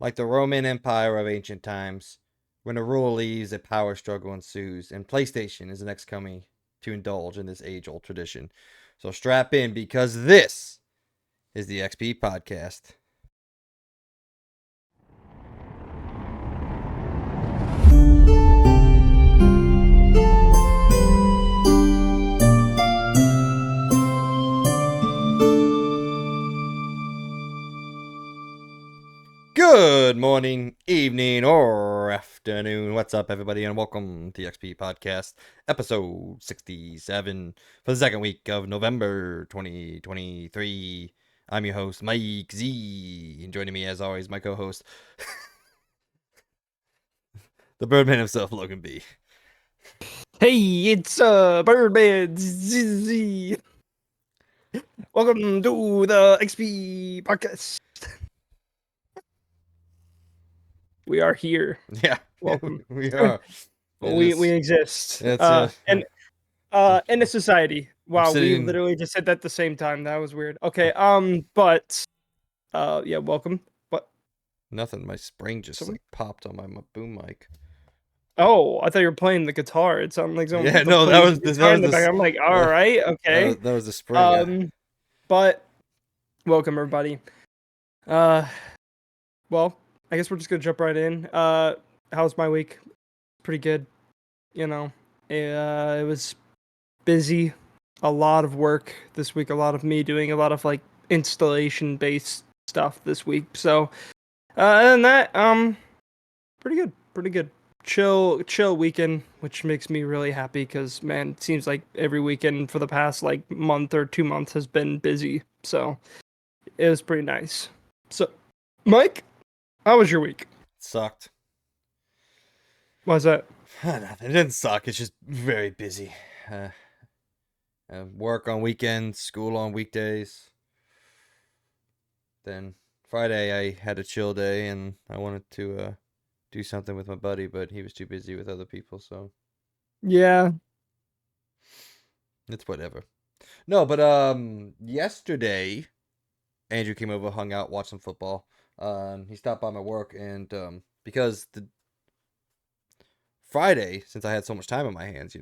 Like the Roman Empire of ancient times, when a ruler leaves, a power struggle ensues, and PlayStation is the next coming to indulge in this age-old tradition. So strap in because this is the XP Podcast. Good morning, evening, or afternoon. What's up, everybody, and welcome to the XP Podcast, episode 67 for the second week of November 2023. I'm your host, Mike Z, and joining me, as always, my co-host, the Birdman himself, Logan B. Hey, it's Birdman ZZ. Welcome to the XP Podcast. We are here. Yeah, Welcome. we are. We exist. That's and in a society. Wow, we sitting- literally just said that at the same time. That was weird. Okay, but yeah, welcome. What? Nothing. My spring just Sorry? like popped on my boom mic. Oh, I thought you were playing the guitar. It sounded like someone. Yeah, no, that was in the back. I'm like, all right, okay. That was the spring. But welcome everybody. Well, I guess we're just gonna jump right in. How's my week? Pretty good. You know, it was busy. A lot of work this week. A lot of me doing a lot of like installation based stuff this week. So, other than that, pretty good. Pretty good. Chill weekend, which makes me really happy because man, it seems like every weekend for the past like month or 2 months has been busy. So, it was pretty nice. So, Mike, how was your week? It sucked. Why's that? Nothing. It didn't suck. It's just very busy. Work on weekends, school on weekdays. Then Friday I had a chill day and I wanted to do something with my buddy, but he was too busy with other people, so Yeah. it's whatever. No, but yesterday Andrew came over, hung out, watched some football. He stopped by my work and because the Friday, since I had so much time on my hands,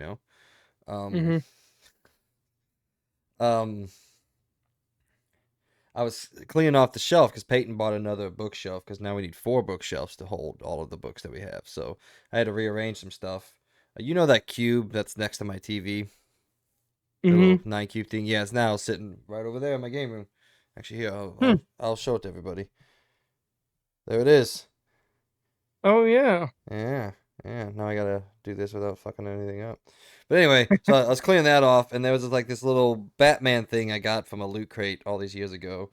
I was cleaning off the shelf because Peyton bought another bookshelf because now we need 4 bookshelves to hold all of the books that we have. So I had to rearrange some stuff. You know that cube that's next to my TV? The little 9 cube thing? Yeah, it's now sitting right over there in my game room. Actually, here, I'll show it to everybody. There it is. Oh, yeah. Yeah. Now I gotta do this without fucking anything up. But anyway, so I was cleaning that off, and there was like this little Batman thing I got from a loot crate all these years ago,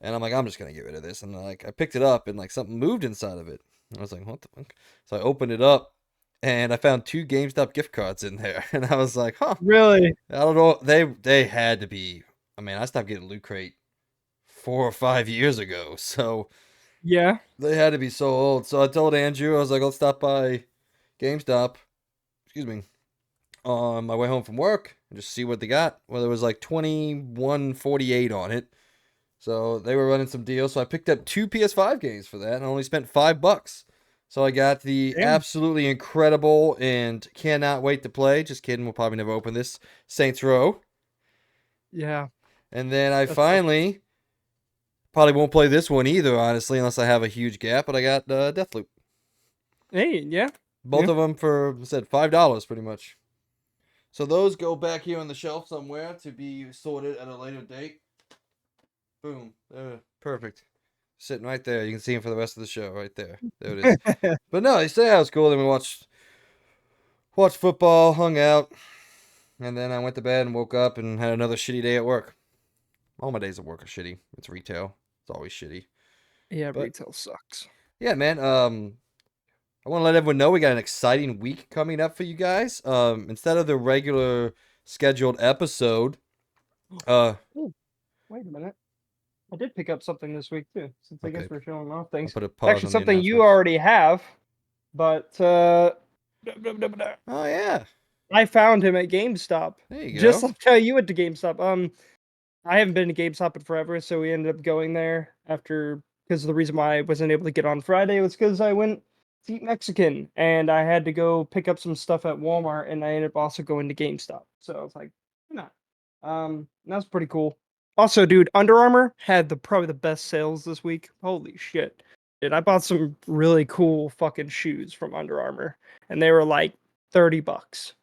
and I'm like, I'm just gonna get rid of this, and like I picked it up, and like something moved inside of it. And I was like, what the fuck? So I opened it up, and I found 2 GameStop gift cards in there, and I was like, huh? Really? I don't know. They had to be. I mean, I stopped getting loot crate 4 or 5 years ago, so Yeah. they had to be so old. So I told Andrew, I was like, let's stop by GameStop, excuse me, on my way home from work and just see what they got. Well, there was like 21.48 on it. So they were running some deals. So I picked up 2 PS5 games for that and I only spent $5. So I got the absolutely incredible and cannot wait to play. Just kidding, we'll probably never open this. Saints Row. Yeah. And then I finally probably won't play this one either, honestly, unless I have a huge gap. But I got Deathloop. Hey, yeah. Both of them for, I said, $5 pretty much. So those go back here on the shelf somewhere to be sorted at a later date. Boom. Perfect. Sitting right there. You can see them for the rest of the show right there. There it is. But no, they say it was cool. Then we watched football, hung out, and then I went to bed and woke up and had another shitty day at work. All my days at work are shitty. It's retail. It's always shitty. Yeah, retail sucks. Yeah, man. I want to let everyone know we got an exciting week coming up for you guys. Instead of the regular scheduled episode, Ooh, wait a minute. I did pick up something this week too, since I guess we're showing off things. I'll put a pause Actually, on the something you announcements. already have, but Oh yeah, I found him at GameStop. there you go. Just like how you went to GameStop. I haven't been to GameStop in forever, so we ended up going there after because the reason why I wasn't able to get on Friday was because I went to eat Mexican and I had to go pick up some stuff at Walmart, and I ended up also going to GameStop. So I was like, why not? That was pretty cool. Also, dude, Under Armour had probably the best sales this week. Holy shit. Dude, I bought some really cool fucking shoes from Under Armour, and they were like $30.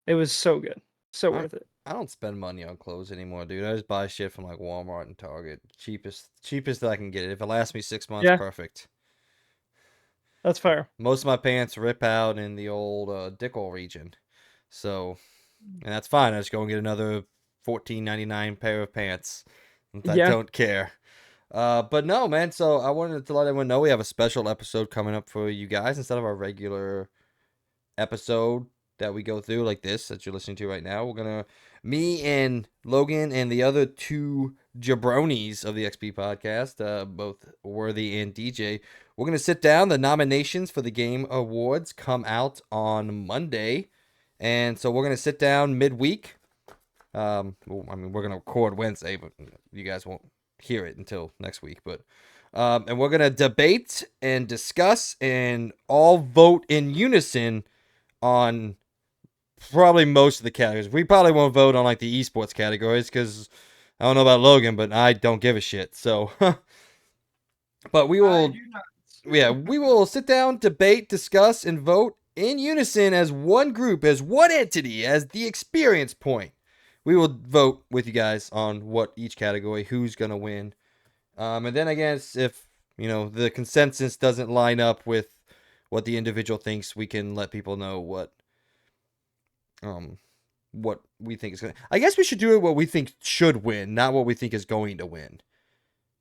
It was so good. So I worth it. I don't spend money on clothes anymore, dude. I just buy shit from like Walmart and Target. Cheapest that I can get it. If it lasts me 6 months, Yeah, perfect. that's fair. Most of my pants rip out in the old dickle region. So, and that's fine. I just go and get another 14.99 pair of pants. I Yeah. don't care. But no, man. So I wanted to let everyone know we have a special episode coming up for you guys instead of our regular episode that we go through like this that you're listening to right now. We're gonna me and Logan and the other two jabronis of the XP podcast, both Worthy and DJ. We're gonna sit down. The nominations for the Game Awards come out on Monday, and so we're gonna sit down midweek. Well, I mean, we're gonna record Wednesday, but you guys won't hear it until next week. But and we're gonna debate and discuss and all vote in unison on probably most of the categories. We probably won't vote on like the esports categories because I don't know about Logan, but I don't give a shit. So, but we I will, do not. yeah, we will sit down, debate, discuss, and vote in unison as one group, as one entity, as the experience point. We will vote with you guys on what each category, who's gonna win, and then I guess if the consensus doesn't line up with what the individual thinks, we can let people know um what we think is going to. I guess we should do it what we think should win, not what we think is going to win.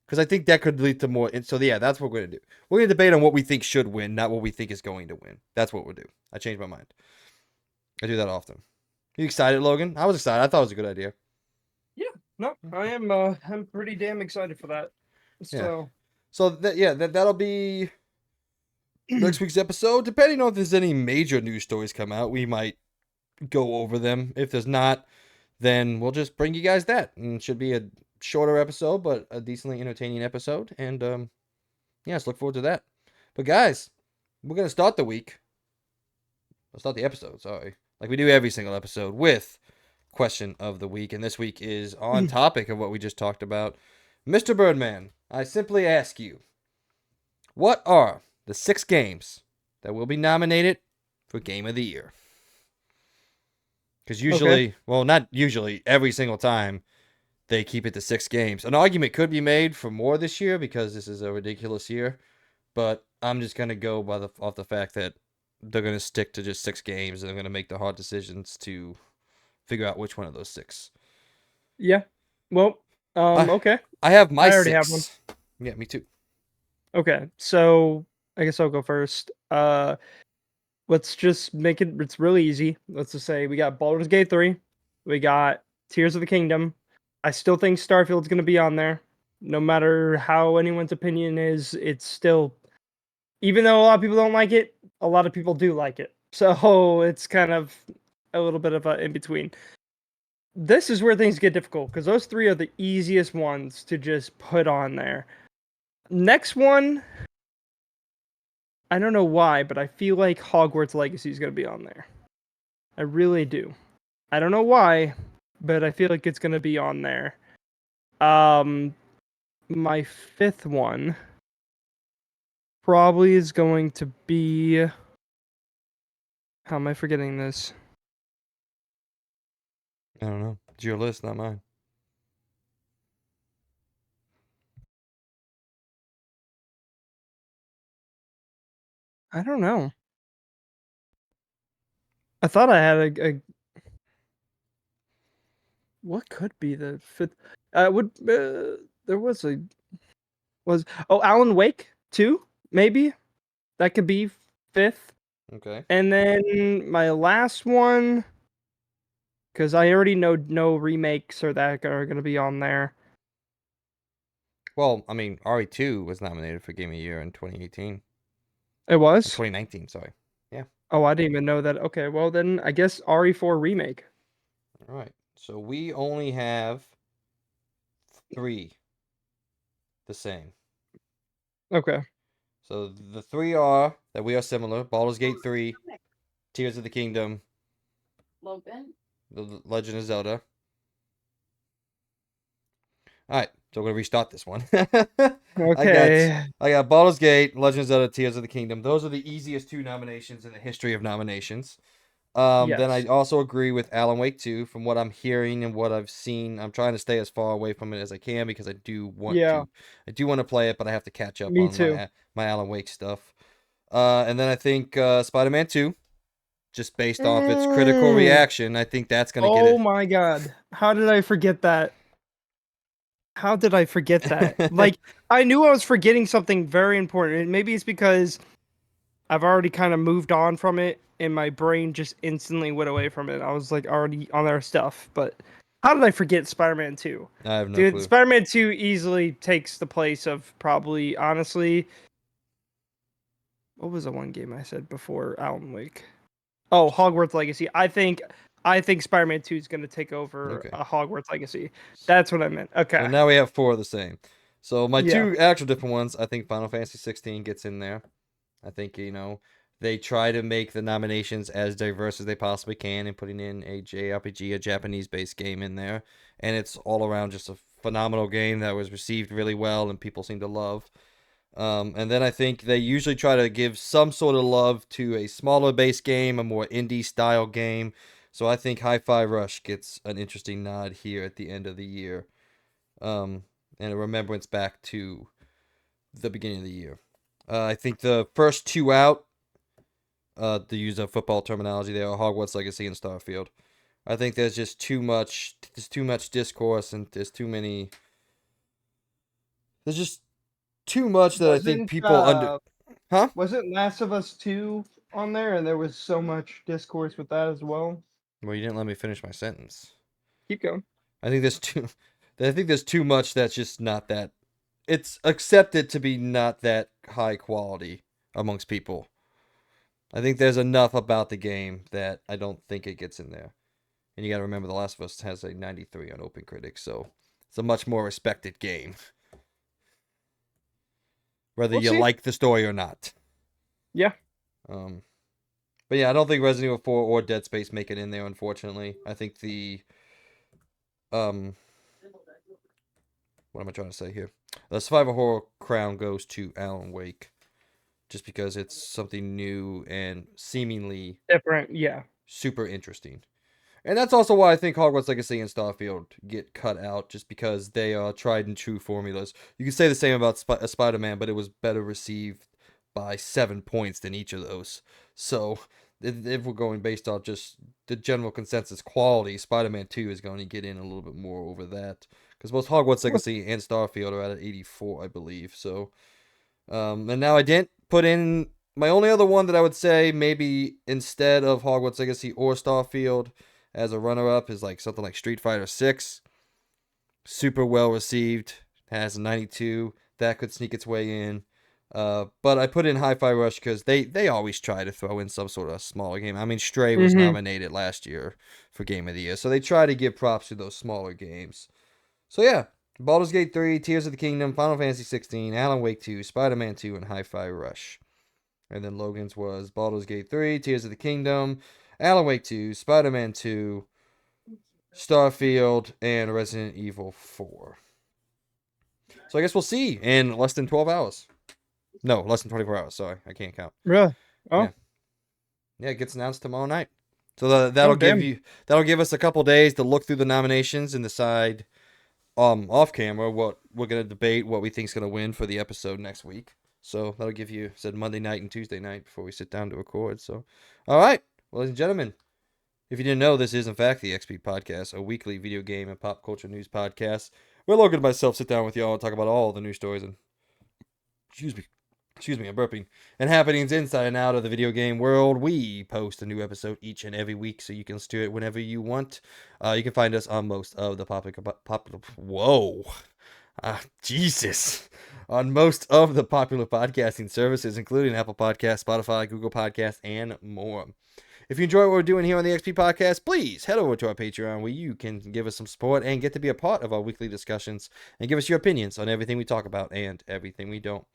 Because I think that could lead to more. And so, yeah, that's what we're going to do. We're going to debate on what we think should win, not what we think is going to win. That's what we'll do. I changed my mind. I do that often. You excited, Logan? I was excited. I thought it was a good idea. Yeah, no, I am. I'm pretty damn excited for that. Yeah. So, So, that'll be next week's episode. Depending on if there's any major news stories come out, we might go over them. If there's not, then we'll just bring you guys that. And it should be a shorter episode, but a decently entertaining episode. And yeah, let's look forward to that. But guys, we're gonna start the week. Let's start the episode, sorry. Like we do every single episode with question of the week. And this week is on topic of what we just talked about. Mr. Birdman, I simply ask you, what are the 6 games that will be nominated for Game of the Year? Because usually, okay. well, not usually, every single time they keep it to 6 games. An argument could be made for more this year because this is a ridiculous year, but I'm just gonna go by off the fact that they're gonna stick to just 6 games and they're gonna make the hard decisions to figure out which one of those 6. Yeah. Well, I okay. I have my I already have one. 6. Yeah, me too. Okay, so I guess I'll go first. Let's just make it. It's really easy. Let's just say we got Baldur's Gate 3, we got Tears of the Kingdom. I still think Starfield's gonna be on there, no matter how anyone's opinion is. It's still, even though a lot of people don't like it, a lot of people do like it. So it's kind of a little bit of a in between. This is where things get difficult because those 3 are the easiest ones to just put on there. Next one, I don't know why, but I feel like Hogwarts Legacy is going to be on there. I really do. I don't know why, but I feel like it's going to be on there. My 5th one probably is going to be. How am I forgetting this? I don't know. It's your list, not mine. I don't know. I thought I had a what could be the 5th? Would there was Alan Wake 2 maybe that could be 5th. Okay. And then my last one, because I already know no remakes or that are going to be on there. Well, I mean, RE2 was nominated for Game of the Year in 2018. It was? 2019, sorry. Yeah. Oh, I didn't even know that. Okay, well then I guess RE4 remake. All right. So we only have 3 the same. Okay. So the three are that we are similar: Baldur's Gate 3, Tears of the Kingdom, The Legend of Zelda. All right, so we're gonna restart this one. I got Okay. I got Baldur's Gate, Legend of Zelda, Tears of the Kingdom. Those are the easiest two nominations in the history of nominations. Then I Yes. also agree with Alan Wake 2. From what I'm hearing and what I've seen, I'm trying to stay as far away from it as I can because Yeah. I do want to play it, but I have to catch up Me on too. my Alan Wake stuff. And then I think Spider-Man 2, just based off its critical Mm. reaction, I think that's gonna get Oh my God. How did I forget that? How did I forget that? it. Like, I knew I was forgetting something very important. And maybe it's because I've already kind of moved on from it and my brain just instantly went away from it. I was like already on their stuff. But how did I forget Spider-Man 2? I have no Dude, clue. Spider-Man 2 easily takes the place of probably, honestly, what was the one game I said before Alan Wake? Oh, Hogwarts Legacy. I think Spider-Man 2 is going to take over Okay. a Hogwarts Legacy. That's what I meant. So Okay. now we have four of the same. So my Yeah. two actual different ones, I think Final Fantasy 16 gets in there. I think, they try to make the nominations as diverse as they possibly can and putting in a JRPG, a Japanese-based game in there. And it's all around just a phenomenal game that was received really well and people seem to love. And then I think they usually try to give some sort of love to a smaller base game, a more indie style game. So I think Hi-Fi Rush gets an interesting nod here at the end of the year. Um, and a remembrance back to the beginning of the year. I think the first two out, to use a football terminology, they are Hogwarts Legacy and Starfield. I think there's too much discourse and there's just too much that I think Wasn't people under, uh huh? wasn't Last of Us 2 on there and there was so much discourse with that as well? Well, you didn't let me finish my sentence. Keep going. I think there's too, I think there's too much that's just not that. It's accepted to be not that high quality amongst people. I think there's enough about the game that I don't think it gets in there. And you got to remember, The Last of Us has a 93 on OpenCritic, so it's a much more respected game, whether We'll you see. like the story or not. Yeah. Um, but yeah, I don't think Resident Evil 4 or Dead Space make it in there, unfortunately. I think um, what am I trying to say here? The Survivor Horror crown goes to Alan Wake, just because it's something new and seemingly Different. Yeah. super interesting. And that's also why I think Hogwarts Legacy and Starfield get cut out, just because they are tried and true formulas. You can say the same about Spider-Man, but it was better received by 7 points than each of those. So if we're going based off just the general consensus quality, Spider-Man 2 is going to get in a little bit more over that. Because both Hogwarts Legacy and Starfield are at 84, I believe. So, and now I didn't put in my only other one that I would say maybe instead of Hogwarts Legacy or Starfield as a runner-up is like something like Street Fighter 6. Super well received, has a 92. That could sneak its way in. But I put in Hi-Fi Rush because they always try to throw in some sort of smaller game. I mean, Stray was Mm-hmm. nominated last year for Game of the Year, so they try to give props to those smaller games. So yeah, Baldur's Gate 3, Tears of the Kingdom, Final Fantasy 16, Alan Wake 2, Spider-Man 2, and Hi-Fi Rush. And then Logan's was Baldur's Gate 3, Tears of the Kingdom, Alan Wake 2, Spider-Man 2, Starfield, and Resident Evil 4. So I guess we'll see in less than 12 hours. No, less than 24 hours. Sorry, I can't count. Really? Oh. Yeah. Yeah, it gets announced tomorrow night. So Oh, damn. that'll give us a couple days to look through the nominations and decide off camera what we're gonna debate, what we think's gonna win for the episode next week. So that'll give you said Monday night and Tuesday night before we sit down to record. So all right, well, ladies and gentlemen, if you didn't know, this is in fact the XP Podcast, a weekly video game and pop culture news podcast where Logan and myself sit down with y'all and talk about all the news stories and excuse me, I'm burping, and happenings inside and out of the video game world. We post a new episode each and every week, so you can listen to it whenever you want. You can find us on most of the Jesus. On most of the popular podcasting services, including Apple Podcasts, Spotify, Google Podcasts, and more. If you enjoy what we're doing here on the XP Podcast, please head over to our Patreon where you can give us some support and get to be a part of our weekly discussions and give us your opinions on everything we talk about and everything we don't.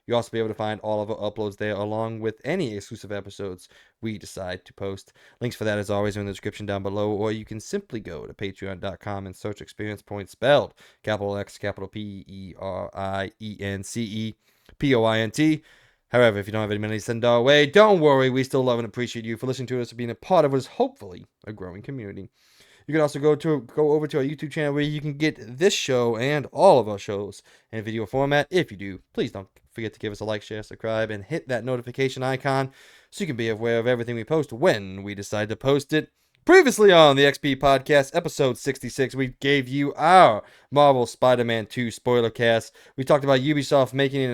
You'll also be able to find all of our uploads there, along with any exclusive episodes we decide to post. Links for that, as always, are in the description down below, or you can simply go to patreon.com and search Experience Point, spelled capital X, capital PERIENCEPOINT. However, if you don't have any money to send our way, don't worry. We still love and appreciate you for listening to us and being a part of what is hopefully a growing community. You can also go over to our YouTube channel where you can get this show and all of our shows in video format. If you do, please don't forget to give us a like, share, subscribe, and hit that notification icon so you can be aware of everything we post when we decide to post it. Previously on the XP Podcast, episode 66, we gave you our Marvel Spider-Man 2 spoiler cast. We talked about Ubisoft making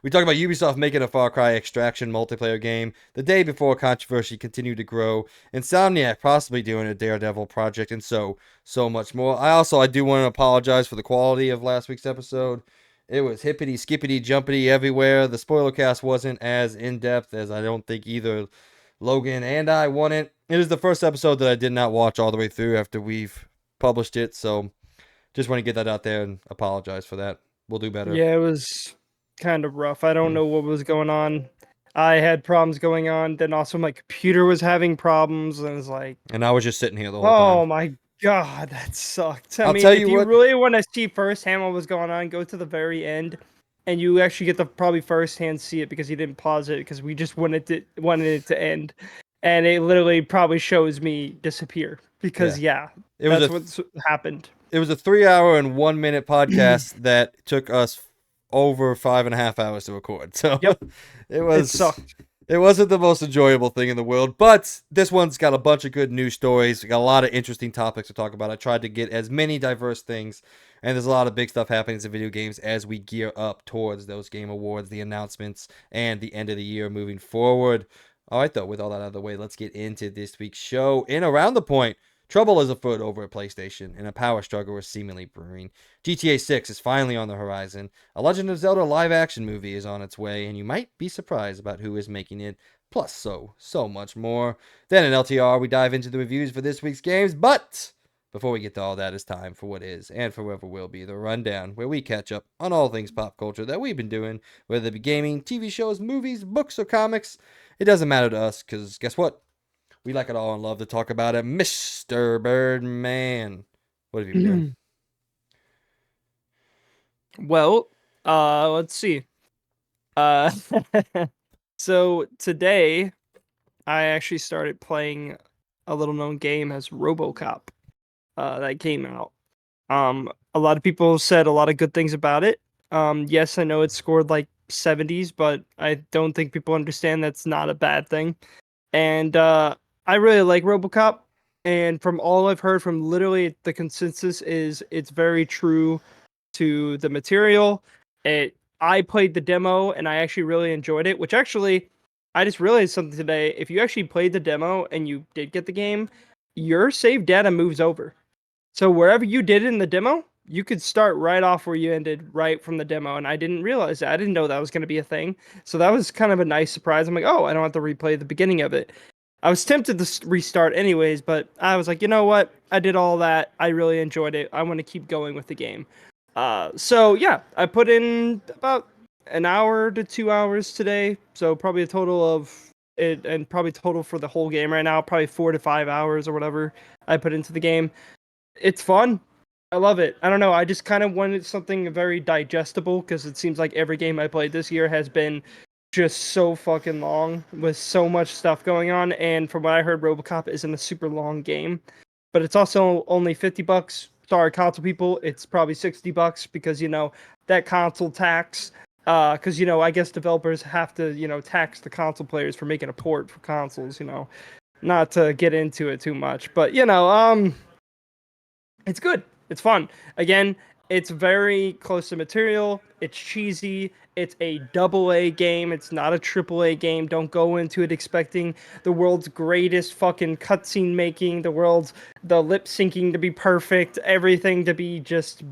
we talked about Ubisoft making a Far Cry Extraction multiplayer game the day before controversy continued to grow, Insomniac possibly doing a Daredevil project, and so much more. I do want to apologize for the quality of last week's episode. It was hippity, skippity, jumpity everywhere. The spoiler cast wasn't as in-depth as I don't think either Logan and I wanted. It is the first episode that I did not watch all the way through after we've published it, so just want to get that out there and apologize for that. We'll do better. Yeah, it was kind of rough. I don't know what was going on. I had problems going on. Then also my computer was having problems, and it was like, And I was just sitting here the whole oh time. my god, that sucked. I'll tell you if you what- really want to see firsthand what was going on, go to the very end, and you actually get to probably firsthand see it because you didn't pause it because we just wanted it to end, and it literally probably shows me disappear because that's what happened. It was a 3-hour and 1-minute podcast that took us over 5.5 hours to record. So it sucked. It wasn't the most enjoyable thing in the world, but this one's got a bunch of good news stories. We got a lot of interesting topics to talk about. I tried to get as many diverse things, and there's a lot of big stuff happening in video games as we gear up towards those game awards, the announcements, and the end of the year moving forward. All right, though, with all that out of the way, let's get into this week's show. In Around the Point, trouble is afoot over at PlayStation, and a power struggle is seemingly brewing. GTA 6 is finally on the horizon. A Legend of Zelda live-action movie is on its way, and you might be surprised about who is making it. Plus, so much more. Then in LTR, we dive into the reviews for this week's games, but before we get to all that, it's time for what is, and forever will be, the Rundown, where we catch up on all things pop culture that we've been doing, whether it be gaming, TV shows, movies, books, or comics. It doesn't matter to us, because guess what? We like it all and love to talk about it. Mr. Birdman. What have you been doing? Well, let's see. So today I actually started playing a little known game as RoboCop. That came out. A lot of people said a lot of good things about it. Yes, I know it scored like 70s, but I don't think people understand that's not a bad thing. And I really like RoboCop, and from all I've heard from literally the consensus is it's very true to the material. I played the demo and I actually really enjoyed it, which actually I just realized something today. If you actually played the demo and you did get the game, your save data moves over. So wherever you did it in the demo, you could start right off where you ended right from the demo, and I didn't realize that. I didn't know that was going to be a thing. So that was kind of a nice surprise. I'm like, oh, I don't have to replay the beginning of it. I was tempted to restart anyways, but I was like, you know what? I did all that. I really enjoyed it. I want to keep going with the game. So yeah, I put in about an hour to 2 hours today. So probably a total of it, and probably total for the whole game right now, probably 4 to 5 hours or whatever I put into the game. It's fun. I love it. I don't know. I just kind of wanted something very digestible because it seems like every game I played this year has been just so fucking long with so much stuff going on. And from what I heard, RoboCop isn't a super long game, but it's also only $50. Sorry, console people, it's probably $60 because that console tax. Because I guess developers have to tax the console players for making a port for consoles. Not to get into it too much, but it's good. It's fun. Again, it's very close to material. It's cheesy. It's a AA game. It's not a AAA game. Don't go into it expecting the world's greatest fucking cutscene making, the lip syncing to be perfect, everything to be just.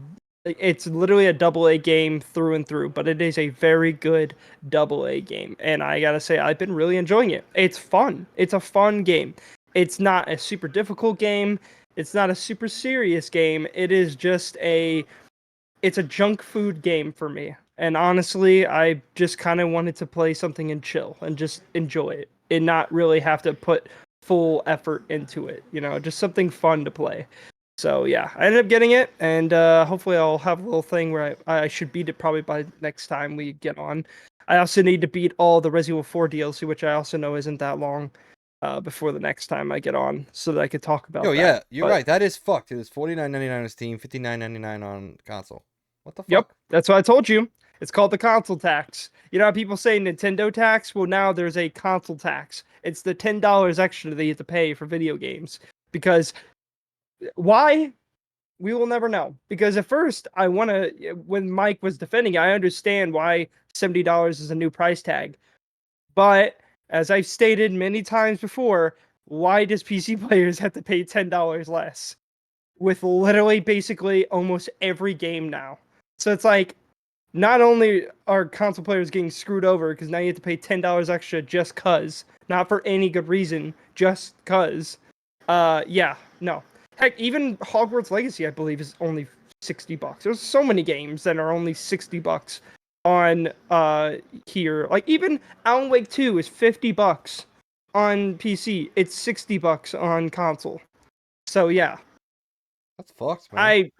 It's literally a AA game through and through, but it is a very good AA game. And I gotta say, I've been really enjoying it. It's fun. It's a fun game. It's not a super difficult game. It's not a super serious game. It is just it's a junk food game for me. And honestly, I just kind of wanted to play something and chill and just enjoy it and not really have to put full effort into it. Just something fun to play. So yeah, I ended up getting it, and hopefully I'll have a little thing where I should beat it probably by next time we get on. I also need to beat all the Resident Evil 4 DLC, which I also know isn't that long before the next time I get on, so that I could talk Yo, about yeah, that. you're But right. That is fucked. It is $49.99 on Steam, $59.99 on console. What the yep, fuck? that's what I told you. It's called the console tax. You know how people say Nintendo tax? Well, now there's a console tax. It's the $10 extra that you have to pay for video games. Because why? We will never know. Because at first, when Mike was defending it, I understand why $70 is a new price tag. But as I've stated many times before, why does PC players have to pay $10 less with literally basically almost every game now? So it's like, not only are console players getting screwed over because now you have to pay $10 extra just cuz, not for any good reason, just cuz. Yeah, no. Heck, even Hogwarts Legacy, I believe, is only $60. There's so many games that are only $60 on here. Like even Alan Wake 2 is $50 on PC. It's $60 on console. So yeah, That's fucked, man. I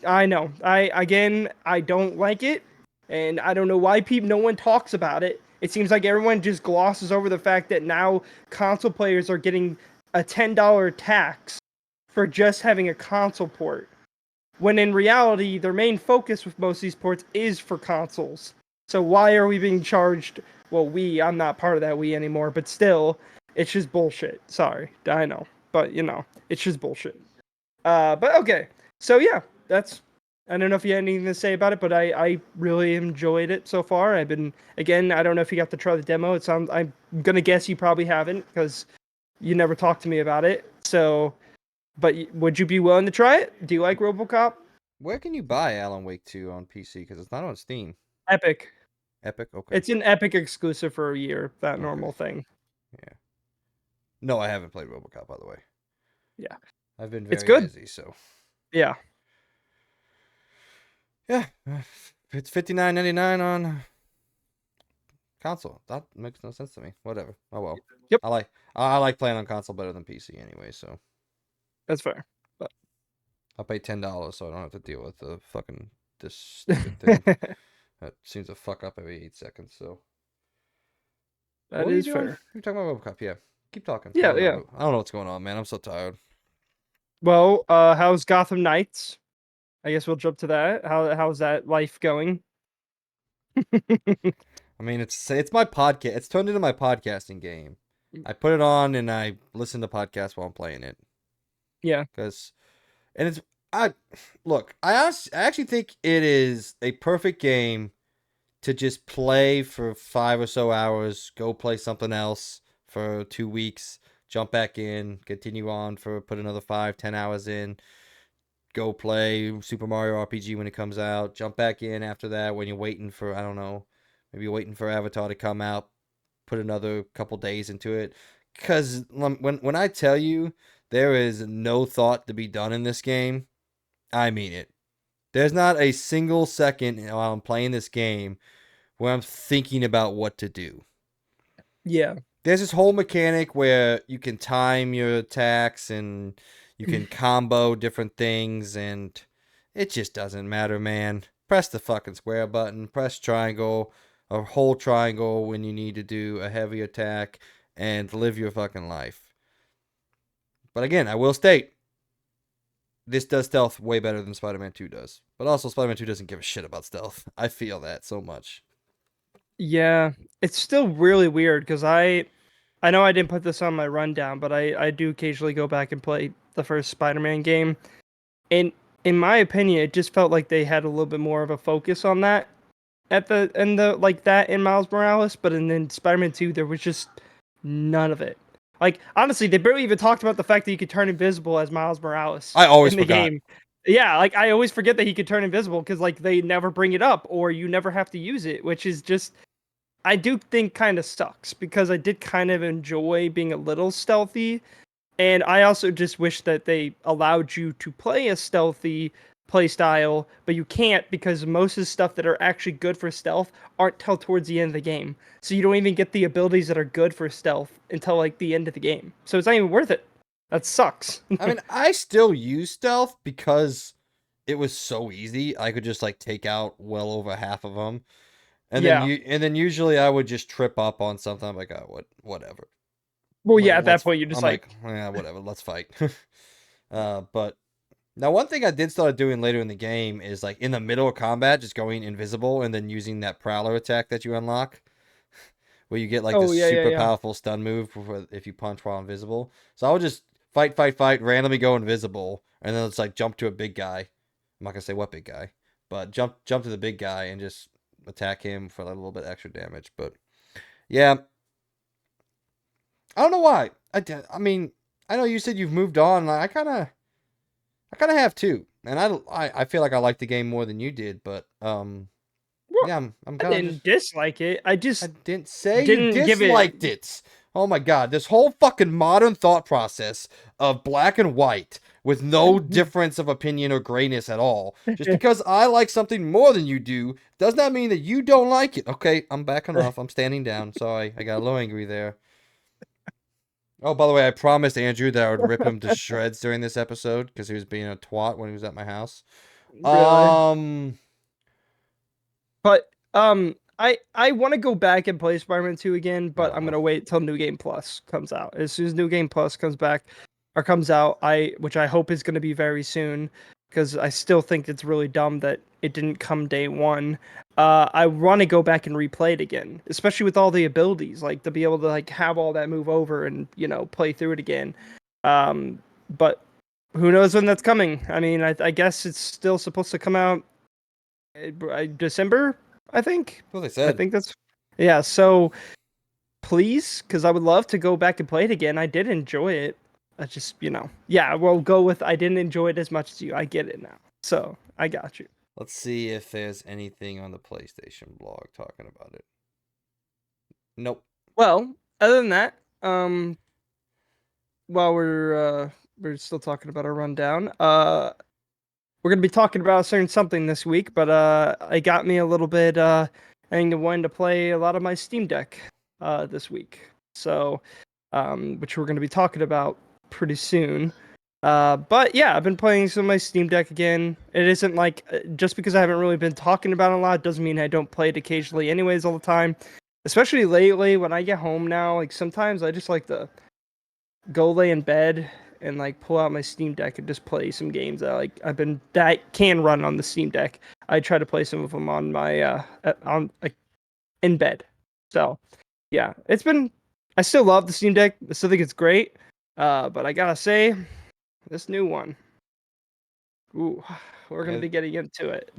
I know. I don't like it, and I don't know why no one talks about it. It seems like everyone just glosses over the fact that now console players are getting a $10 tax for just having a console port. When in reality, their main focus with most of these ports is for consoles. So why are we being charged? Well, I'm not part of that we anymore, but still, it's just bullshit. Sorry, I know, but it's just bullshit. But okay. So yeah, I don't know if you had anything to say about it, but I really enjoyed it so far. I don't know if you got to try the demo. I'm gonna guess you probably haven't because you never talked to me about it. So, but would you be willing to try it? Do you like RoboCop? Where can you buy Alan Wake 2 on PC? Because it's not on Steam. Epic. Epic? Okay. It's an Epic exclusive for a year. That Okay. normal thing. Yeah. No, I haven't played RoboCop, by the way. Yeah, I've been it's very good. busy, so. Yeah, Yeah. It's $59.99 on console. That makes no sense to me. Whatever. Oh well. yep, I like playing on console better than PC anyway, so that's fair. But I'll pay $10 so I don't have to deal with this stupid thing that seems to fuck up every 8 seconds. So what that were you is doing? fair. You're talking about RoboCop, yeah. Keep talking. I Yeah, don't yeah. know. I don't know what's going on, man. I'm so tired. Well, how's Gotham Knights? I guess we'll jump to that. How's that life going? I mean, it's my podcast. It's turned into my podcasting game. I put it on and I listen to podcasts while I'm playing it. Yeah. Cause, and it's I look. I actually think it is a perfect game to just play for 5 or so hours. Go play something else for 2 weeks. Jump back in. Continue on for put another 5, 10 hours in. Go play Super Mario RPG when it comes out. Jump back in after that when you're waiting for, I don't know, maybe you're waiting for Avatar to come out. Put another couple days into it. Because when I tell you there is no thought to be done in this game, I mean it. There's not a single second while I'm playing this game where I'm thinking about what to do. Yeah. There's this whole mechanic where you can time your attacks and you can combo different things, and it just doesn't matter, man. Press the fucking square button, press triangle, or hold triangle when you need to do a heavy attack, and live your fucking life. But again, I will state, this does stealth way better than Spider-Man 2 does. But also, Spider-Man 2 doesn't give a shit about stealth. I feel that so much. Yeah, it's still really weird because I know I didn't put this on my rundown, but I do occasionally go back and play the first Spider-Man game. And in my opinion, it just felt like they had a little bit more of a focus on that like that in Miles Morales, but in Spider-Man 2 there was just none of it. Like honestly, they barely even talked about the fact that you could turn invisible as Miles Morales I always in the forgot. game. Yeah, like I always forget that he could turn invisible because like they never bring it up or you never have to use it, which is just I do think kind of sucks because I did kind of enjoy being a little stealthy, and I also just wish that they allowed you to play a stealthy play style, but you can't because most of the stuff that are actually good for stealth aren't till towards the end of the game. So you don't even get the abilities that are good for stealth until like the end of the game. So it's not even worth it. That sucks. I mean, I still use stealth because it was so easy. I could just like take out well over half of them, Yeah. and then usually I would just trip up on something. I'm like, oh, whatever. Well, Like, yeah, at that point you're just I'm like, like, yeah, whatever. Let's fight. But now one thing I did start doing later in the game is like in the middle of combat, just going invisible and then using that prowler attack that you unlock, where you get like oh this yeah, yeah, super yeah. powerful stun move if you punch while invisible. So I would just fight, randomly go invisible, and then it's like jump to a big guy. I'm not gonna say what big guy, but jump to the big guy and just attack him for like a little bit extra damage. But yeah, I don't know why. I mean, I know you said you've moved on. I kind of have too, and I feel like I like the game more than you did. But Well, yeah, I'm I kind of didn't just. dislike it. I I just didn't say you didn't give it. disliked it. Oh my god, this whole fucking modern thought process of black and white with no difference of opinion or grayness at all. Just because I like something more than you do does not mean that you don't like it. Okay, I'm backing off. I'm standing down. Sorry, I got a little angry there. Oh, by the way, I promised Andrew that I would rip him to shreds during this episode because he was being a twat when he was at my house. Really. Um, But I want to go back and play Spider-Man 2 again, but I'm no. gonna wait till New Game Plus comes out. As soon as New Game Plus comes back or comes out, which I hope is gonna be very soon, because I still think it's really dumb that it didn't come day one. I want to go back and replay it again, especially with all the abilities, like to be able to like have all that move over and play through it again. But who knows when that's coming? I mean, I guess it's still supposed to come out December, I think. That's what they I said. think that's yeah. So please, because I would love to go back and play it again. I did enjoy it. I just, yeah. We'll go with I didn't enjoy it as much as you. I get it now. So I got you. Let's see if there's anything on the PlayStation blog talking about it. Nope. Well, other than that, while we're still talking about our rundown, we're gonna be talking about a certain something this week, but it got me a little bit wanting to play a lot of my Steam Deck this week. So, which we're gonna be talking about pretty soon. But yeah, I've been playing some of my Steam Deck again. It isn't like just because I haven't really been talking about it a lot doesn't mean I don't play it occasionally, anyways, all the time. Especially lately when I get home now, like sometimes I just like to go lay in bed and like pull out my Steam Deck and just play some games that can run on the Steam Deck. I try to play some of them on my in bed. So yeah, I still love the Steam Deck. I still think it's great. But I gotta say, this new one, ooh, we're gonna Yeah, be getting into it.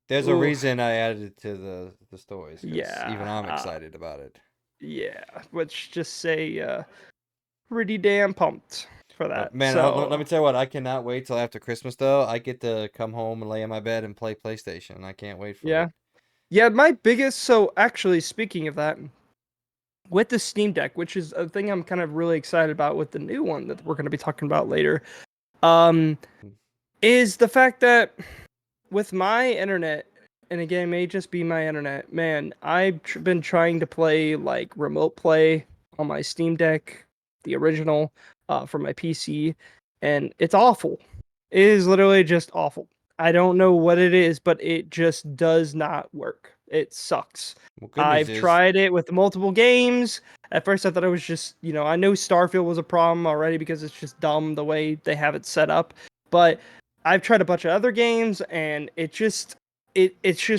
there's a Ooh, reason I added it to the stories because even yeah, I'm excited about it. yeah. Let's just say, pretty damn pumped for that. Man, let So me tell you what. I cannot wait till after Christmas though. I get to come home and lay in my bed and play PlayStation. I can't wait for yeah, it. yeah. My biggest. So actually, speaking of that, with the Steam Deck, which is a thing I'm kind of really excited about with the new one that we're going to be talking about later, um, is the fact that with my internet, and again, it may just be my internet, man, I've been trying to play like remote play on my Steam Deck, the original, for my PC, and it's awful. It is literally just awful. I don't know what it is, but it just does not work. It sucks. Well, good news I've is tried it with multiple games. At first, I thought it was just, I know Starfield was a problem already because it's just dumb the way they have it set up. But I've tried a bunch of other games, and it's just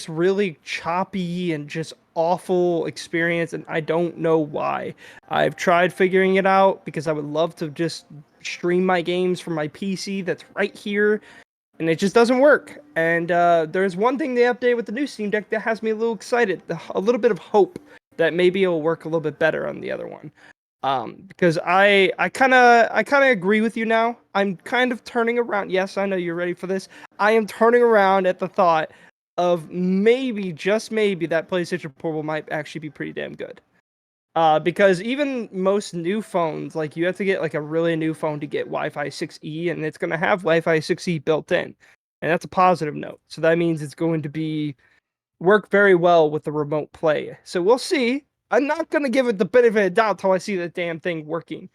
really choppy and just awful experience, and I don't know why. I've tried figuring it out because I would love to just stream my games from my PC that's right here, and it just doesn't work. And there's one thing they updated with the new Steam Deck that has me a little excited, a little bit of hope that maybe it'll work a little bit better on the other one. Because I kind of agree with you now. I'm kind of turning around. Yes, I know you're ready for this. I am turning around at the thought of maybe, just maybe, that PlayStation Portable might actually be pretty damn good. Because even most new phones, like you have to get like a really new phone to get Wi-Fi 6E, and it's gonna have Wi-Fi 6E built in. and that's a positive note. So that means it's going to be work very well with the remote play. So we'll see. I'm not gonna give it the benefit of doubt till I see the damn thing working.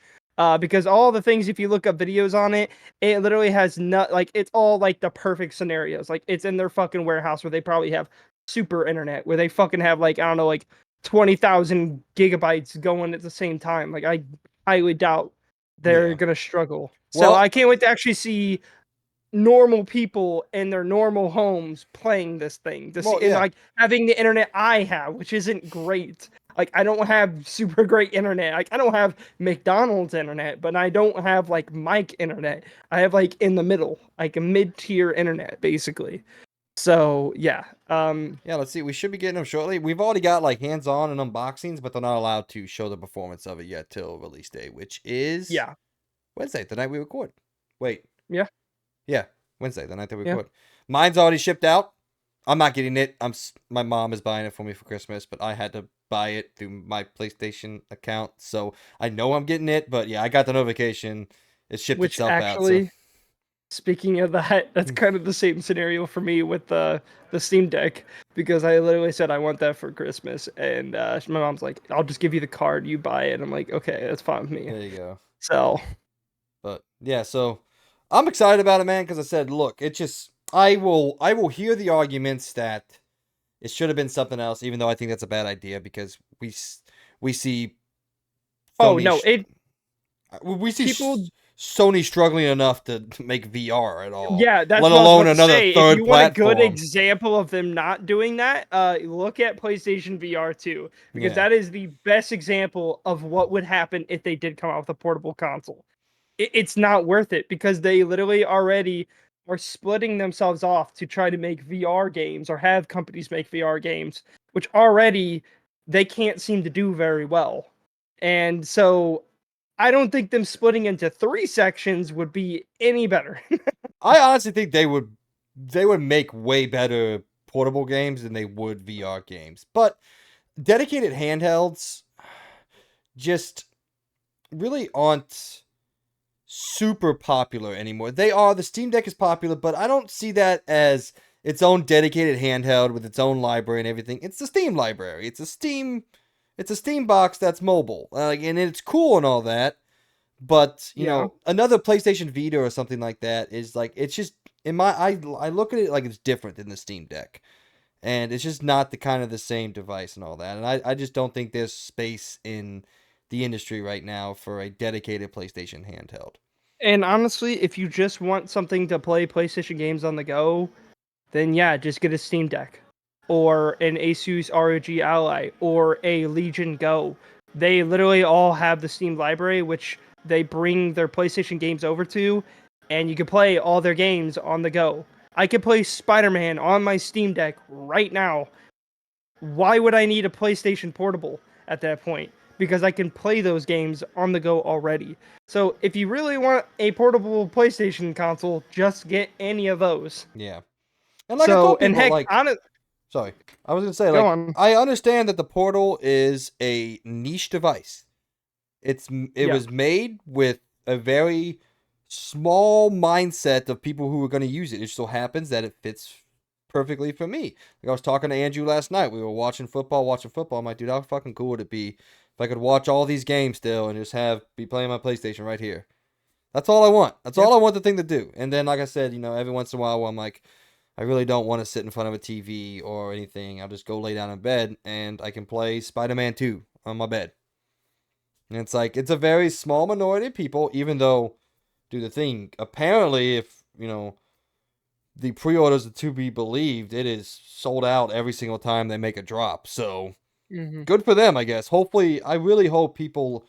Because all the things, if you look up videos on it, it literally has not like it's all like the perfect scenarios. Like it's in their fucking warehouse where they probably have super internet, where they fucking have like I don't know, like 20,000 gigabytes going at the same time. Like I highly doubt they're Yeah. gonna struggle. So Well, I can't wait to actually see normal people in their normal homes playing this thing to see and yeah. like having the internet I have, which isn't great. Like I don't have super great internet. Like I don't have McDonald's internet, but I don't have like Mike internet. I have like in the middle, like a mid-tier internet basically. So yeah. Yeah, let's see. We should be getting them shortly. We've already got like hands-on and unboxings, but they're not allowed to show the performance of it yet till release day, which is Yeah. Wednesday, the night we record. Wait. Yeah. Yeah, Wednesday, the night that we Yeah. record. Mine's already shipped out. I'm not getting it. My mom is buying it for me for Christmas, but I had to buy it through my PlayStation account, so I know I'm getting it. But yeah, I got the notification. It shipped Which itself out. So actually, speaking of that, that's kind of the same scenario for me with the Steam Deck because I literally said I want that for Christmas, and my mom's like, "I'll just give you the card, you buy it." I'm like, "Okay, that's fine with me." there you go. So But yeah, so I'm excited about it, man, because I said, look, it just I will hear the arguments that it should have been something else, even though I think that's a bad idea because we see oh Sony no, it we see people Sony struggling enough to make VR at all, yeah, that's let what I was alone about to another say. If third you want a good platform. example of them not doing that, look at PlayStation VR 2 because Yeah, that is the best example of what would happen if they did come out with a portable console. It's not worth it because they literally already are splitting themselves off to try to make VR games or have companies make VR games, which already they can't seem to do very well. And so I don't think them splitting into three sections would be any better. I honestly think they would make way better portable games than they would VR games, but dedicated handhelds just really aren't super popular anymore. They are. The Steam Deck is popular, but I don't see that as its own dedicated handheld with its own library and everything. It's the Steam library. It's a Steam box that's mobile. And it's cool and all that. But, Yeah. another PlayStation Vita or something like that is like it's just I look at it like it's different than the Steam Deck. And it's just not the same device and all that. And I just don't think there's space in the industry right now for a dedicated PlayStation handheld. And honestly, if you just want something to play PlayStation games on the go, then yeah, just get a Steam Deck or an Asus ROG Ally or a Legion Go. They literally all have the Steam library, which they bring their PlayStation games over to, and you can play all their games on the go. I can play Spider-Man on my Steam Deck right now. Why would I need a PlayStation Portable at that point? Because I can play those games on the go already. So if you really want a portable PlayStation console, just get any of those. Yeah. And like I So, told and people, heck, like, on it, sorry, I was gonna say, go like, on. I understand that the Portal is a niche device. It Yeah. was made with a very small mindset of people who are going to use it. It just so happens that it fits perfectly for me. Like I was talking to Andrew last night. We were watching football. I'm like, dude, how fucking cool would it be if I could watch all these games still and just be playing my PlayStation right here? That's all I want. That's Yeah. all I want the thing to do. And then, like I said, every once in a while, I'm like, I really don't want to sit in front of a TV or anything. I'll just go lay down in bed and I can play Spider-Man 2 on my bed. And it's like, it's a very small minority of people, even though, do the thing, apparently, if, the pre-orders are to be believed, it is sold out every single time they make a drop. So, Hmm. good for them, I guess. Hopefully, I really hope people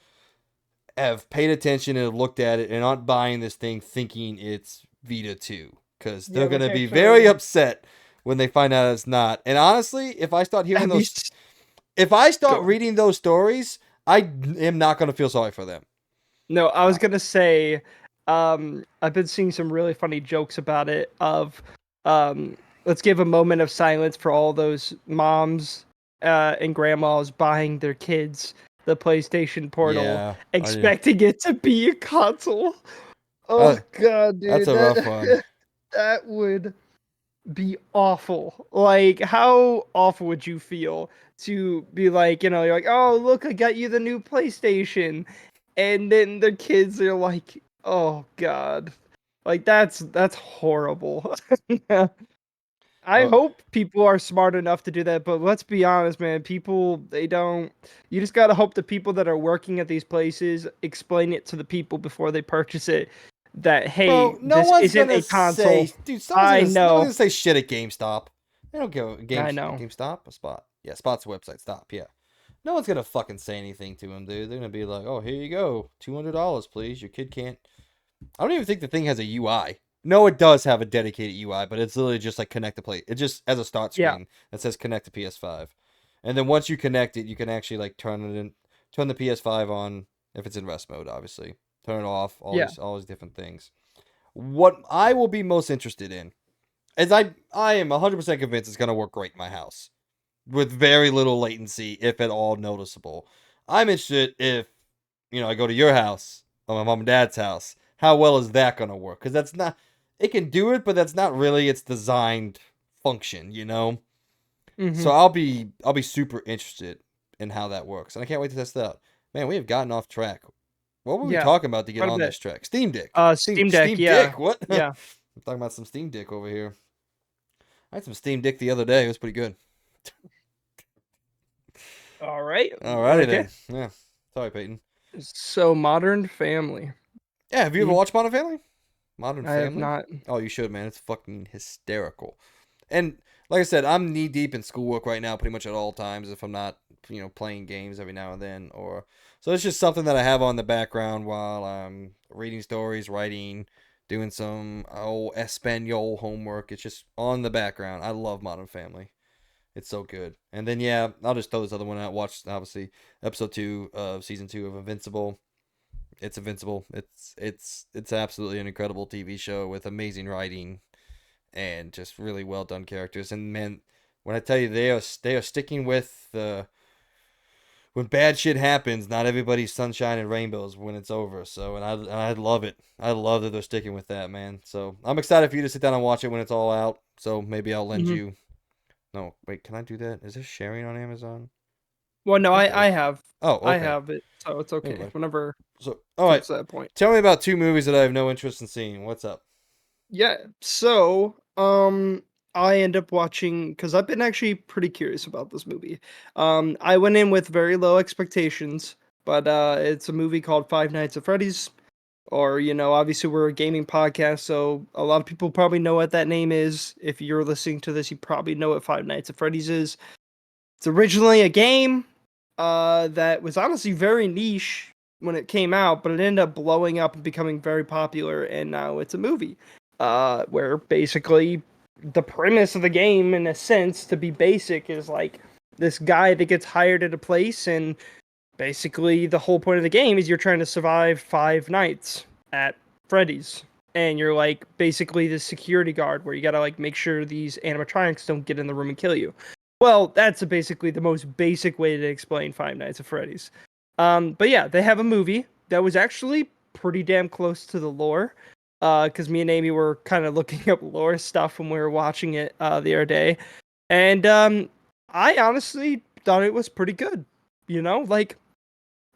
have paid attention and have looked at it and aren't buying this thing thinking it's Vita 2. Because Yeah, they're going which to be very actually, upset when they find out it's not. And honestly, if I start hearing at those, least, if I start go on. reading those stories, I am not going to feel sorry for them. No, I was gonna say, I've been seeing some really funny jokes about it. Let's give a moment of silence for all those moms, and grandmas buying their kids the PlayStation Portal, Yeah, I do. expecting it to be a console. Oh Uh, god, that's dude, a rough one. that would be awful. Like, how awful would you feel to be like, you're like, oh, look, I got you the new PlayStation. And then the kids are like, oh, God. Like, that's horrible. I Oh, hope people are smart enough to do that, but let's be honest, man. People, they don't. You just gotta hope the people that are working at these places explain it to the people before they purchase it. That hey, bro, no this one's isn't gonna a console. say, dude. I No one's know, gonna say shit at GameStop. They don't go I know. GameStop, a Spot. Yeah, Spot's a website. Stop. Yeah. No one's gonna fucking say anything to him, dude. They're gonna be like, "Oh, here you go, $200, please. Your kid can't." I don't even think the thing has a UI. No, it does have a dedicated UI, but it's literally just like connect to play. It just has a start Yeah, screen that says connect to PS5, and then once you connect it, you can actually like turn the PS5 on if it's in rest mode, obviously. Turn it off. yeah. All these different things. What I will be most interested in is I am 100% convinced it's gonna work great in my house with very little latency, if at all noticeable. I'm interested if, I go to your house or my mom and dad's house. How well is that going to work? Because that's not, it can do it, but that's not really its designed function. So Hmm. I'll be super interested in how that works, and I can't wait to test it out. Man, we have gotten off track. What were we Yeah, talking about to get quite a on bit. this track? Steam Deck. Steam Deck. Steam Yeah, Dick. What? I'm yeah. talking about some Steam Dick over here. I had some Steam Dick the other day. It was pretty good. All right. Alrighty Okay. then. Yeah. Sorry, Peyton. So, Modern Family. Yeah, have you ever Hmm. watched Modern Family? Modern I have Family? not. Oh, you should, man. It's fucking hysterical. And like I said, I'm knee deep in schoolwork right now, pretty much at all times. If I'm not, playing games every now and then, or so it's just something that I have on the background while I'm reading stories, writing, doing some Espanol homework. It's just on the background. I love Modern Family. It's so good. And then yeah, I'll just throw this other one out. Watch obviously episode 2 of season 2 of Invincible. It's Invincible. It's absolutely an incredible TV show with amazing writing and just really well done characters. And man, when I tell you they are sticking with the when bad shit happens, not everybody's sunshine and rainbows when it's over. So and I love it. I love that they're sticking with that, man. So I'm excited for you to sit down and watch it when it's all out. So maybe I'll lend Hmm. you. No, wait, can I do that? Is this sharing on Amazon? Well, no, I think it I is. have, Oh, I okay. have it, so it's Never okay. mind. Whenever So, it all right. comes to that point. Tell me about 2 movies that I have no interest in seeing. What's up? Yeah. So, I end up watching because I've been actually pretty curious about this movie. I went in with very low expectations, but it's a movie called Five Nights at Freddy's. Or, obviously we're a gaming podcast, so a lot of people probably know what that name is. If you're listening to this, you probably know what Five Nights at Freddy's is. It's originally a game that was honestly very niche when it came out, but it ended up blowing up and becoming very popular, and now it's a movie. Where basically the premise of the game, in a sense, to be basic, is like this guy that gets hired at a place, and basically the whole point of the game is you're trying to survive 5 nights at Freddy's. And you're like basically the security guard where you gotta like make sure these animatronics don't get in the room and kill you. Well, that's basically the most basic way to explain Five Nights at Freddy's. But yeah, they have a movie that was actually pretty damn close to the lore. Because me and Amy were kind of looking up lore stuff when we were watching it the other day, and I honestly thought it was pretty good. Like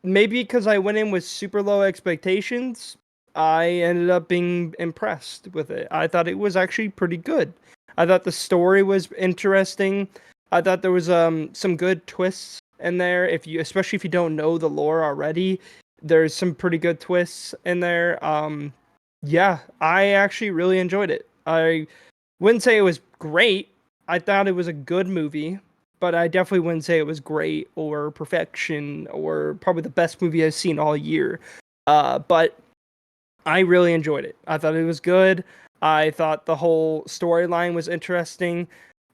maybe because I went in with super low expectations, I ended up being impressed with it. I thought it was actually pretty good. I thought the story was interesting. I thought there was some good twists in there. Especially if you don't know the lore already, there's some pretty good twists in there. Yeah, I actually really enjoyed it. I wouldn't say it was great. I thought it was a good movie, but I definitely wouldn't say it was great or perfection or probably the best movie I've seen all year. But I really enjoyed it. I thought it was good. I thought the whole storyline was interesting.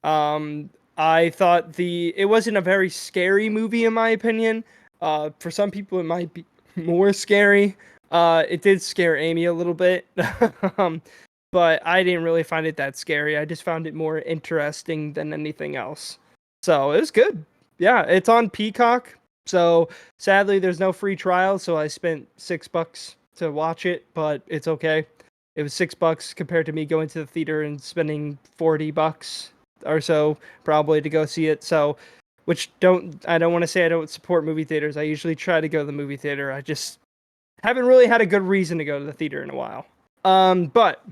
I thought it wasn't a very scary movie in my opinion. For some people it might be more scary. It did scare Amy a little bit. um, but I didn't really find it that scary. I just found it more interesting than anything else. So it was good. Yeah, it's on Peacock. So sadly, there's no free trial. So I spent $6 to watch it, but it's okay. It was $6 compared to me going to the theater and spending $40 or so probably to go see it. So, I don't want to say I don't support movie theaters. I usually try to go to the movie theater. I just haven't really had a good reason to go to the theater in a while. But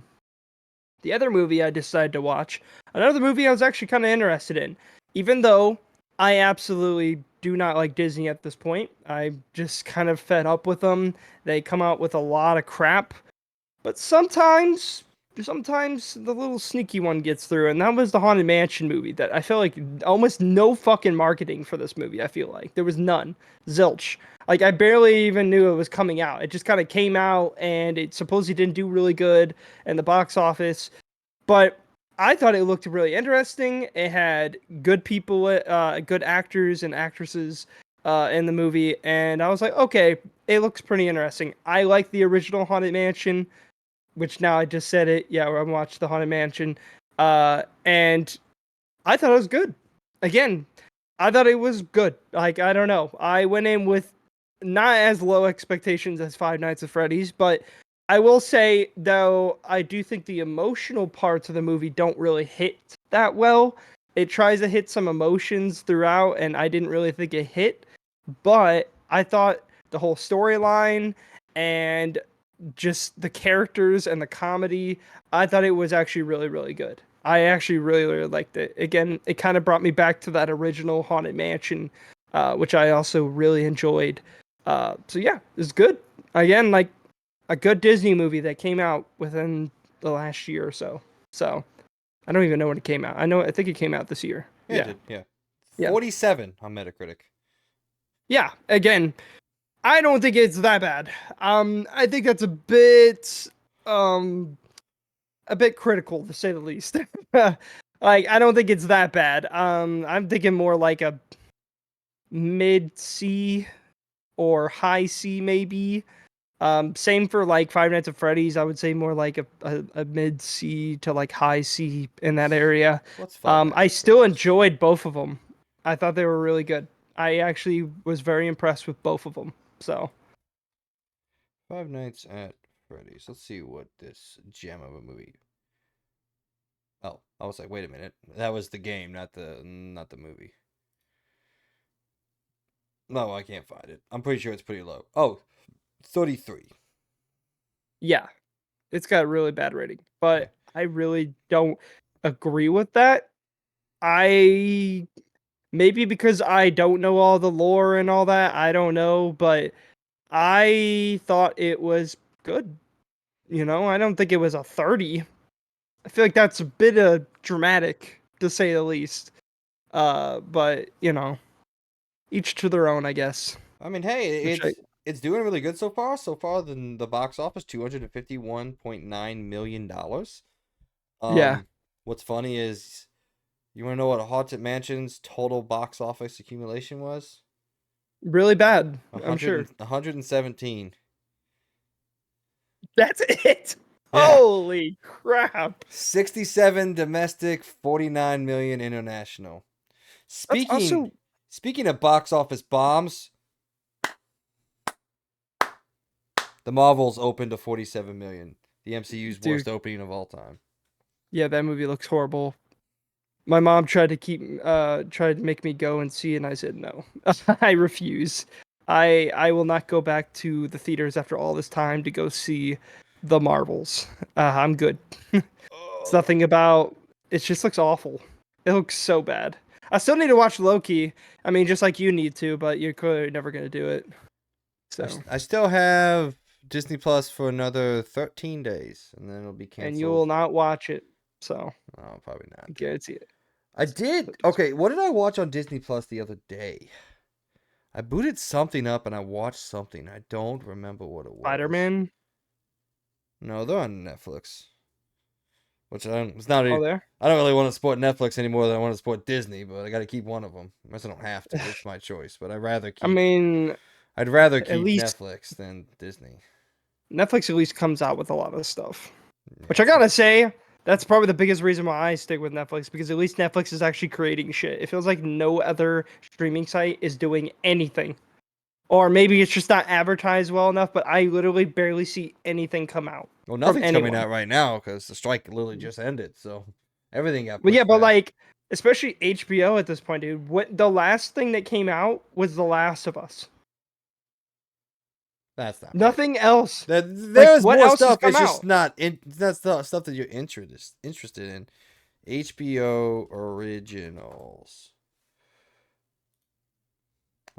the other movie I decided to watch, another movie I was actually kind of interested in, even though I absolutely do not like Disney at this point. I just kind of fed up with them. They come out with a lot of crap, but sometimes the little sneaky one gets through, and that was the Haunted Mansion movie. That I feel like almost no fucking marketing for this movie. I feel like there was none, zilch. Like I barely even knew it was coming out. It just kind of came out, and it supposedly didn't do really good in the box office. But I thought it looked really interesting. It had good people, good actors and actresses in the movie, and I was like, okay, it looks pretty interesting. I like the original Haunted Mansion, which now I just said it. Yeah, I watched the Haunted Mansion, and I thought it was good. Again, I thought it was good. Like I don't know, I went in with not as low expectations as Five Nights at Freddy's, but I will say though I do think the emotional parts of the movie don't really hit that well. It tries to hit some emotions throughout, and I didn't really think it hit. But I thought the whole storyline and just the characters and the comedy, I thought it was actually really, really good. I actually really, really liked it. Again, it kind of brought me back to that original Haunted Mansion, which I also really enjoyed. So yeah, it's good. Again, like a good Disney movie that came out within the last year or so. So I don't even know when it came out. I think it came out this year. Yeah, Yeah. it did. Yeah. Yeah. 47 on Metacritic. Yeah. Again, I don't think it's that bad. I think that's um a bit critical to say the least. Like I don't think it's that bad. I'm thinking more like a mid C or high C maybe. Same for like Five Nights at Freddy's. I would say more like a mid C to like high C in that area. What's Five Nights I at still Freddy's? enjoyed both of them. I thought they were really good. I actually was very impressed with both of them. So Five Nights at Freddy's. Let's see what this gem of a movie. Oh, I was like, wait a minute. That was the game, not the movie. No, I can't find it. I'm pretty sure it's pretty low. Oh, 33. yeah, it's got a really bad rating, Yeah. but I really don't agree with that. I maybe because I don't know all the lore and all that, I don't know, but I thought it was good. I don't think it was a 30. I feel like that's a bit dramatic to say the least. But each to their own, I guess. I mean, hey, Which I it's doing really good so far. So far, the box office $251.9 million. yeah, What's funny is, you want to know what Haunted Mansion's total box office accumulation was? really bad. I'm 100 sure. 117. That's it. Yeah. Holy crap! 67 domestic, 49 million international. That's Speaking also speaking of box office bombs, the Marvels opened to 47 million. The MCU's dude. worst opening of all time. Yeah, that movie looks horrible. My mom tried to make me go and see it, and I said no. I refuse. I will not go back to the theaters after all this time to go see the Marvels. I'm good. It's nothing about. It just looks awful. It looks so bad. I still need to watch Loki. I mean, just like you need to, but you're clearly never gonna do it. So, I still have Disney Plus for another 13 days, and then it'll be and you will canceled. not watch it. So, Oh, probably I not. guarantee it. I did. Okay, what did I watch on Disney Plus the other day? I booted something up and I watched something. I don't remember what it was. Spider-Man. No, they're on Netflix. Which I don't. It's not. Oh, there. I don't really want to support Netflix anymore than I want to support Disney, but I got to keep one of them. Unless I don't have to. It's my choice. But I'd rather I keep. mean, I'd rather at keep least Netflix than Disney. Netflix at least comes out with a lot of stuff. Yeah, Which I gotta say, that's probably the biggest reason why I stick with Netflix, because at least Netflix is actually creating shit. It feels like no other streaming site is doing anything. Or maybe it's just not advertised well enough, but I literally barely see anything come out. Well, from nothing's coming anyone. out right now because the strike literally just ended, so everything got But yeah, pushed but back. like, especially HBO at this point, dude. What the last thing that came out was The Last of Us. That's not right. Nothing else. Like, There's what more else has stuff. come It's just out? not in. That's the stuff that you're interested in. HBO originals.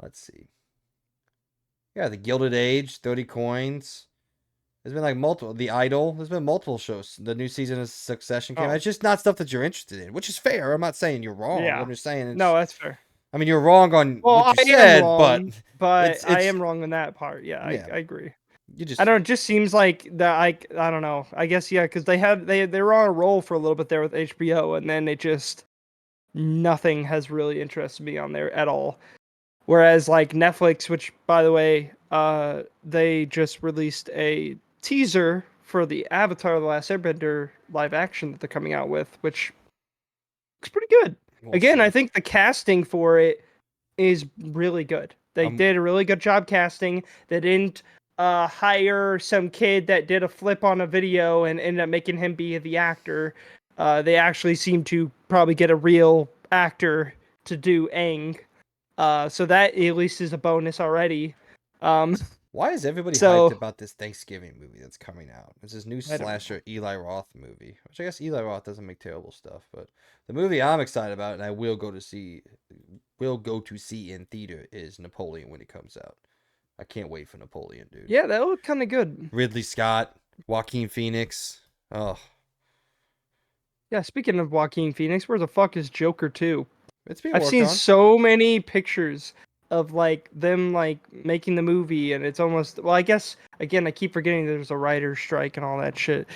Let's see. Yeah, The Gilded Age, 30 Coins. There's been like multiple. The Idol. There's been multiple shows. The new season of Succession came out. Oh, It's just not stuff that you're interested in, which is fair. I'm not saying you're wrong. yeah. I'm just saying No, it's. that's fair. I mean, you're wrong on Well, what you I am said, but wrong, but I it's am wrong on that part. Yeah, I yeah. agree. You I just don't know. It just seems like that. I don't know. I guess yeah, because they were on a roll for a little bit there with HBO, and then it just nothing has really interested me on there at all. Whereas like Netflix, which by the way, they just released a teaser for the Avatar: The Last Airbender live action that they're coming out with, which looks pretty good. we'll Again, I see. think the casting for it is really good. They Um, did a really good job casting. They didn't hire some kid that did a flip on a video and ended up making him be the actor. They actually seem to probably get a real actor to do Aang. So that at least is a bonus already. Um, Why is everybody hyped so about this Thanksgiving movie that's coming out? It's this new I don't know. slasher Eli Roth movie, which I guess Eli Roth doesn't make terrible stuff, but the movie I'm excited about and I will go to see in theater is Napoleon when it comes out. I can't wait for Napoleon, dude. Yeah, that looked kind of good. Ridley Scott, Joaquin Phoenix. Oh, Yeah, speaking of Joaquin Phoenix, where the fuck is Joker 2? it's being I've worked seen on. so many pictures of like them like making the movie, and it's almost well. I guess again, I keep forgetting there's a writer's strike and all that shit.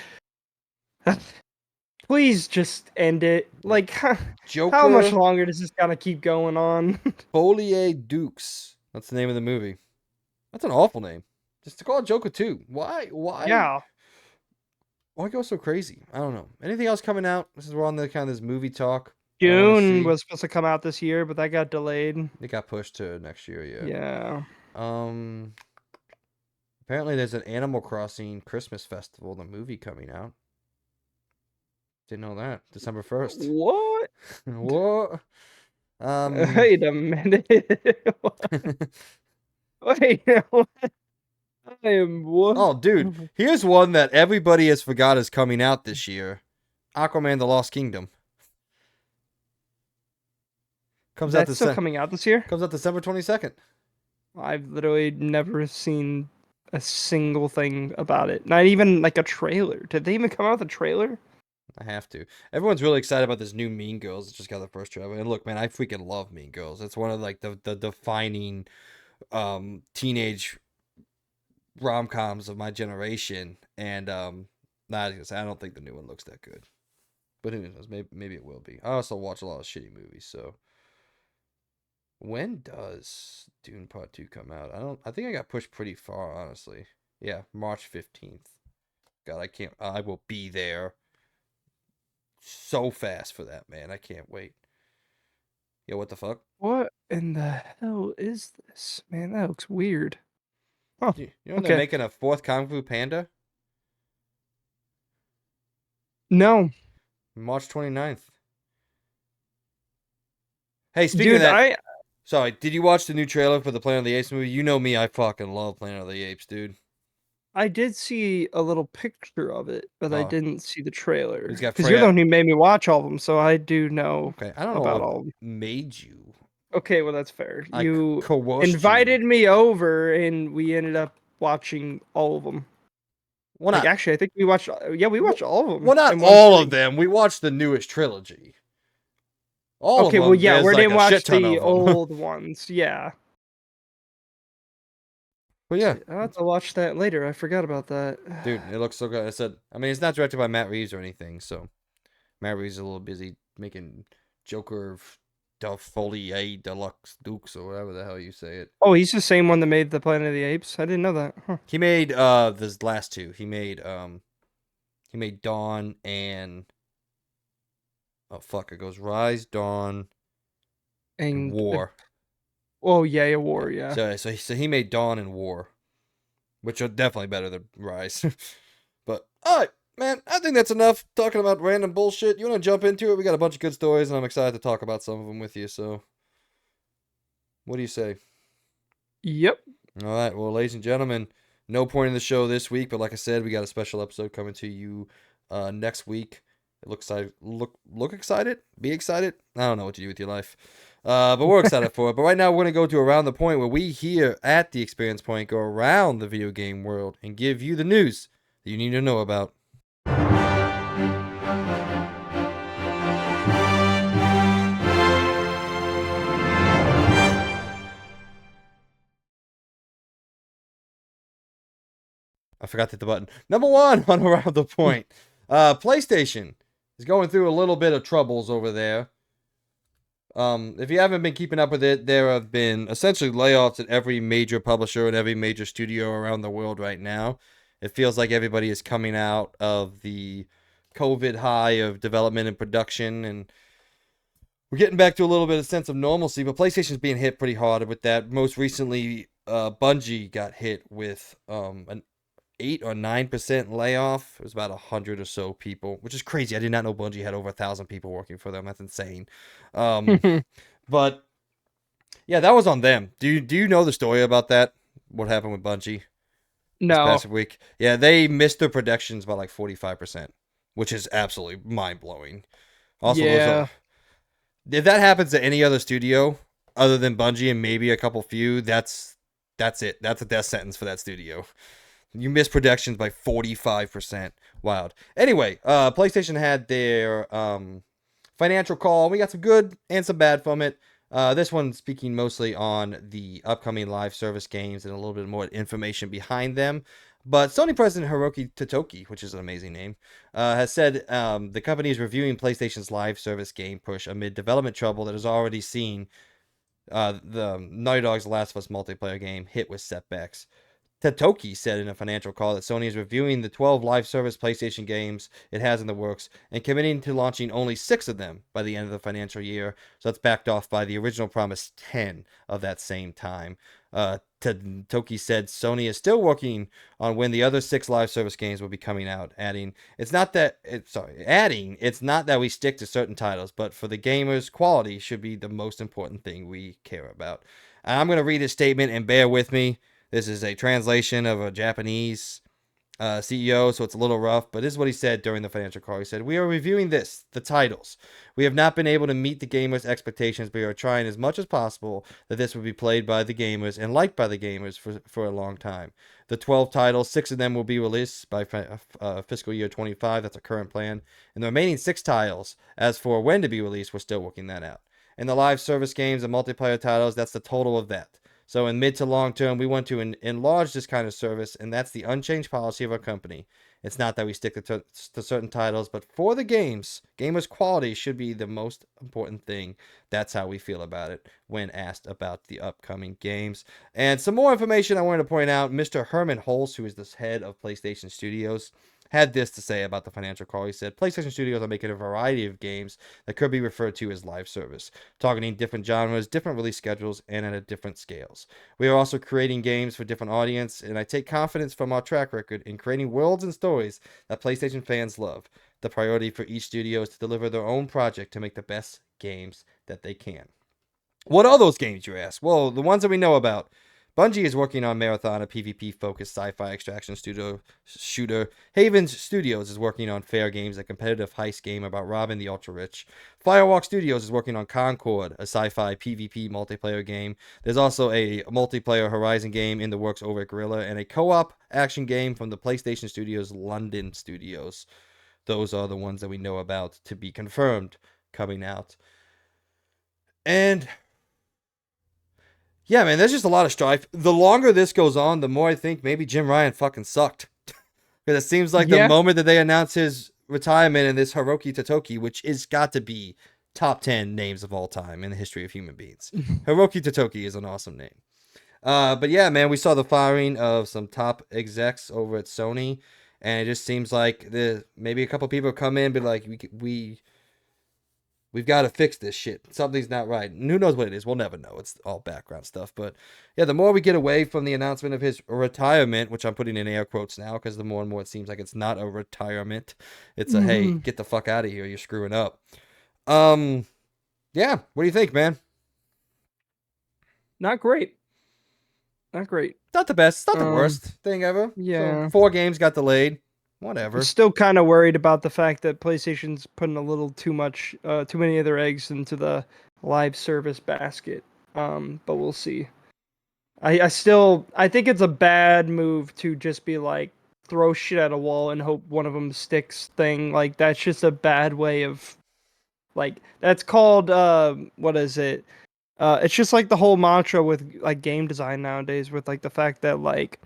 Please just end it. Yeah. Like, how much Joker longer does this gotta keep going on? Polier Dukes. That's the name of the movie. That's an awful name. Just to call it Joker 2. Why? Why? Yeah, Why go so crazy? I don't know. Anything else coming out? This is we're on the kind of this movie talk. I want to June see. was supposed to come out this year, but that got delayed. It got pushed to next year. Yeah. Yeah. Um. Apparently, there's an Animal Crossing Christmas festival, the movie coming out. Didn't know that. December 1st. What? What? Wait a minute. Wait. What? I am what? Oh, dude. Here's one that everybody has forgot is coming out this year. Aquaman: The Lost Kingdom. Comes out That's still December. coming out this year? Comes out December 22nd. I've literally never seen a single thing about it. Not even like a trailer. Did they even come out with a trailer? I have to. Everyone's really excited about this new Mean Girls that just got the first trailer. And look, man, I freaking love Mean Girls. It's one of like the defining teenage rom-coms of my generation. And not gonna say I don't think the new one looks that good. But who knows? Maybe it will be. I also watch a lot of shitty movies, so when does Dune Part 2 come out? I think I got pushed pretty far, honestly. Yeah, March 15th. God, I can't I will be there so fast for that, man. I can't wait. Yo, what the fuck? What in the hell is this? Man, that looks weird. Oh, You know they're okay. making a fourth Kung Fu Panda? No, March 29th. Hey, speaking of dude, that, sorry, did you watch the new trailer for the Planet of the Apes movie? You know me, I fucking love Planet of the Apes, dude. I did see a little picture of it, but I Oh, didn't see the he's trailer. got Because you're the Freya. one who made me watch all of them, so I do know Okay, I don't know about what all of them. made you. Okay, well, that's fair. I You coerced you. invited me over, and we ended up watching all of them. Well, Like, not actually, I think we watched, yeah, we watched all of well, them not in one all of sitting. them. We watched the newest trilogy. All of Okay, well, them. yeah, There's we like didn't a shit watch ton the of them. old ones. Yeah. But yeah, I'll have to watch that later. I forgot about that. dude, it looks so good. I said, I mean, it's not directed by Matt Reeves or anything, so Matt Reeves is a little busy making Joker Folier Deluxe Dukes or whatever the hell you say it. Oh, he's the same one that made the Planet of the Apes. I didn't know that. Huh. He made this last two. He made Dawn and oh fuck, it goes Rise, Dawn, and And War. oh yeah, yeah, Yeah. War, yeah. So he made Dawn and War, which are definitely better than Rise. But all right, man, I think that's enough talking about random bullshit. You want to jump into it? We got a bunch of good stories, and I'm excited to talk about some of them with you. So, what do you say? Yep. All right, well, ladies and gentlemen, no point in the show this week, but like I said, we got a special episode coming to you next week. It looks like look excited, be excited. I don't know what you do with your life, but we're excited for it. But right now, we're gonna go to Around the Point, where we here at the Experience Point go around the video game world and give you the news that you need to know about. I forgot to hit the button. Number one on Around the Point. PlayStation is going through a little bit of troubles over there. If you haven't been keeping up with it, there have been essentially layoffs at every major publisher and every major studio around the world right now. It feels like everybody is coming out of the COVID high of development and production, and we're getting back to a little bit of sense of normalcy. But PlayStation's being hit pretty hard with that. Most recently, Bungie got hit with an 8 or 9% layoff. It was about 100 or so people, which is crazy. I did not know Bungie had over 1,000 people working for them. That's insane. But yeah, that was on them. Do you know the story about that? What happened with Bungie this No. past week? Yeah, they missed their predictions by like 45%, which is absolutely mind blowing. Also, Yeah. if that happens to any other studio other than Bungie and maybe a couple few, that's it. That's a death sentence for that studio. You missed predictions by 45%. Wild. Anyway, PlayStation had their financial call. We got some good and some bad from it. This one speaking mostly on the upcoming live service games and a little bit more information behind them. But Sony president Hiroki Totoki, which is an amazing name, has said the company is reviewing PlayStation's live service game push amid development trouble that has already seen the Naughty Dog's Last of Us multiplayer game hit with setbacks. Totoki said in a financial call that Sony is reviewing the 12 live service PlayStation games it has in the works and committing to launching only 6 of them by the end of the financial year. So that's backed off by the original promise 10 of that same time. Totoki said Sony is still working on when the other 6 live service games will be coming out, adding, it's not that we stick to certain titles, but for the gamers, quality should be the most important thing we care about. And I'm going to read his statement and bear with me. This is a translation of a Japanese CEO, so it's a little rough, but this is what he said during the financial call. He said, "We are reviewing the titles. We have not been able to meet the gamers' expectations, but we are trying as much as possible that this will be played by the gamers and liked by the gamers for a long time. The 12 titles, 6 of them will be released by fiscal year 25. That's our current plan. And the remaining 6 titles, as for when to be released, we're still working that out. And the live service games and multiplayer titles, that's the total of that. So in mid to long term, we want to enlarge this kind of service, and that's the unchanged policy of our company. It's not that we stick to certain titles, but for the gamers' quality should be the most important thing. That's how we feel about it when asked about the upcoming games." And some more information I wanted to point out, Mr. Herman Hulse, who is the head of PlayStation Studios, had this to say about the financial call. He said, PlayStation Studios are making a variety of games that could be referred to as live service, targeting different genres, different release schedules, and at different scales. We are also creating games for different audience, and I take confidence from our track record in creating worlds and stories that PlayStation fans love. The priority for each studio is to deliver their own project to make the best games that they can. What are those games, you ask? Well, the ones that we know about. Bungie is working on Marathon, a PvP-focused sci-fi extraction shooter. Havens Studios is working on Fair Games, a competitive heist game about robbing the ultra-rich. Firewalk Studios is working on Concord, a sci-fi PvP multiplayer game. There's also a multiplayer Horizon game in the works over at Guerrilla, and a co-op action game from the PlayStation Studios London Studios. Those are the ones that we know about to be confirmed coming out. And yeah, man, there's just a lot of strife. The longer this goes on, the more I think maybe Jim Ryan fucking sucked. Because it seems like the moment that they announce his retirement and this Hiroki Totoki, which is got to be top 10 names of all time in the history of human beings. Hiroki Totoki is an awesome name. But yeah, man, we saw the firing of some top execs over at Sony, and it just seems like maybe a couple people come in and be like, We've got to fix this shit. Something's not right. And who knows what it is? We'll never know. It's all background stuff. But yeah, the more we get away from the announcement of his retirement, which I'm putting in air quotes now because the more and more it seems like it's not a retirement. It's a, hey, get the fuck out of here. You're screwing up. Yeah. What do you think, man? Not great. Not great. Not the best. It's not the worst thing ever. Yeah. So 4 games got delayed. Whatever. I'm still kind of worried about the fact that PlayStation's putting a little too many of their eggs into the live service basket. But we'll see. I think it's a bad move to just be like throw shit at a wall and hope one of them sticks thing. Like that's just a bad way of like that's called what is it? It's just like the whole mantra with like game design nowadays with like the fact that like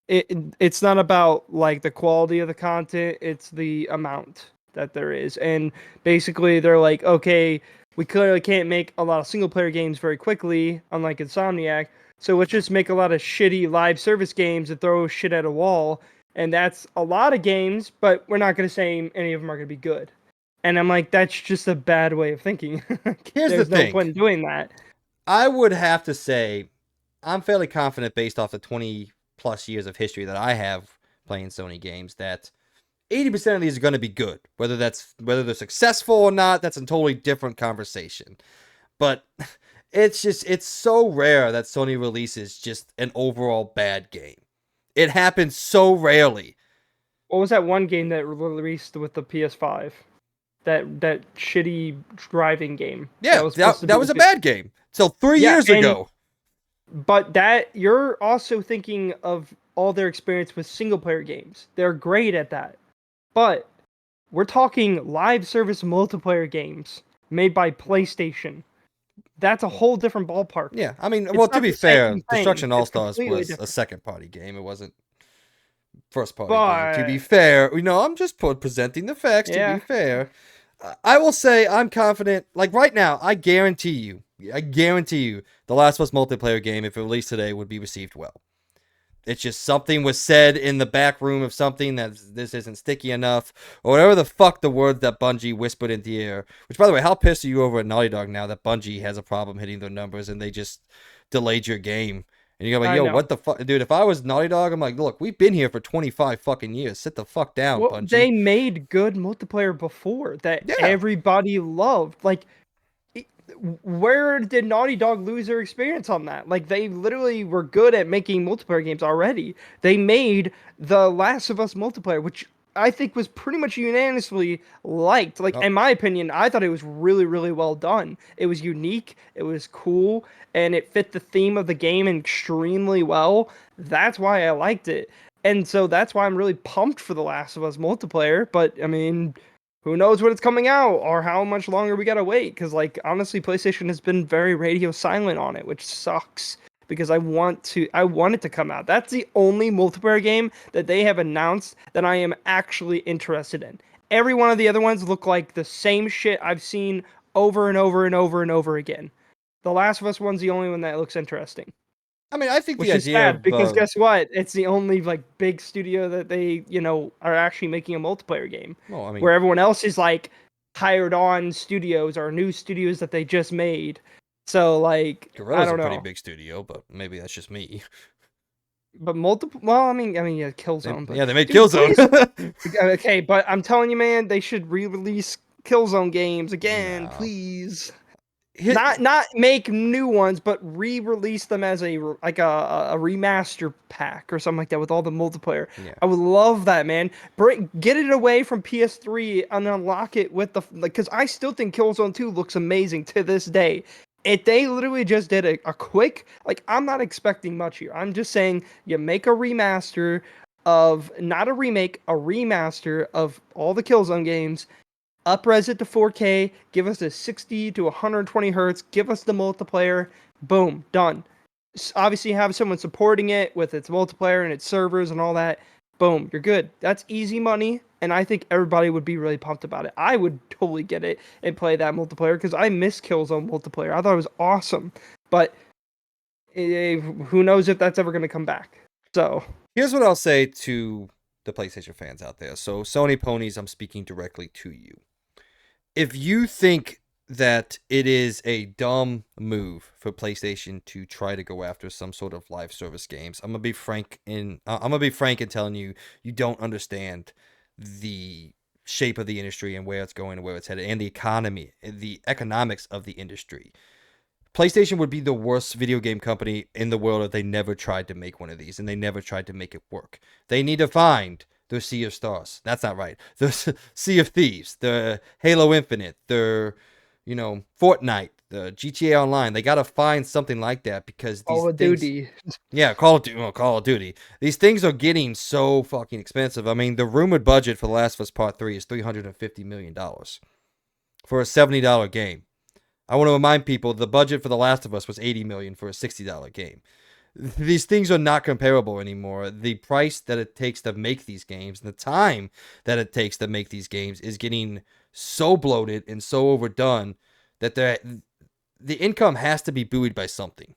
it's not about like the quality of the content, it's the amount that there is. And basically they're like, okay, we clearly can't make a lot of single player games very quickly, unlike Insomniac. So let's just make a lot of shitty live service games that throw shit at a wall. And that's a lot of games, but we're not going to say any of them are going to be good. And I'm like, that's just a bad way of thinking. Here's There's the thing. no point in doing that. I would have to say, I'm fairly confident based off the 20 plus years of history that I have playing Sony games that 80% of these are going to be good. Whether they're successful or not, that's a totally different conversation. But it's so rare that Sony releases just an overall bad game. It happens so rarely. What was that one game that released with the PS5? That shitty driving game. Yeah, that was a bad game. So 3 years ago. But that you're also thinking of all their experience with single player games. They're great at that. But we're talking live service multiplayer games made by PlayStation. That's a whole different ballpark. Yeah, I mean, well, to be fair, Destruction All-Stars was a second-party game. It wasn't first-party game. To be fair, I'm just presenting the facts. To be fair, I will say I'm confident. Like right now, I guarantee you, The Last of Us multiplayer game, if it released today, would be received well. It's just something was said in the back room of something that this isn't sticky enough, or whatever the fuck the words that Bungie whispered into the air. Which, by the way, how pissed are you over at Naughty Dog now that Bungie has a problem hitting their numbers and they just delayed your game? And you're like, yo, what the fuck? Dude, if I was Naughty Dog, I'm like, look, we've been here for 25 fucking years. Sit the fuck down, Bungie. They made good multiplayer before that everybody loved. Like, where did Naughty Dog lose their experience on that? Like, they literally were good at making multiplayer games already. They made The Last of Us multiplayer, which I think was pretty much unanimously liked. Like, in my opinion, I thought it was really, really well done. It was unique, it was cool, and it fit the theme of the game extremely well. That's why I liked it. And so that's why I'm really pumped for The Last of Us multiplayer. But, I mean, who knows when it's coming out or how much longer we gotta wait? Because, like, honestly, PlayStation has been very radio silent on it, which sucks. Because I want it to come out. That's the only multiplayer game that they have announced that I am actually interested in. Every one of the other ones look like the same shit I've seen over and over and over and over again. The Last of Us one's the only one that looks interesting. I mean, I think which is sad because guess what? It's the only like big studio that they, are actually making a multiplayer game. Well, I mean, where everyone else is like hired on studios or new studios that they just made. So like, Guerrilla's I don't know. a pretty big studio, but maybe that's just me. But multiple. Well, I mean, yeah, Killzone. They made Killzone. Okay, but I'm telling you, man, they should re-release Killzone games again, please. Not make new ones, but re-release them as a remaster pack or something like that with all the multiplayer. Yeah. I would love that, man. Get it away from PS3 and unlock it with because I still think Killzone 2 looks amazing to this day. They literally just did a quick, I'm not expecting much here. I'm just saying you make a remaster of, not a remake, a remaster of all the Killzone games. Up-res it to 4K, give us a 60 to 120 hertz, give us the multiplayer, boom, done. Obviously, have someone supporting it with its multiplayer and its servers and all that, boom, you're good. That's easy money, and I think everybody would be really pumped about it. I would totally get it and play that multiplayer, because I miss Killzone multiplayer. I thought it was awesome, but who knows if that's ever going to come back. So here's what I'll say to the PlayStation fans out there. So Sony ponies, I'm speaking directly to you. if you think that it is a dumb move for PlayStation to try to go after some sort of live service games, I'm gonna be frank in telling you you don't understand the shape of the industry and where it's going and where it's headed and the economics of the industry. PlayStation would be the worst video game company in the world if they never tried to make one of these and they never tried to make it work. They need to find their Sea of Stars. That's not right. The Sea of Thieves, the Halo Infinite, their, Fortnite, the GTA Online. They got to find something like that because these Call of things. Duty. Yeah, Call of Duty. These things are getting so fucking expensive. I mean, the rumored budget for The Last of Us Part 3 is $350 million for a $70 game. I want to remind people the budget for The Last of Us was $80 million for a $60 game. These things are not comparable anymore. The price that it takes to make these games, the time that it takes to make these games is getting so bloated and so overdone that the income has to be buoyed by something.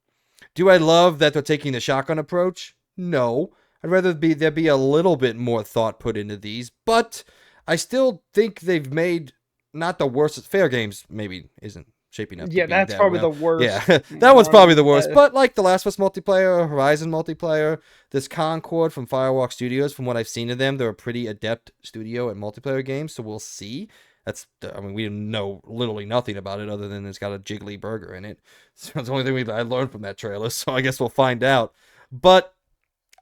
Do I love that they're taking the shotgun approach? No. I'd rather there be a little bit more thought put into these, but I still think they've made not the worst. Fair Games maybe isn't shaping up to Yeah, be that's that probably well. the worst. Yeah, that one's probably the worst. one. But like The Last of Us multiplayer, Horizon multiplayer, this Concord from Firewalk Studios, from what I've seen of them, they're a pretty adept studio at multiplayer games, so we'll see. We know literally nothing about it other than it's got a jiggly burger in it. So that's the only thing I learned from that trailer, so I guess we'll find out. But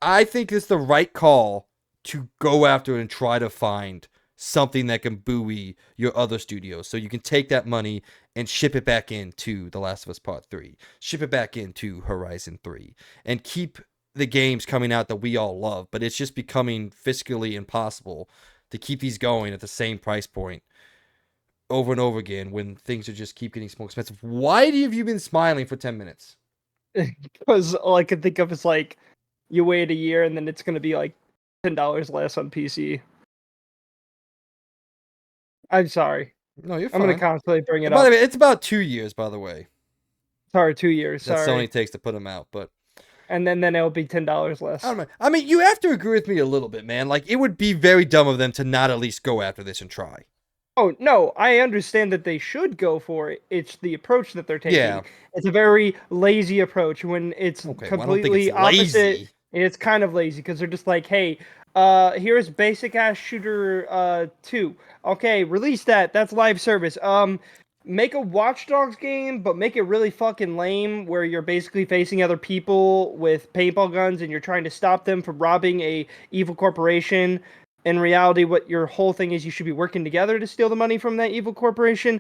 I think it's the right call to go after and try to find something that can buoy your other studios. So you can take that money and ship it back into The Last of Us Part 3, ship it back into Horizon 3, and keep the games coming out that we all love. But it's just becoming fiscally impossible to keep these going at the same price point over and over again when things are just keep getting more expensive. Why have you been smiling for 10 minutes? Because all I can think of is like, you wait a year and then it's going to be like $10 less on PC. I'm sorry. No, you're I'm fine. going to constantly bring it By up. the way, it's about 2 years, by the way, Sorry, 2 years. that Sorry. Sony takes to put them out. But And then it'll be $10 less. I don't know. I mean, you have to agree with me a little bit, man. Like, it would be very dumb of them to not at least go after this and try. Oh, no, I understand that they should go for it. It's the approach that they're taking. Yeah. It's a very lazy approach when it's Okay, well, I don't think completely it's opposite. lazy. It's kind of lazy because they're just like, hey, here's basic ass shooter 2. Okay, release that. That's live service. Make a Watch Dogs game, but make it really fucking lame, where you're basically facing other people with paintball guns and you're trying to stop them from robbing a evil corporation. In reality, what your whole thing is, you should be working together to steal the money from that evil corporation.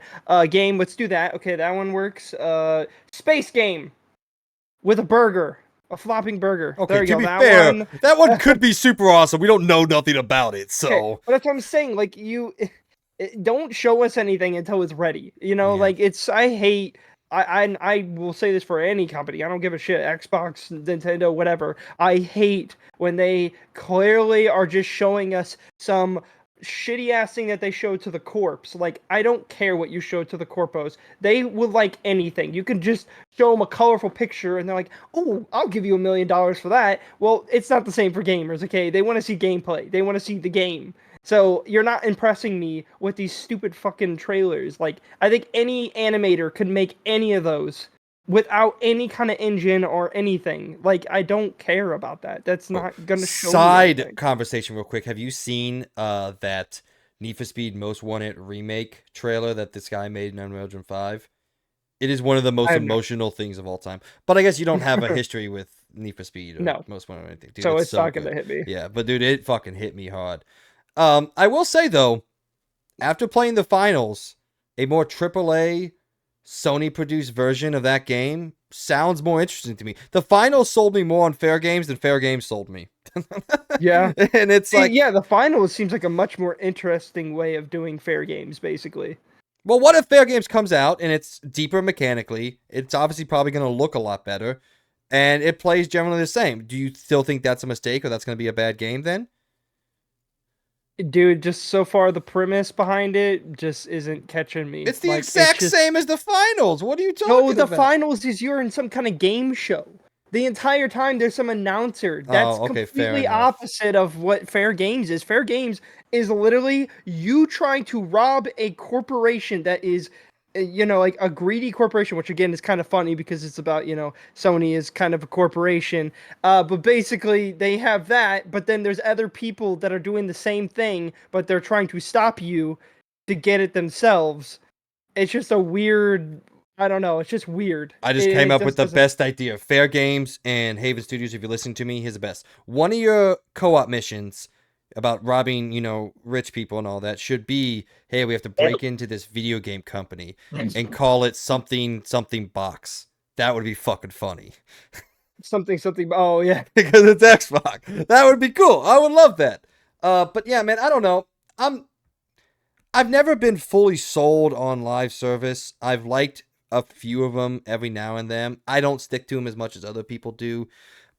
Game, let's do that. Okay, that one works. Space game with a burger, a flopping burger. Okay, there you to go. be That fair, one. that one could be super awesome. We don't know nothing about it, so. Okay, but that's what I'm saying. Like, don't show us anything until it's ready. You know, Yeah. like I hate. I will say this for any company. I don't give a shit. Xbox, Nintendo, whatever. I hate when they clearly are just showing us some shitty ass thing that they show to the corpse. Like, I don't care what you show to the corpos. They will like anything. You can just show them a colorful picture and they're like, oh, I'll give you $1 million for that. Well, it's not the same for gamers, okay? They want to see gameplay. They want to see the game. So you're not impressing me with these stupid fucking trailers. Like, I think any animator could make any of those without any kind of engine or anything. Like, I don't care about that. That's not gonna show me Side anything. conversation real quick. Have you seen that Need for Speed Most Wanted remake trailer that this guy made in Unreal Engine 5? It is one of the most I have not. emotional things of all time. But I guess you don't have a history with Need for Speed or No. Most Wanted or anything. Dude, So it's not good. gonna hit me. Yeah, but dude, it fucking hit me hard. I will say though, after playing the finals, a more AAA Sony produced version of that game sounds more interesting to me. The finals sold me more on Fair Games than Fair Games sold me. Yeah. And it's like, yeah, the final seems like a much more interesting way of doing fair games, basically. well, what if Fair Games comes out and it's deeper mechanically? It's obviously probably going to look a lot better, and it plays generally the same. Do you still think that's a mistake or that's going to be a bad game then? Dude, just so far the premise behind it just isn't catching me. It's the Like, exact just... same as the finals. What are you talking No, the about? finals is you're in some kind of game show. The entire time there's some announcer. That's Oh, okay, fair completely enough. opposite of what Fair Games is. Fair Games is literally you trying to rob a corporation that is like a greedy corporation, which again is kind of funny because it's about, Sony is kind of a corporation. But basically they have that, but then there's other people that are doing the same thing, but they're trying to stop you to get it themselves. It's just a weird, I don't know, it's just weird. I just came It up with just the doesn't. best idea. Fair Games and Haven Studios, if you're listening to me, here's the best. One of your co-op missions about robbing, rich people and all that should be, hey, we have to break into this video game company and call it something something box. That would be fucking funny. Something. Oh yeah. Because it's Xbox. That would be cool. I would love that. But yeah, man, I don't know. I've never been fully sold on live service. I've liked a few of them every now and then. I don't stick to them as much as other people do.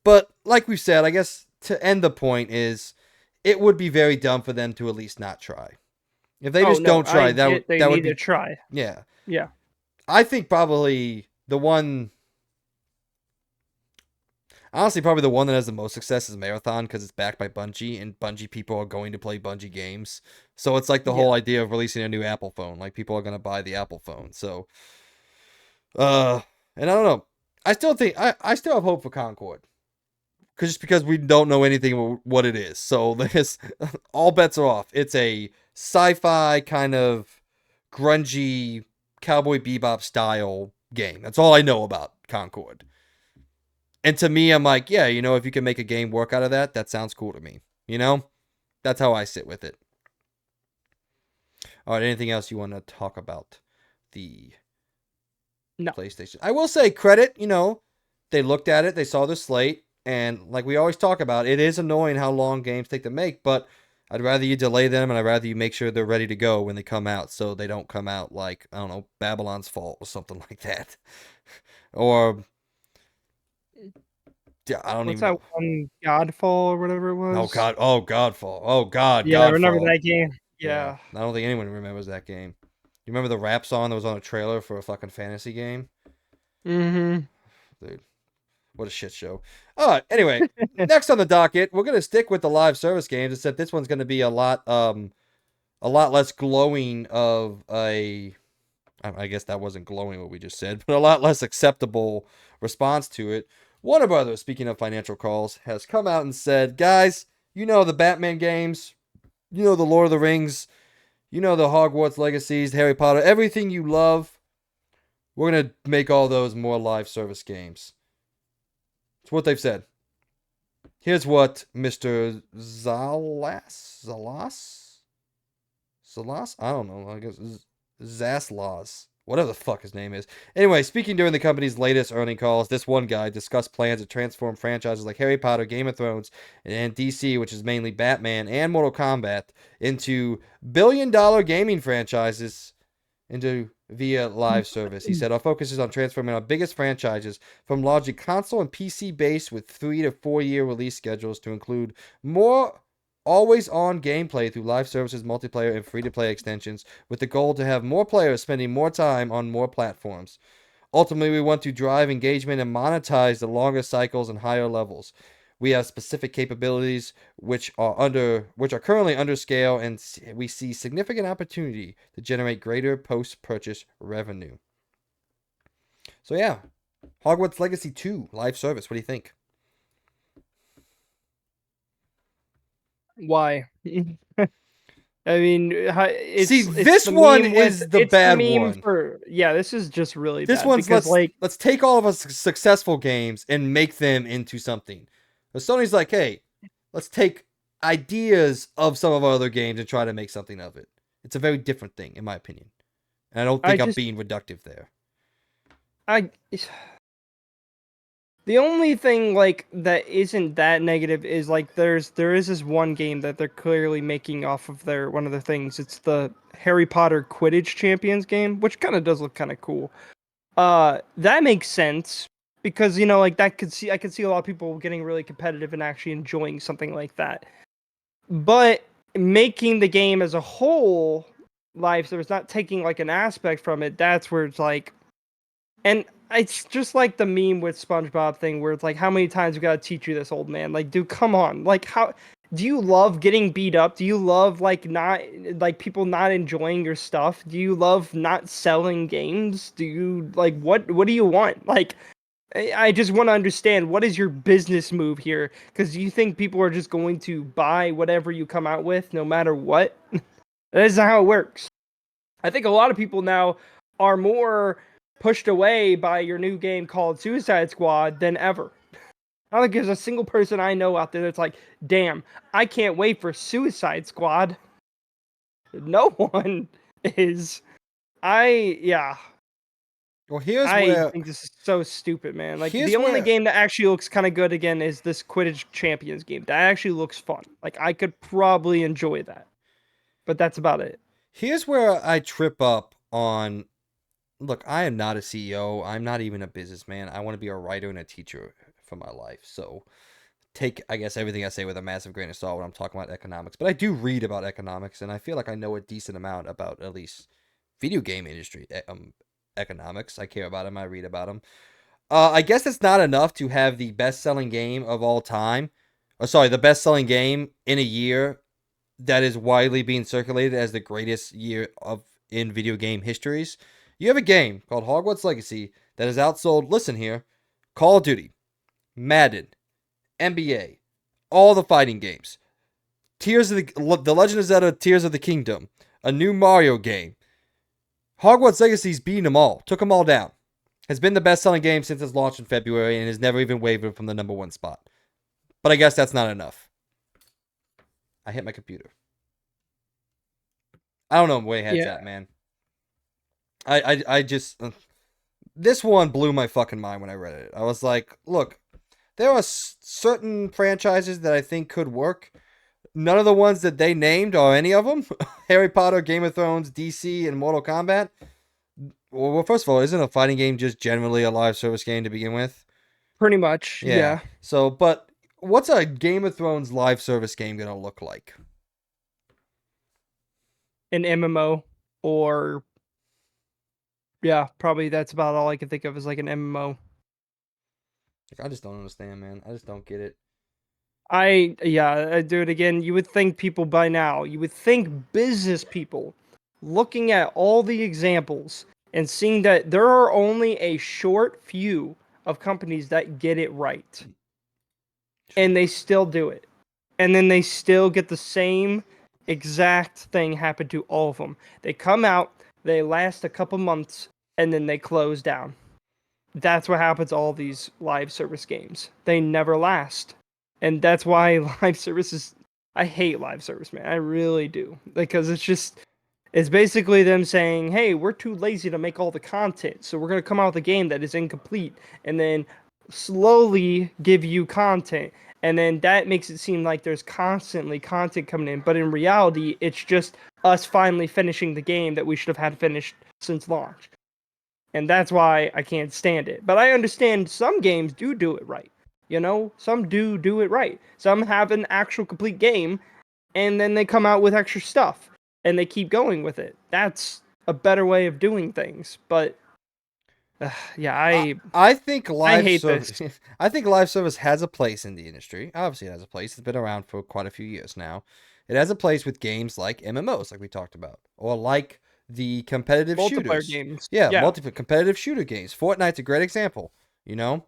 But like we said, I guess to end the point is it would be very dumb for them to at least not try. If they Oh just no, don't I try, get they that would need to be try. yeah. Yeah. I think probably the one honestly probably the one that has the most success is Marathon because it's backed by Bungie and Bungie people are going to play Bungie games. So it's like the Yeah. whole idea of releasing a new Apple phone. Like people are going to buy the Apple phone. So and I don't know. I still think I still have hope for Concord. Just because we don't know anything what it is. So there's all bets are off. It's a sci-fi kind of grungy Cowboy Bebop style game. That's all I know about Concord. And to me, I'm like, yeah, if you can make a game work out of that, that sounds cool to me. That's how I sit with it. All right, anything else you want to talk about the No. PlayStation? I will say credit, they looked at it, they saw the slate, and like we always talk about, it is annoying how long games take to make, but I'd rather you delay them and I'd rather you make sure they're ready to go when they come out so they don't come out like, I don't know, Babylon's Fault or something like that. Or yeah, I don't What's even that know. one Godfall or whatever it Oh was? god, oh Godfall. Oh god, Yeah, I remember Godfall. that game. Yeah, Yeah. I don't think anyone remembers that game. You remember the rap song that was on a trailer for a fucking fantasy game? Mm-hmm. Dude, what a shit show. All right, anyway, next on the docket, we're gonna stick with the live service games, except this one's gonna be a lot less glowing of a. I guess that wasn't glowing what we just said, but a lot less acceptable response to it. Warner Brothers, speaking of financial calls, has come out and said, guys, the Batman games, the Lord of the Rings, the Hogwarts Legacies, Harry Potter, everything you love. We're going to make all those more live service games. It's what they've said. Here's what Mr. Zalas? I don't know. I guess Zaslaws. Whatever the fuck his name is. Anyway, speaking during the company's latest earning calls, this one guy discussed plans to transform franchises like Harry Potter, Game of Thrones, and DC, which is mainly Batman and Mortal Kombat, into billion-dollar gaming franchises into via live service. He said, our focus is on transforming our biggest franchises from largely console and PC based with 3 to 4 year release schedules to include more always on gameplay through live services, multiplayer, and free to play extensions, with the goal to have more players spending more time on more platforms. Ultimately, we want to drive engagement and monetize the longer cycles and higher levels. We have specific capabilities which are currently under scale, and we see significant opportunity to generate greater post-purchase revenue. So yeah, Hogwarts Legacy 2 live service. What do you think? Why? I mean, See, it's this the one meme with is the it's the bad meme one. for yeah. This is just really This bad one's because like let's take all of our successful games and make them into something. But Sony's like, hey, let's take ideas of some of our other games and try to make something of it. It's a very different thing, in my opinion. And I don't I think I'm just being reductive there. I the only thing like that isn't that negative is like there is this one game that they're clearly making off of their one of the things. It's the Harry Potter Quidditch Champions game, which kind of does look kind of cool. That makes sense because like I could see a lot of people getting really competitive and actually enjoying something like that. But making the game as a whole live service, not taking like an aspect from it, that's where it's like, and it's just like the meme with SpongeBob thing where it's like, how many times we gotta teach you this, old man? Like, dude, come on. Like, how do you love getting beat up? Do you love like not like people not enjoying your stuff? Do you love not selling games? Do you like what do you want? Like, I just want to understand what is your business move here? Because you think people are just going to buy whatever you come out with, no matter what? That isn't how it works. I think a lot of people now are more pushed away by your new game called Suicide Squad than ever. I don't think there's a single person I know out there that's like, damn, I can't wait for Suicide Squad. No one is. Yeah. Well, here's I where think this is so stupid, man. Like, here's the only where game that actually looks kind of good again is this Quidditch Champions game. That actually looks fun. Like, I could probably enjoy that. But that's about it. here's where I trip up on. Look, I am not a CEO. I'm not even a businessman. I want to be a writer and a teacher for my life. So take, I guess, everything I say with a massive grain of salt when I'm talking about economics. But I do read about economics, and I feel like I know a decent amount about at least video game industry economics. I care about them. I read about them. I guess it's not enough to have the best-selling game of all time. Or sorry, the best-selling game in a year that is widely being circulated as the greatest year of in video game histories. You have a game called Hogwarts Legacy that has outsold, listen here, Call of Duty, Madden, NBA, all the fighting games, Tears of the Legend of Zelda, Tears of the Kingdom, a new Mario game. Hogwarts Legacy's beaten them all, took them all down. Has been the best-selling game since its launch in February and has never even wavered from the number one spot. But I guess that's not enough. I hit my computer. I don't know where head's Yeah. at, man. I just this one blew my fucking mind when I read it. I was like, look, there are certain franchises that I think could work. None of the ones that they named are any of them. Harry Potter, Game of Thrones, DC, and Mortal Kombat. Well, first of all, isn't a fighting game just generally a live service game to begin with? Pretty much. Yeah. Yeah. So, but what's a Game of Thrones live service game gonna look like? An MMO or yeah, probably that's about all I can think of as like an MMO. Like, I just don't understand, man. I just don't get it. I do it again. You would think people by now, you would think business people looking at all the examples and seeing that there are only a short few of companies that get it right. And they still do it. And then they still get the same exact thing happen to all of them. They come out, they last a couple months, and then they close down. That's what happens to all these live service games. They never last. And that's why live services I hate live service, man. I really do. Because it's basically them saying, "Hey, we're too lazy to make all the content. So we're going to come out with a game that is incomplete and then slowly give you content." And then that makes it seem like there's constantly content coming in, but in reality, it's just us finally finishing the game that we should have had finished since launch. And that's why I can't stand it. But I understand some games do it right. You know, some do it right. Some have an actual complete game, and then they come out with extra stuff, and they keep going with it. That's a better way of doing things. But yeah, I think I live hate this. service. I think live service has a place in the industry. Obviously, it has a place. It's been around for quite a few years now. It has a place with games like MMOs, like we talked about, or like the competitive Multiplayer shooters. games. Yeah, Yeah. competitive shooter games. Fortnite's a great example. You know,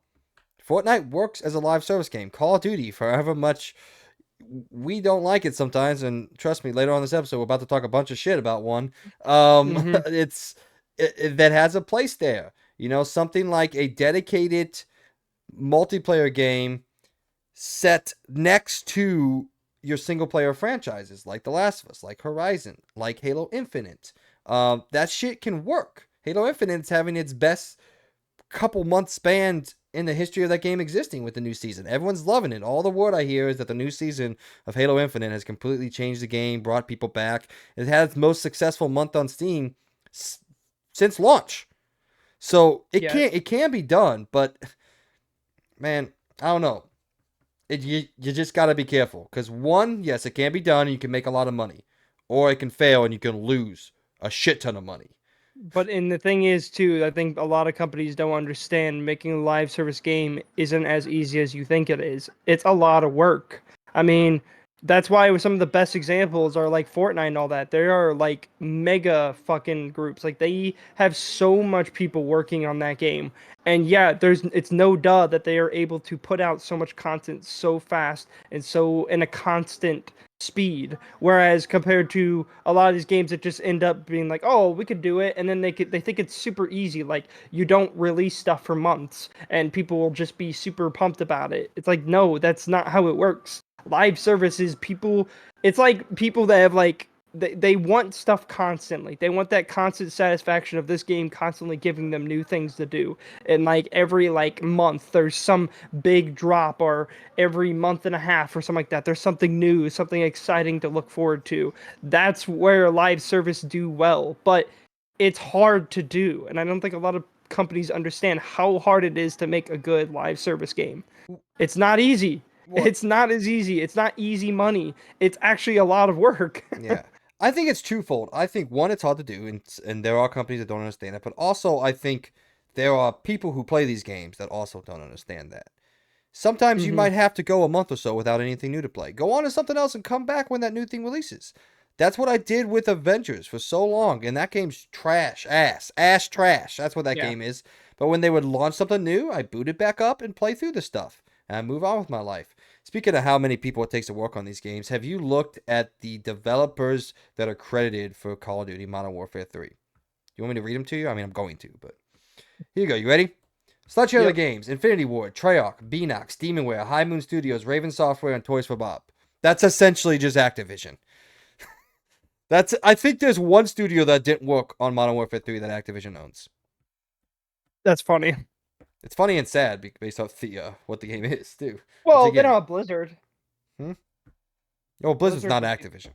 Fortnite works as a live service game. Call of Duty, forever much we don't like it sometimes, and trust me, later on this episode, we're about to talk a bunch of shit about one. Mm-hmm. That has a place there. You know, something like a dedicated multiplayer game set next to your single player franchises, like The Last of Us, like Horizon, like Halo Infinite. That shit can work. Halo Infinite's having its best couple months spanned in the history of that game existing with the new season. Everyone's loving it. All the word I hear is that the new season of Halo Infinite has completely changed the game, brought people back. It had its most successful month on Steam since launch. So Yeah. it can be done, but man, I don't know. You just got to be careful because one, yes, it can be done and you can make a lot of money, or it can fail and you can lose a shit ton of money. But and the thing is too, I think a lot of companies don't understand making a live service game isn't as easy as you think it is. It's a lot of work. I mean, that's why some of the best examples are like Fortnite and all that. There are like mega fucking groups. Like they have so much people working on that game. And yeah, it's no duh that they are able to put out so much content so fast and so in a constant speed. Whereas compared to a lot of these games that just end up being like, oh, we could do it, and then they think it's super easy. Like you don't release stuff for months, and people will just be super pumped about it. It's like, no, that's not how it works. Live services, people, it's like people that have like they want stuff constantly. They want that constant satisfaction of this game constantly giving them new things to do. And like every like month there's some big drop, or every month and a half or something like that. There's something new, something exciting to look forward to. That's where live service do well, but it's hard to do. And I don't think a lot of companies understand how hard it is to make a good live service game. It's not easy. What? It's not as easy. It's not easy money. It's actually a lot of work. Yeah. I think it's twofold. I think one, it's hard to do, and there are companies that don't understand it. But also, I think there are people who play these games that also don't understand that. Sometimes you Mhm. might have to go a month or so without anything new to play. Go on to something else and come back when that new thing releases. That's what I did with Avengers for so long, and that game's trash, ass trash. That's what that Yeah. game is. But when they would launch something new, I boot it back up and play through the stuff, and I move on with my life. Speaking of how many people it takes to work on these games, have you looked at the developers that are credited for Call of Duty Modern Warfare 3? You want me to read them to you? I mean, I'm going to, but here you go. You ready? Sledgehammer of the Yep. games: Infinity Ward, Treyarch, Beanox, Demonware, High Moon Studios, Raven Software, and Toys for Bob. That's essentially just Activision. I think there's one studio that didn't work on Modern Warfare 3 that Activision owns. That's funny. It's funny and sad based off what the game is, too. Well, Once they don't again, have Blizzard. oh, Blizzard's Blizzard not would be- Activision.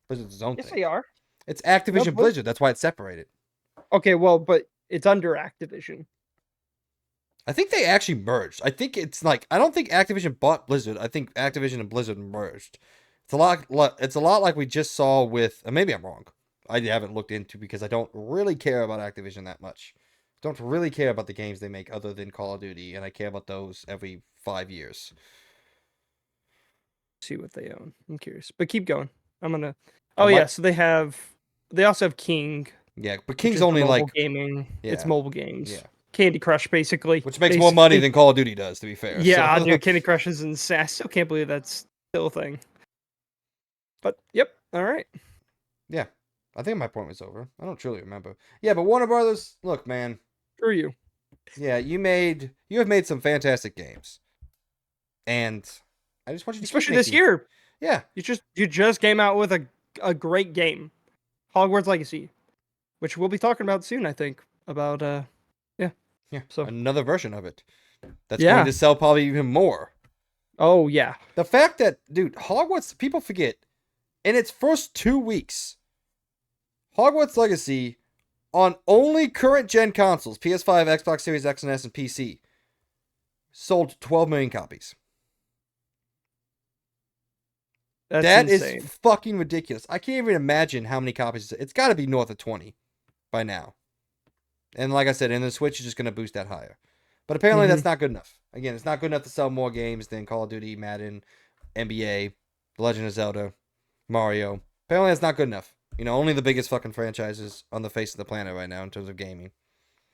Blizzard's its own Yes, thing. they are. It's No, Activision Blizzard. That's why it's separated. Okay, well, but it's under Activision. I think they actually merged. I think it's like, I don't think Activision bought Blizzard. I think Activision and Blizzard merged. It's a lot. It's a lot like we just saw with. Maybe I'm wrong. I haven't looked into because I don't really care about Activision that much. Don't really care about the games they make other than Call of Duty, and I care about those every 5 years. See what they own. I'm curious, but keep going. I'm gonna. I Oh yeah, might- so they have. They also have King. Yeah, but Which King's is the only mobile like gaming. It's yeah, mobile games. yeah, Candy Crush, basically. which makes more money Basically. than Call of Duty does. To be fair. Yeah, so. dude, Candy Crush is insane. I still can't believe that's still a thing. But yep, all right. Yeah, I think my point was over. I don't truly remember. Yeah, but Warner Brothers, look, man. Screw you. Yeah, you have made some fantastic games, and I just want you to keep Especially this making- year. Yeah, You just came out with a great game, Hogwarts Legacy, which we'll be talking about soon. I think about yeah. So another version of it that's Yeah. going to sell probably even more. oh yeah, The fact that, dude, Hogwarts, people forget, in its first 2 weeks, Hogwarts Legacy on only current gen consoles, PS5, Xbox Series X and S, and PC, sold 12 million copies. that's Is insane. fucking ridiculous. I can't even imagine how many copies. It's got to be north of 20 by now. And like I said, and the Switch is just going to boost that higher. But apparently that's not good enough. Again, it's not good enough to sell more games than Call of Duty, Madden, NBA, The Legend of Zelda, Mario. Apparently that's not good enough. You know, only the biggest fucking franchises on the face of the planet right now in terms of gaming.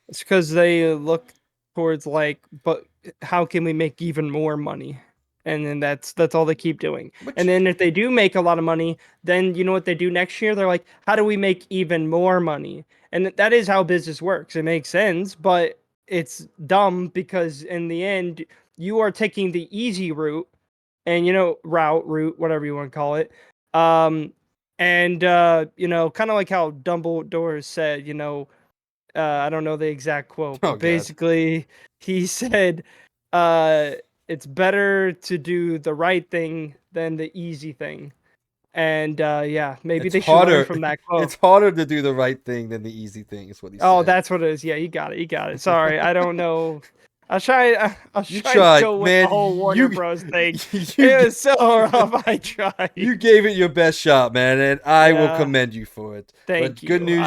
It's because they look towards like, but how can we make even more money? And then that's all they keep doing. Which- And then if they do make a lot of money, then you know what they do next year? They're like, how do we make even more money? And that is how business works. It makes sense, but it's dumb because in the end, you are taking the easy route, and route, whatever you want to call it. And kind of like how Dumbledore said, I don't know the exact quote, Oh, but God. basically he said, it's better to do the right thing than the easy thing. And yeah, maybe It's they should harder- learn from that quote. It's harder to do the right thing than the easy thing, is what he Oh, said. that's what it is. Yeah, you got it. Sorry, I don't know. I'll try You to tried, go with man. the whole Warner You- Bros. thing. you, It was so rough. I tried. you gave it your best shot, man, and I will Yeah. commend you for it. Thank But you. good news.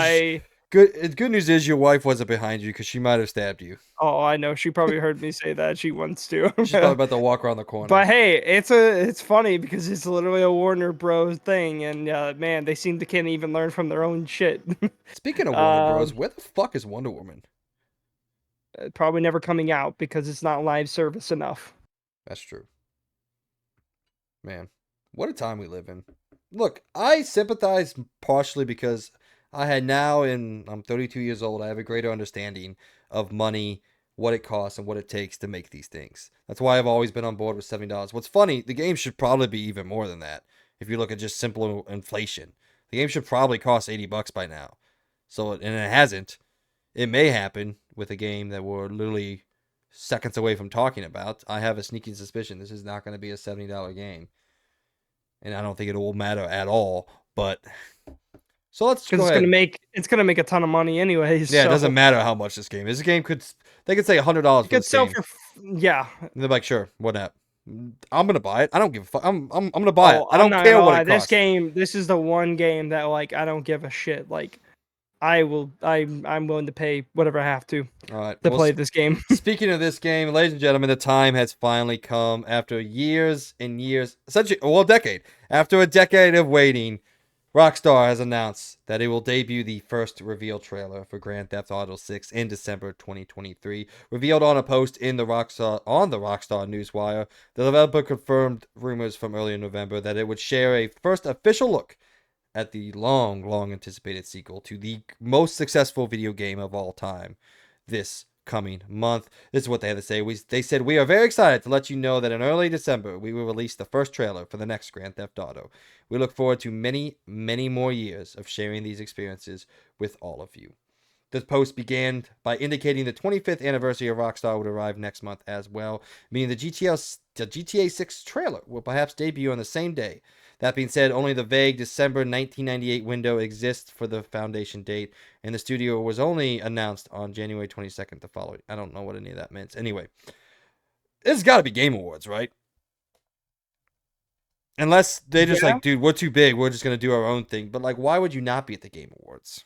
Good news is your wife wasn't behind you because she might have stabbed you. Oh, I know. She probably heard me say that. She wants to. She's probably about to walk around the corner. But hey, it's funny because it's literally a Warner Bros. Thing, and man, they seem to can't even learn from their own shit. Speaking of Warner Bros, where the fuck is Wonder Woman? Probably never coming out because it's not live service enough. That's true. Man, what a time we live in. Look, I sympathize partially because I'm 32 years old. I have a greater understanding of money, what it costs, and what it takes to make these things. That's why I've always been on board with $70. What's funny, the game should probably be even more than that. If you look at just simple inflation, the game should probably cost $80 by now. So, and it hasn't. It may happen with a game that we're literally seconds away from talking about. I have a sneaking suspicion this is not going to be a $70 game. And I don't think it will matter at all. But so let's go ahead. It's gonna make a ton of money anyways. Yeah, so. It doesn't matter how much this game is. This game they could say $100 for this game. Yeah. And they're like, sure, what not? I'm gonna buy it. I don't give a fuck. I'm gonna buy it. I don't care what it costs. This is the one game that like I don't give a shit. Like I'm willing to pay whatever I have to. All right, to play this game. Speaking of this game, ladies and gentlemen, the time has finally come after years and years, essentially, a decade. After a decade of waiting, Rockstar has announced that it will debut the first reveal trailer for Grand Theft Auto 6 in December 2023. Revealed on a post on the Rockstar Newswire, the developer confirmed rumors from early in November that it would share a first official look at the long anticipated sequel to the most successful video game of all time this coming month. This is what they had to say. They said, we are very excited to let you know that in early December, we will release the first trailer for the next Grand Theft Auto. We look forward to many more years of sharing these experiences with all of you. The post began by indicating the 25th anniversary of Rockstar would arrive next month as well, meaning the GTA 6 trailer will perhaps debut on the same day. That being said, only the vague December 1998 window exists for the foundation date, and the studio was only announced on January 22nd to follow. I don't know what any of that meant. Anyway, this has got to be Game Awards, right? Unless they just like, dude, we're too big. We're just going to do our own thing. But like, why would you not be at the Game Awards?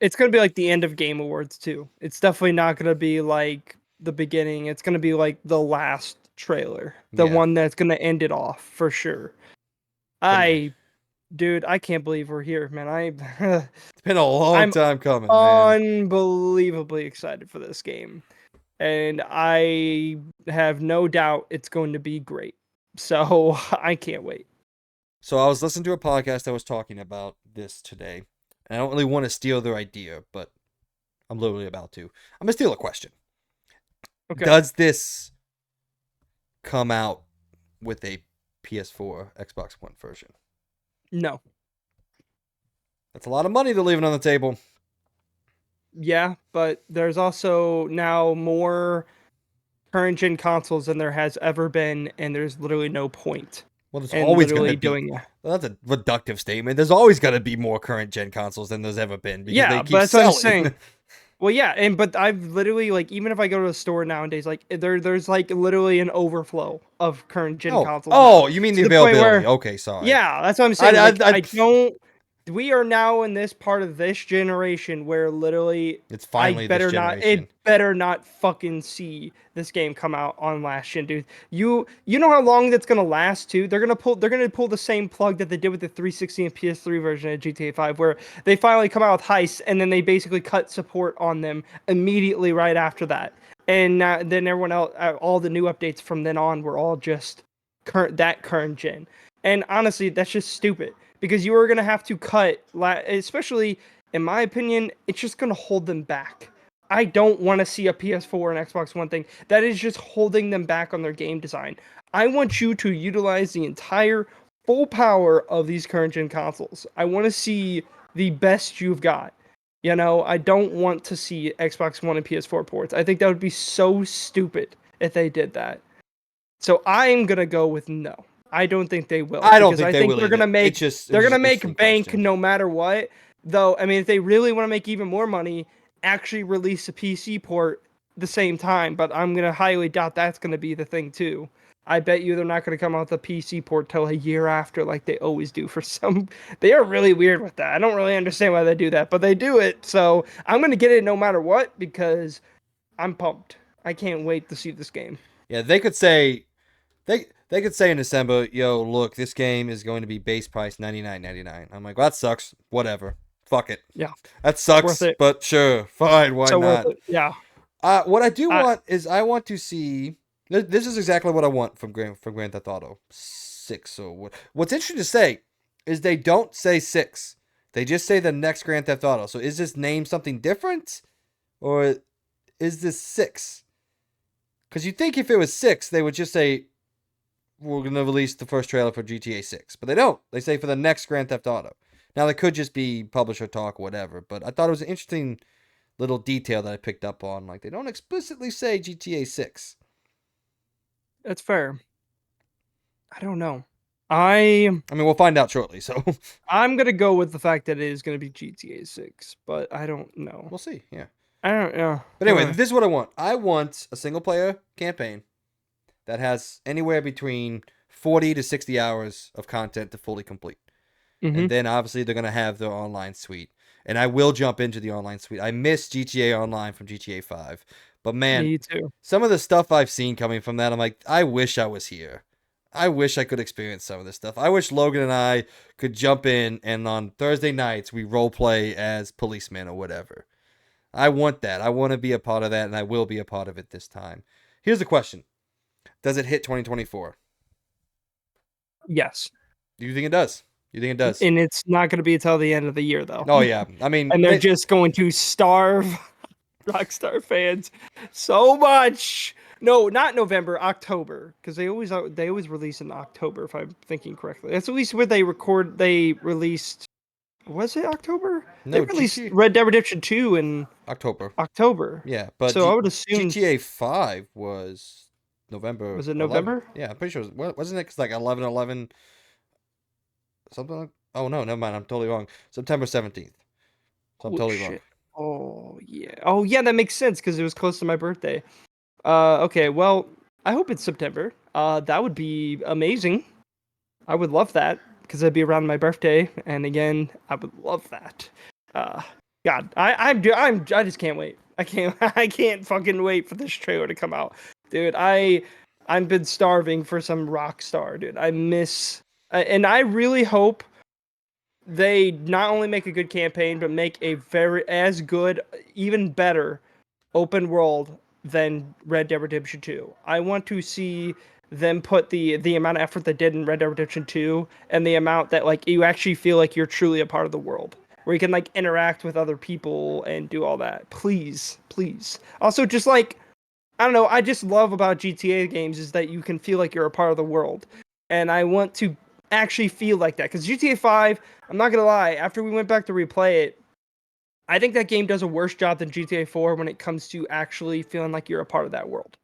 It's going to be like the end of Game Awards, too. It's definitely not going to be like the beginning. It's going to be like the last trailer. The one that's going to end it off, for sure. Dude, I can't believe we're here, man. It's been a long time coming, man. Unbelievably excited for this game. And I have no doubt it's going to be great. So, I can't wait. So, I was listening to a podcast that was talking about this today. And I don't really want to steal their idea, but I'm literally about to. I'm going to steal a question. Okay. Does this come out with a PS4, Xbox One version? No. That's a lot of money they're leaving on the table. Yeah, but there's also now more current gen consoles than there has ever been, and there's literally no point. Well, there's always going to be. Well, that's a reductive statement. There's always going to be more current gen consoles than there's ever been because they keep that's selling. What I'm saying. Well, yeah, but I've literally like even if I go to a store nowadays, like there's like literally an overflow of current gen consoles. Oh, you mean the availability? Okay, sorry. Yeah, that's what I'm saying. I don't. We are now in this part of this generation where literally it's finally this generation. It better not fucking see this game come out on last gen, dude. You know how long that's gonna last too? They're gonna pull the same plug that they did with the 360 and PS3 version of GTA 5, where they finally come out with heists and then they basically cut support on them immediately right after that. And then everyone else, all the new updates from then on were all just current gen. And honestly, that's just stupid. Because you are going to have to cut, especially, in my opinion, it's just going to hold them back. I don't want to see a PS4 and Xbox One thing. That is just holding them back on their game design. I want you to utilize the entire full power of these current-gen consoles. I want to see the best you've got. You know, I don't want to see Xbox One and PS4 ports. I think that would be so stupid if they did that. So I'm going to go with no. I don't think they will. I don't think they will. They're gonna make bank no matter what. Though, I mean, if they really want to make even more money, actually release a PC port the same time. But I'm gonna highly doubt that's gonna be the thing too. I bet you they're not going to come out with a PC port till a year after, like they always do for some. They are really weird with that. I don't really understand why they do that, but they do it. So I'm going to get it no matter what because I'm pumped. I can't wait to see this game. Yeah, they could say they could say in December, yo, look, this game is going to be base price $99.99. I'm like, well, that sucks. Whatever. Fuck it. Yeah, That worth sucks, it. but sure, fine, why So worth not? it. Yeah. What I do I, want is I want to see. This is exactly what I want from Grand Theft Auto 6. Or what's interesting to say is they don't say 6. They just say the next Grand Theft Auto. So is this name something different, or is this 6? Because you think if it was 6, they would just say we're gonna release the first trailer for GTA 6, but they don't. They say for the next Grand Theft Auto. Now they could just be publisher talk, or whatever. But I thought it was an interesting little detail that I picked up on. Like they don't explicitly say GTA 6. That's fair. I don't know. I mean, we'll find out shortly. So I'm gonna go with the fact that it is gonna be GTA 6, but I don't know. we'll see. Yeah. I don't know. But anyway, this is what I want. I want a single player campaign that has anywhere between 40 to 60 hours of content to fully complete. Mm-hmm. And then obviously they're going to have their online suite. And I will jump into the online suite. I miss GTA Online from GTA 5. But man, Me too. some of the stuff I've seen coming from that, I'm like, I wish I was here. I wish I could experience some of this stuff. I wish Logan and I could jump in and on Thursday nights we role play as policemen or whatever. I want that. I want to be a part of that, and I will be a part of it this time. Here's the question. Does it hit 2024? Yes. Do you think it does? You think it does? And it's not going to be until the end of the year, though. Oh, yeah. I mean... and they're just going to starve Rockstar fans so much. No, not November, October. Because they always release in October, if I'm thinking correctly. That's at least where they released... Was it October? No, they released Red Dead Redemption 2 in... October. Yeah, but so I would assume... GTA 5 was... November. Was it 11? November? Yeah, I'm pretty sure. Wasn't it? Cause like 11/11, something like. Oh no, never mind. I'm totally wrong. September 17th. So I'm totally wrong. Oh yeah. Oh yeah, that makes sense because it was close to my birthday. Okay. Well, I hope it's September. That would be amazing. I would love that because it'd be around my birthday, and again, I would love that. God, I just can't wait. I can't fucking wait for this trailer to come out. Dude, I've been starving for some Rockstar, dude. I miss, and I really hope they not only make a good campaign, but make a as good, even better, open world than Red Dead Redemption 2. I want to see them put the amount of effort they did in Red Dead Redemption 2, and the amount that like you actually feel like you're truly a part of the world, where you can like interact with other people and do all that. Please. Also, just like. I don't know, I just love about GTA games is that you can feel like you're a part of the world. And I want to actually feel like that. Because GTA 5, I'm not going to lie, after we went back to replay it, I think that game does a worse job than GTA 4 when it comes to actually feeling like you're a part of that world.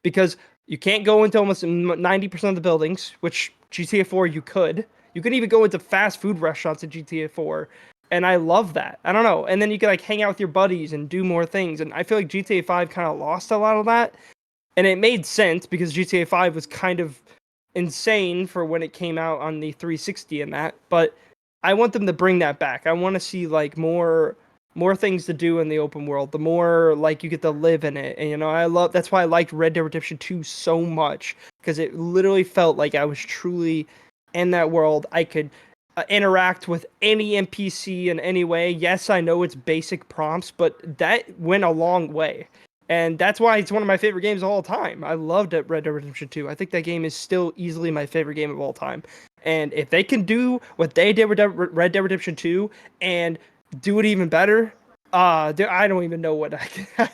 Because you can't go into almost 90% of the buildings, which GTA 4 you could. You could even go into fast food restaurants in GTA 4. And I love that. I don't know. And then you can like hang out with your buddies and do more things. And I feel like GTA 5 kind of lost a lot of that. And it made sense because GTA 5 was kind of insane for when it came out on the 360 and that. But I want them to bring that back. I want to see like more things to do in the open world. The more like you get to live in it. And that's why I liked Red Dead Redemption 2 so much. Because it literally felt like I was truly in that world. I could interact with any NPC in any way. Yes, I know it's basic prompts, but that went a long way. And that's why it's one of my favorite games of all time. I loved Red Dead Redemption 2. I think that game is still easily my favorite game of all time. And if they can do what they did with Red Dead Redemption 2 and do it even better, I don't even know what I can...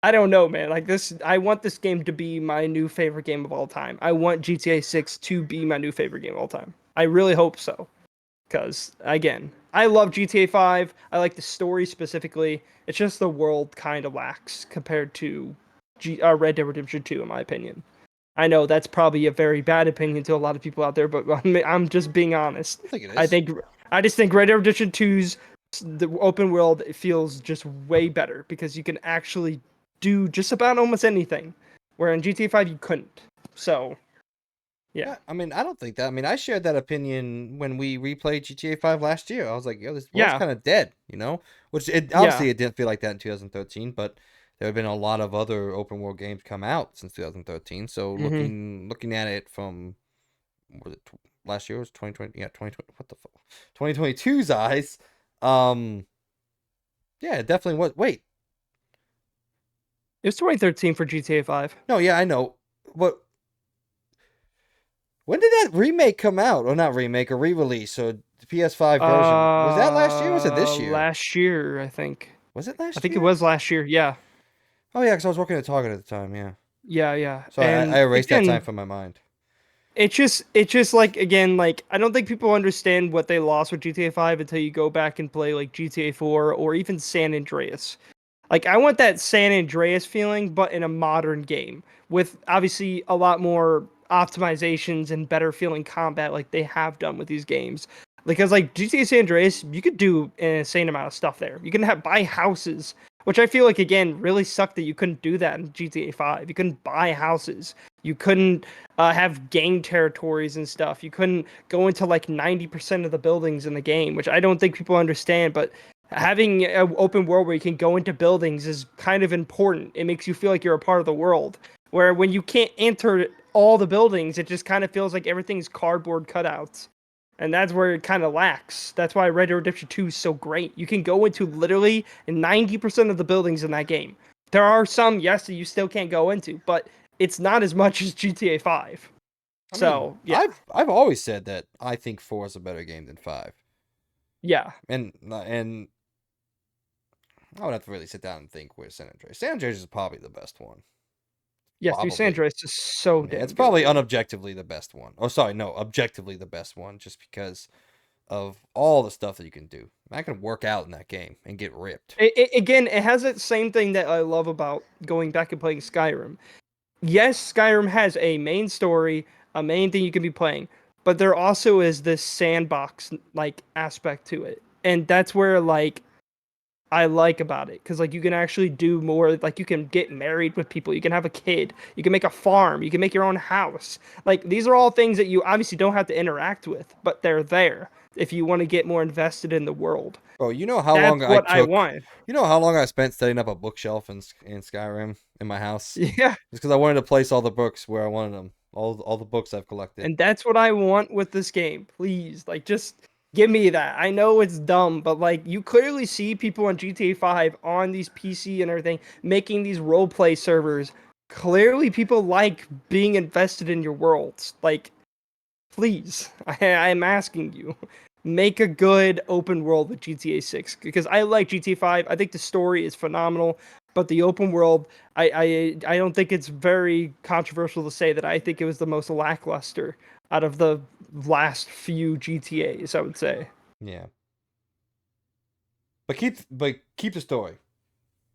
I don't know, man. Like this, I want this game to be my new favorite game of all time. I want GTA 6 to be my new favorite game of all time. I really hope so. Because, again, I love GTA 5. I like the story specifically. It's just the world kind of lacks compared to Red Dead Redemption 2, in my opinion. I know that's probably a very bad opinion to a lot of people out there, but I'm just being honest. I think it is. I just think Red Dead Redemption 2's the open world feels just way better because you can actually do just about almost anything, where in GTA 5 you couldn't. So, Yeah. I mean, I don't think that. I mean, I shared that opinion when we replayed GTA 5 last year. I was like, yo, this world's Yeah. kind of dead, Which it Yeah. obviously it didn't feel like that in 2013, but there have been a lot of other open world games come out since 2013. So Hmm. looking at it from was it last year was 2020? Yeah, 2020. What the fuck? 2022's eyes. Um, yeah, it definitely was. Wait, It was 2013 for GTA 5. no, yeah, I know. What? When did that remake come out? Or not remake, a re-release, so the PS5 version. Was that last year or was it this year? Last year, I think. Was it I last think it year? was last year. Yeah. Oh yeah, because I was working at Target at the time, yeah. Yeah, yeah. So I And erased that time again, from my mind. it's just like again, like I don't think people understand what they lost with GTA 5 until you go back and play like GTA 4 or even San Andreas. Like I want that San Andreas feeling, but in a modern game with obviously a lot more optimizations and better feeling combat like they have done with these games. Because like GTA San Andreas, you could do an insane amount of stuff there. You can buy houses, which I feel like again really sucked that you couldn't do that in GTA 5. You couldn't buy houses. You couldn't have gang territories and stuff. You couldn't go into like 90% of the buildings in the game, which I don't think people understand. But having an open world where you can go into buildings is kind of important. It makes you feel like you're a part of the world. Where when you can't enter all the buildings, it just kind of feels like everything's cardboard cutouts. And that's where it kind of lacks. That's why Red Dead Redemption 2 is so great. You can go into literally 90% of the buildings in that game. There are some, yes, that you still can't go into, but it's not as much as GTA 5. I mean, So, yeah. I've always said that I think 4 is a better game than 5. Yeah. And I would have to really sit down and think where San Andreas. San Andreas is probably the best one. Yes, dude, Probably. Sandra is just so Yeah, it's damn good, probably dude. unobjectively the best one. Oh, sorry, no, objectively the best one, just because of all the stuff that you can do. I can work out in that game and get ripped. Again, it has that same thing that I love about going back and playing Skyrim. Yes, Skyrim has a main story, a main thing you can be playing, but there also is this sandbox like aspect to it. And that's where like I like about it cuz like you can actually do more, like you can get married with people, you can have a kid, you can make a farm, you can make your own house. Like these are all things that you obviously don't have to interact with, but they're there if you want to get more invested in the world. Bro, you know how That's long I what I took. want. You know how long I spent setting up a bookshelf in Skyrim in my house, Yeah. just because I wanted to place all the books where I wanted them. All the books I've collected. And that's what I want with this game. Please, like, just give me that. I know it's dumb, but like, you clearly see people on GTA 5 on these PC and everything making these roleplay servers. Clearly, people like being invested in your worlds. Like, please, I'm asking you, make a good open world with GTA 6 because I like GTA 5. I think the story is phenomenal, but the open world, I don't think it's very controversial to say that I think it was the most lackluster out of the last few GTAs, I would say. Yeah, but keep the story.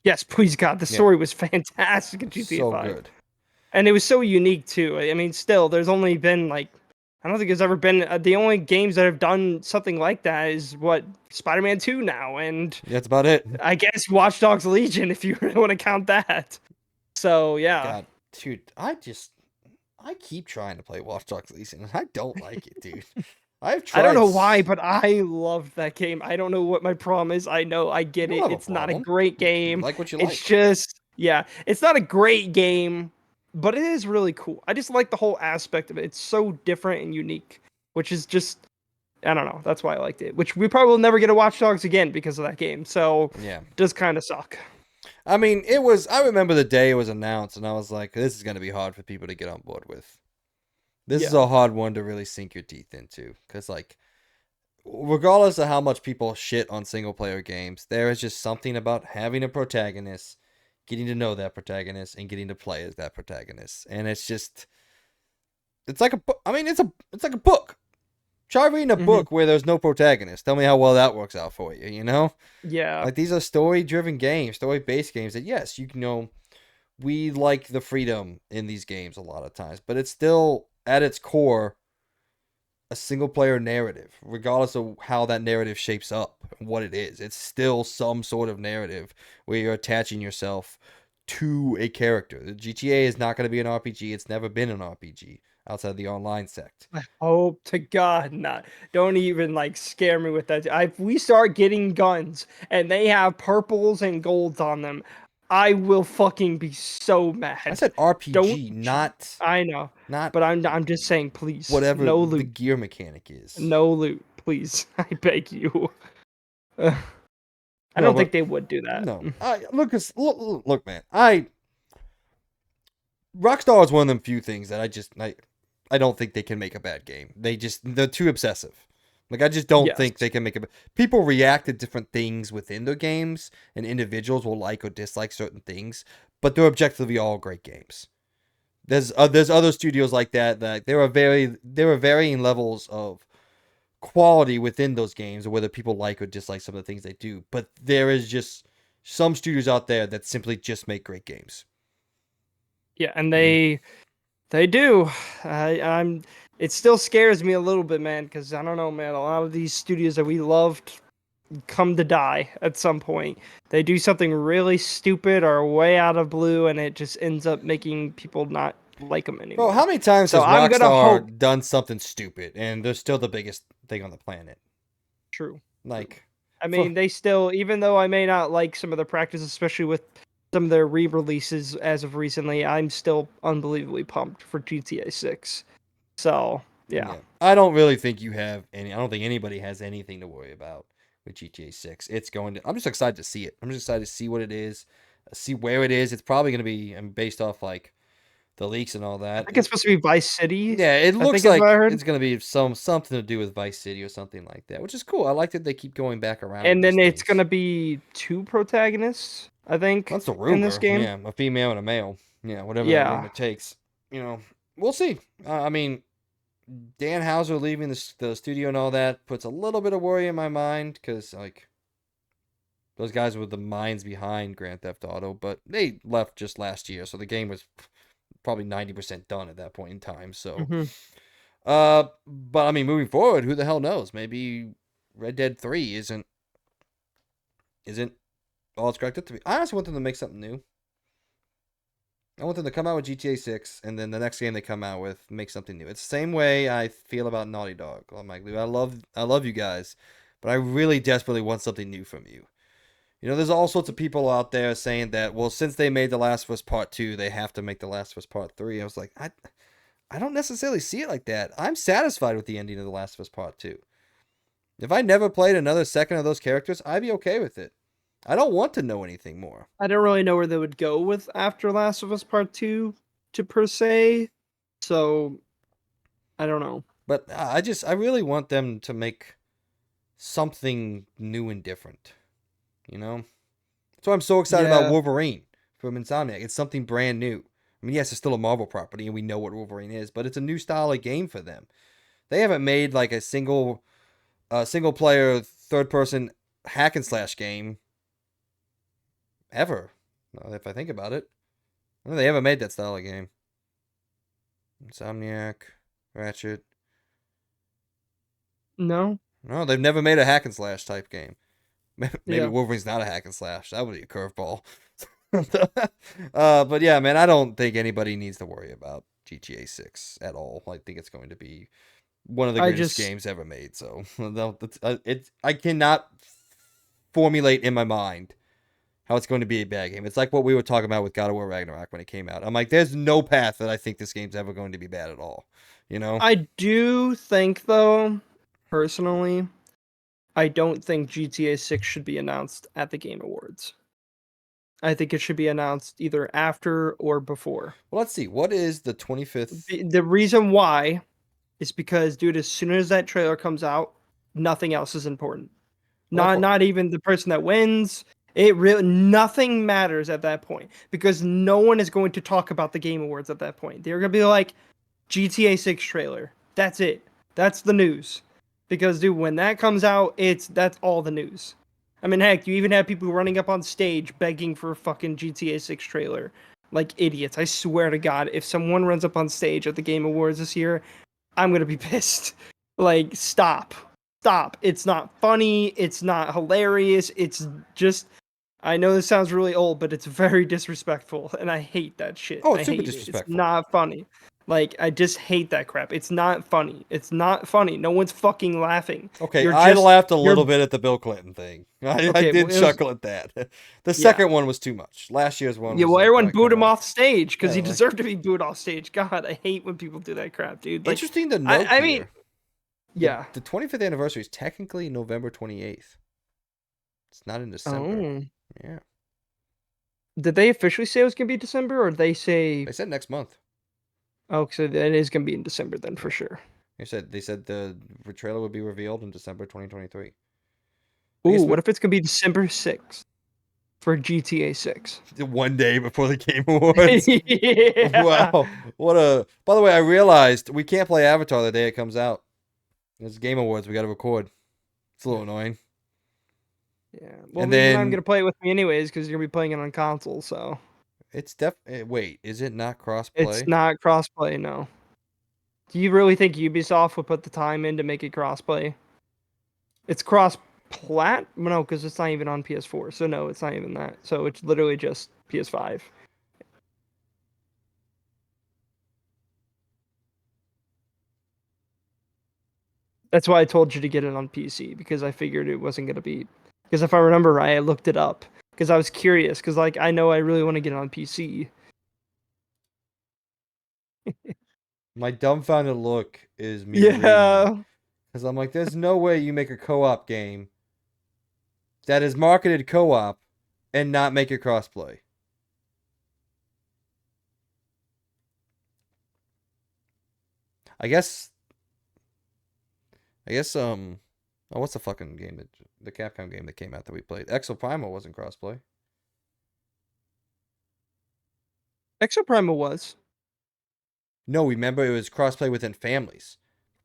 Yes, please God, the Yeah, story was fantastic in GTA so 5. good. And it was so unique too. I mean, still, there's only been like, I don't think there's ever been the only games that have done something like that is what Spider-Man 2 now, and That's about it. I guess Watch Dogs Legion if you really want to count that. So yeah, God, dude, I keep trying to play Watch Dogs Legion, and I don't like it, dude. I've I don't tried. know why, but I loved that game. I don't know what my problem is. I know I You get don't it. have a It's not a problem. great You game. like what you It's like. just yeah, it's not a great game, but it is really cool. I just like the whole aspect of it. It's so different and unique, which is just I don't know. That's why I liked it. Which we probably will never get a Watch Dogs again because of that game. So Yeah. it does kind of suck. I mean, it was. I remember the day it was announced, and I was like, "This is going to be hard for people to get on board with. This is Yeah. a hard one to really sink your teeth into, because like, regardless of how much people shit on single player games, there is just something about having a protagonist, getting to know that protagonist, and getting to play as that protagonist, and it's just, it's like a. I mean, it's like a book. Try reading a Hmm. book where there's no protagonist. Tell me how well that works out for you. You know, Yeah. like these are story-driven games, story-based games that yes, you know we like the freedom in these games a lot of times, but it's still at its core a single player narrative, regardless of how that narrative shapes up and what it is. It's still some sort of narrative where you're attaching yourself to a character. The GTA is not going to be an RPG. It's never been an RPG outside of the online sect. I hope to God not. Don't even like scare me with that. If we start getting guns and they have purples and golds on them, I will fucking be so I mad. said Don't. RPG, not I know, not but I'm just saying, please, whatever no the loot, gear mechanic is. no loot, please. I beg you. I No, don't think but they would do that. no. Look, man. Rockstar is one of them few things that I don't think they can make a bad game. They're too obsessive. Like I just don't think Yes. they can make a. People react to different things within their games, and individuals will like or dislike certain things, but they're objectively all great games. There's other studios like that there are varying levels of quality within those games, or whether people like or dislike some of the things they do. But there is just some studios out there that simply just make great games. Yeah, and they do. I'm. It still scares me a little bit, man, because I don't know, man. A lot of these studios that we loved come to die at some point. They do something really stupid or way out of blue, and it just ends up making people not like them anymore. Bro, how many times So has I'm gonna hope. Rockstar done something stupid and they're still the biggest thing on the planet? True. Like, I mean, they still, even though I may not like some of the practices, especially with some of their re-releases as of recently, I'm still unbelievably pumped for GTA 6. So, yeah. I don't really think you have any. I don't think anybody has anything to worry about with GTA 6. It's going to. I'm just excited to see it. I'm just excited to see what it is, see where it is. It's probably going to be based off like the leaks and all I that. think it's supposed to be Vice City. Yeah, it I looks think is what I like heard. it's going to be something to do with Vice City or something like that, which is cool. I like that they keep going back around. And with then these it's things. gonna be 2 protagonists, I think, That's the in this rumor. game. Yeah, a female and a male. Yeah, whatever that Yeah. rumor takes. We'll see. I mean, Dan Houser leaving the studio and all that puts a little bit of worry in my mind because like those guys were the minds behind Grand Theft Auto, but they left just last year, so the game was probably 90% done at that point in time. So, Hmm. but I mean, moving forward, who the hell knows? Maybe Red Dead 3 isn't all it's cracked up to be. I honestly want them to make something new. I want them to come out with GTA 6, and then the next game they come out with make something new. It's the same way I feel about Naughty Dog. I'm like, I love you guys, but I really desperately want something new from you. There's all sorts of people out there saying that, well, since they made The Last of Us Part 2, they have to make The Last of Us Part 3. I was like, I don't necessarily see it like that. I'm satisfied with the ending of The Last of Us Part 2. If I never played another second of those characters, I'd be okay with it. I don't want to know anything more. I don't really know where they would go with after Last of Us Part 2 to per se. So I don't know. But I really want them to make something new and different. That's why I'm so excited about Yeah. Wolverine from Insomniac. It's something brand new. I mean, yes, it's still a Marvel property, and we know what Wolverine is, but it's a new style of game for them. They haven't made like a single player third person hack and slash game ever. If I think about it, they haven't made that style of game. Insomniac, Ratchet. No. No, they've never made a hack and slash type game. Maybe Yeah. Wolverine's not a hack and slash. That would be a curveball. But yeah, man, I don't think anybody needs to worry about GTA 6 at all. I think it's going to be one of the greatest games ever made. So I cannot formulate in my mind how it's going to be a bad game. It's like what we were talking about with God of War Ragnarok when it came out. I'm like, there's no path that I think this game's ever going to be bad at all. I do think, though, personally, I don't think GTA 6 should be announced at the Game Awards. I think it should be announced either after or before. Well, let's see. What is the 25th? The reason why is because, dude, as soon as that trailer comes out, nothing else is important. Not even the person that wins. Nothing matters at that point because no one is going to talk about the Game Awards at that point. They're gonna be like, GTA 6 trailer. That's it. That's the news. Because, dude, when that comes out, that's all the news. I mean, heck, you even have people running up on stage begging for a fucking GTA 6 trailer. Like idiots. I swear to God, if someone runs up on stage at the Game Awards this year, I'm gonna be pissed. Like, stop. Stop. It's not funny. It's not hilarious. It's just I know this sounds really old, but it's very disrespectful, and I hate that shit. Oh, I it's super hate it. It's disrespectful. not funny. Like, I just hate that crap. It's not funny. It's not funny. No one's fucking laughing. Okay, You're I just laughed a you're little bit at the Bill Clinton thing. I okay. did Well, it was chuckle at that. The yeah. second one was too much. Last year's one Yeah, was well, like, all everyone right, booed come him on. off stage because Yeah, he like deserved to be booed off stage. God, I hate when people do that crap, dude. Like, interesting to note I mean, here. yeah. The 25th anniversary is technically November 28th. It's not in December. Oh, Yeah. did they officially say it was gonna be December, or they say? They said next month. Oh, so it is gonna be in December then Yeah. for sure. They said the trailer would be revealed in December 2023. I Ooh, guess what if it's gonna be December 6th for GTA 6? one day before the Game Awards. Yeah. Wow. What a By the way, I realized we can't play Avatar the day it comes out. It's Game Awards, we got to record. It's a little annoying. Yeah. Well, And you're not even then gonna play it with me anyways because you're gonna be playing it on console. So it's wait, is it not it's cross-play? not crossplay. No. Do you really think Ubisoft would put the time in to make it crossplay? It's cross-plat? No, because it's not even on PS4. So no, it's not even that. So it's literally just PS5. That's why I told you to get it on PC because I figured it wasn't gonna be. Because if I remember right, I looked it up because I was curious. Because like I know I really want to get it on PC. My dumbfounded look is me reading. Yeah. Because I'm like, there's no way you make a co-op game that is marketed co-op and not make it crossplay. I guess oh, what's the fucking game the Capcom game that came out that we played? Exo Primal wasn't crossplay. Exoprimal was. No, remember it was crossplay within families.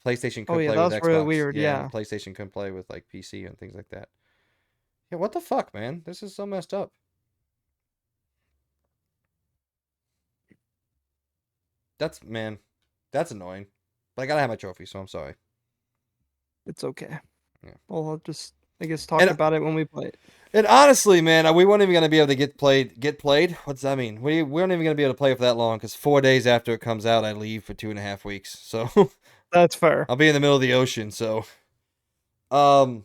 PlayStation Oh could yeah, play that with was really Xbox, weird. yeah, and Yeah. PlayStation can play with like PC and things like that. Yeah, what the fuck, man? This is so messed up. That's man, that's annoying. But I gotta have my trophy, so I'm sorry. It's okay. Yeah. Well, I'll just I guess talk And about it when we play it. and honestly, man, we weren't even gonna be able to get played. Get played? What does that mean? We weren't even gonna be able to play for that long because 4 days after it comes out, I leave for 2.5 weeks. So That's fair. I'll be in the middle of the ocean. So um,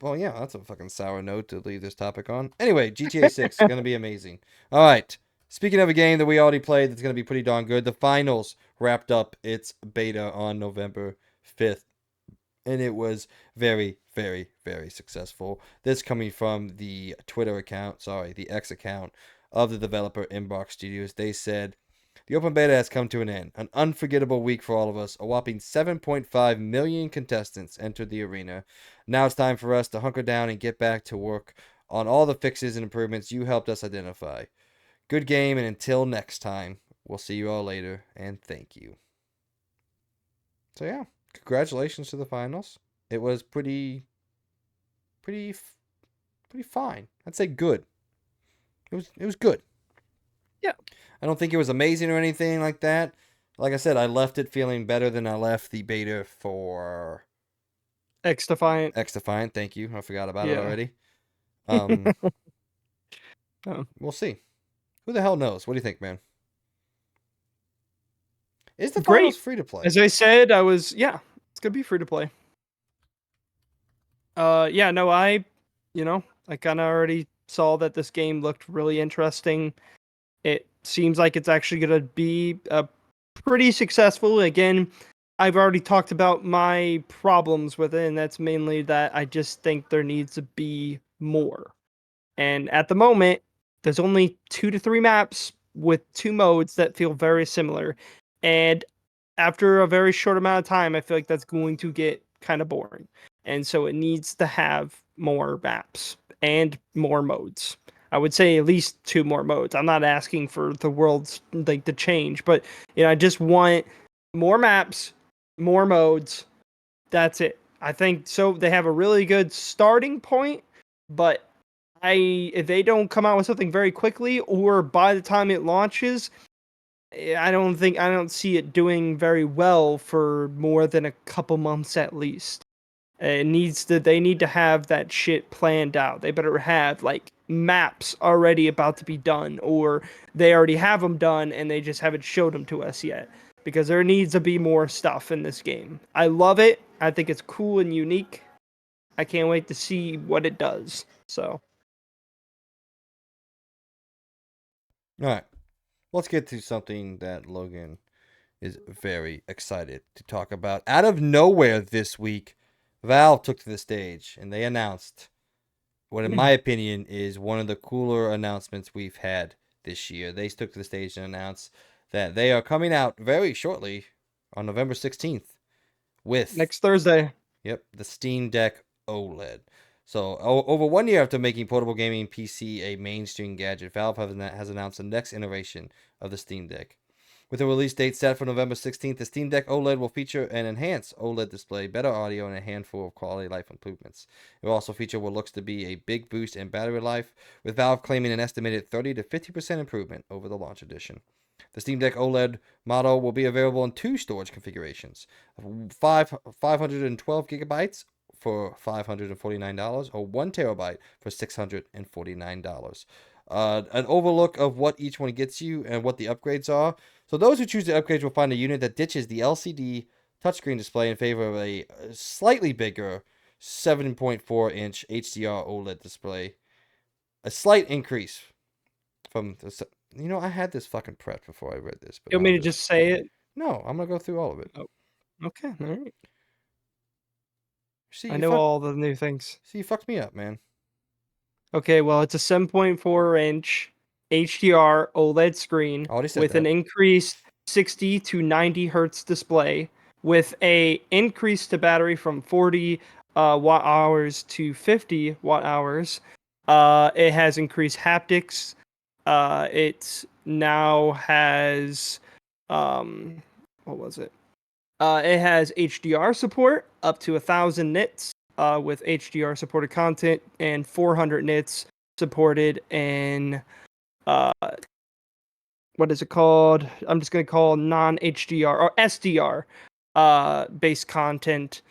well, yeah, that's a fucking sour note to leave this topic on. Anyway, GTA 6 gonna be amazing. All right. Speaking of a game that we already played, that's gonna be pretty darn good. The finals wrapped up its beta on November 5th. And it was very, very, very successful. This coming from the the X account of the developer Inbox Studios. They said, the open beta has come to an end. An unforgettable week for all of us. A whopping 7.5 million contestants entered the arena. Now it's time for us to hunker down and get back to work on all the fixes and improvements you helped us identify. Good game, and until next time, we'll see you all later, and thank you. So yeah, congratulations to the finals. It was pretty, pretty fine. I'd say good. It was good. Yeah. I don't think it was amazing or anything like that. Like I said, I left it feeling better than I left the beta for X Defiant. X Defiant. Thank you. I forgot about it Yeah. already. Um, Oh. we'll see. Who the hell knows? What do you think, man? Is the finals Great. free to play? As I said, yeah, it's gonna be free to play. Yeah, no, I kind of already saw that this game looked really interesting. It seems like it's actually gonna be pretty successful. Again, I've already talked about my problems with it, and that's mainly that I just think there needs to be more. And at the moment, there's only 2 to 3 maps with 2 modes that feel very similar. And after a very short amount of time, I feel like that's going to get kind of boring. And so it needs to have more maps and more modes. I would say at least 2 more modes. I'm not asking for the world's like to change, but I just want more maps, more modes. That's it. I think so. They have a really good starting point, but if they don't come out with something very quickly or by the time it launches, I don't see it doing very well for more than a couple months at least. They need to have that shit planned out. They better have like maps already about to be done, or they already have them done and they just haven't showed them to us yet. Because there needs to be more stuff in this game. I love it. I think it's cool and unique. I can't wait to see what it does. So, All right, let's get to something that Logan is very excited to talk about. Out of nowhere this week, Valve took to the stage and they announced what, in my opinion, is one of the cooler announcements we've had this year. They took to the stage and announced that they are coming out very shortly on November 16th with next Thursday. Yep, the Steam Deck OLED. So, over 1 year after making portable gaming PC a mainstream gadget, Valve has announced the next iteration of the Steam Deck. With a release date set for November 16th, the Steam Deck OLED will feature an enhanced OLED display, better audio, and a handful of quality life improvements. It will also feature what looks to be a big boost in battery life, with Valve claiming an estimated 30 to 50% improvement over the launch edition. The Steam Deck OLED model will be available in two storage configurations: 512 gigabytes for $549, or 1 terabyte for $649. An overlook of what each one gets you and what the upgrades are. So those who choose the upgrades will find a unit that ditches the LCD touchscreen display in favor of a slightly bigger 7.4-inch HDR OLED display. A slight increase from the... I had this fucking prepped before I read this, but You want me to just say it? No, I'm gonna go through all of it. Oh, okay, all right. See, I know all the new things. See, you fucked me up, man. Okay, well, it's a 7.4-inch HDR OLED screen with an increased 60 to 90 hertz display, with a increase to battery from 40 watt hours to 50 watt hours. It has increased haptics. It now has what was it? It has HDR support up to 1,000 nits with HDR supported content, and 400 nits supported in uh, what is it called? I'm just gonna call non-HDR or SDR based content.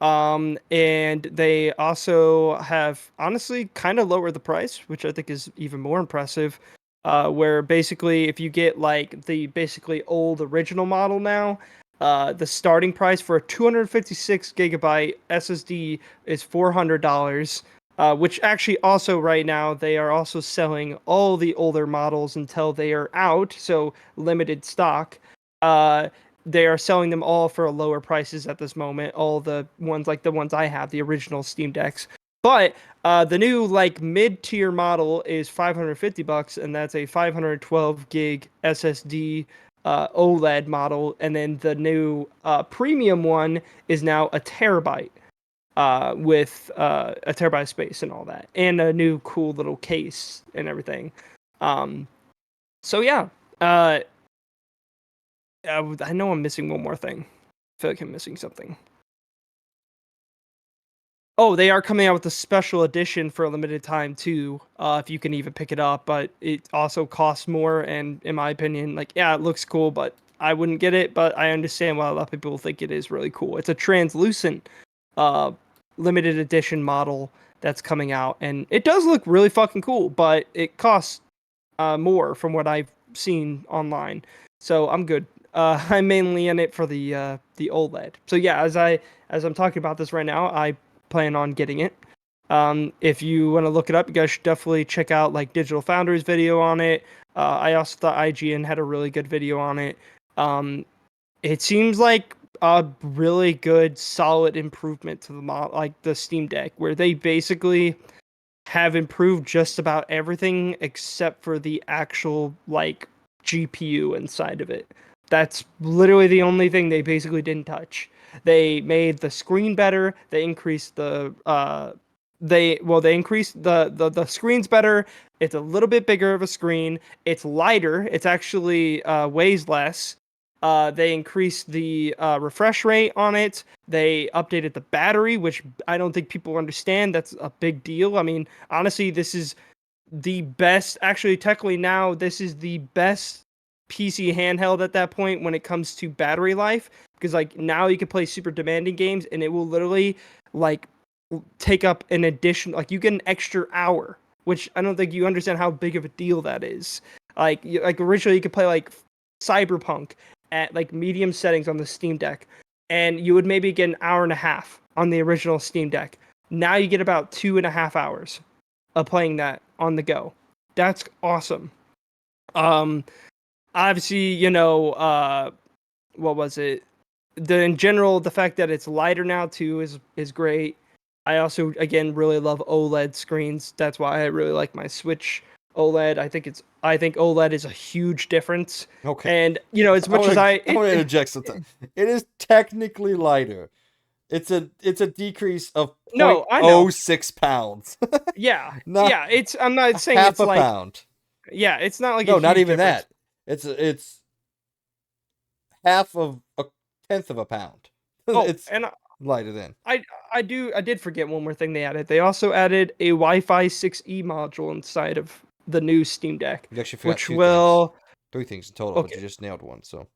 And they also have honestly kind of lowered the price, which I think is even more impressive. Where basically, if you get like the basically old original model now, the starting price for a 256 gigabyte SSD is $400. Which actually also right now they are also selling all the older models until they are out, so limited stock. They are selling them all for lower prices at this moment. All the ones like the ones I have, the original Steam Decks. But the new like mid-tier model is $550, and that's a 512 gig SSD OLED model. And then the new premium one is now a terabyte with a terabyte of space and all that, and a new cool little case and everything. So yeah, I know I'm missing one more thing. I feel like I'm missing something. Oh, they are coming out with a special edition for a limited time too. If you can even pick it up, but it also costs more. And in my opinion, like, yeah, it looks cool, but I wouldn't get it. But I understand why a lot of people think it is really cool. It's a translucent, uh, limited edition model that's coming out, and it does look really fucking cool. But it costs more from what I've seen online. So I'm good. I'm mainly in it for the OLED. So yeah, as I'm talking about this right now, I plan on getting it. If you want to look it up, you guys should definitely check out like Digital Foundry's video on it. I also thought IGN had a really good video on it. It seems like a really good, solid improvement to the like the Steam Deck, where they basically have improved just about everything except for the actual like GPU inside of it. That's literally the only thing they basically didn't touch. They made the screen better. They increased they increased the screen's better. It's a little bit bigger of a screen. It's lighter. It's actually weighs less. They increased the refresh rate on it. They updated the battery, which I don't think people understand. That's a big deal. I mean, honestly, this is the best. Actually, technically now, this is the best PC handheld at that point when it comes to battery life, because like now you can play super demanding games and it will literally like take up an addition, like you get an extra hour, which I don't think you understand how big of a deal that is. Like originally you could play like Cyberpunk at like medium settings on the Steam Deck, and you would maybe get an hour and a half on the original Steam Deck. Now you get about 2.5 hours of playing that on the go. That's awesome. Um, Obviously, what was it? In general, the fact that it's lighter now too is great. I also again really love OLED screens. That's why I really like my Switch OLED. I think OLED is a huge difference. Okay. And as much as I want to interject something. It is technically lighter. It's a decrease of no, I know. 0.06 pounds. Yeah, Not yeah. I'm not saying half it's a like pound. yeah. It's not like No, a not huge even difference. that. It's half of a tenth of a pound. Oh, It's and lighter than. I did forget one more thing they added. They also added a Wi-Fi 6E module inside of the new Steam Deck, You actually forgot which two things. will 3 things in total, but okay. you just nailed one. So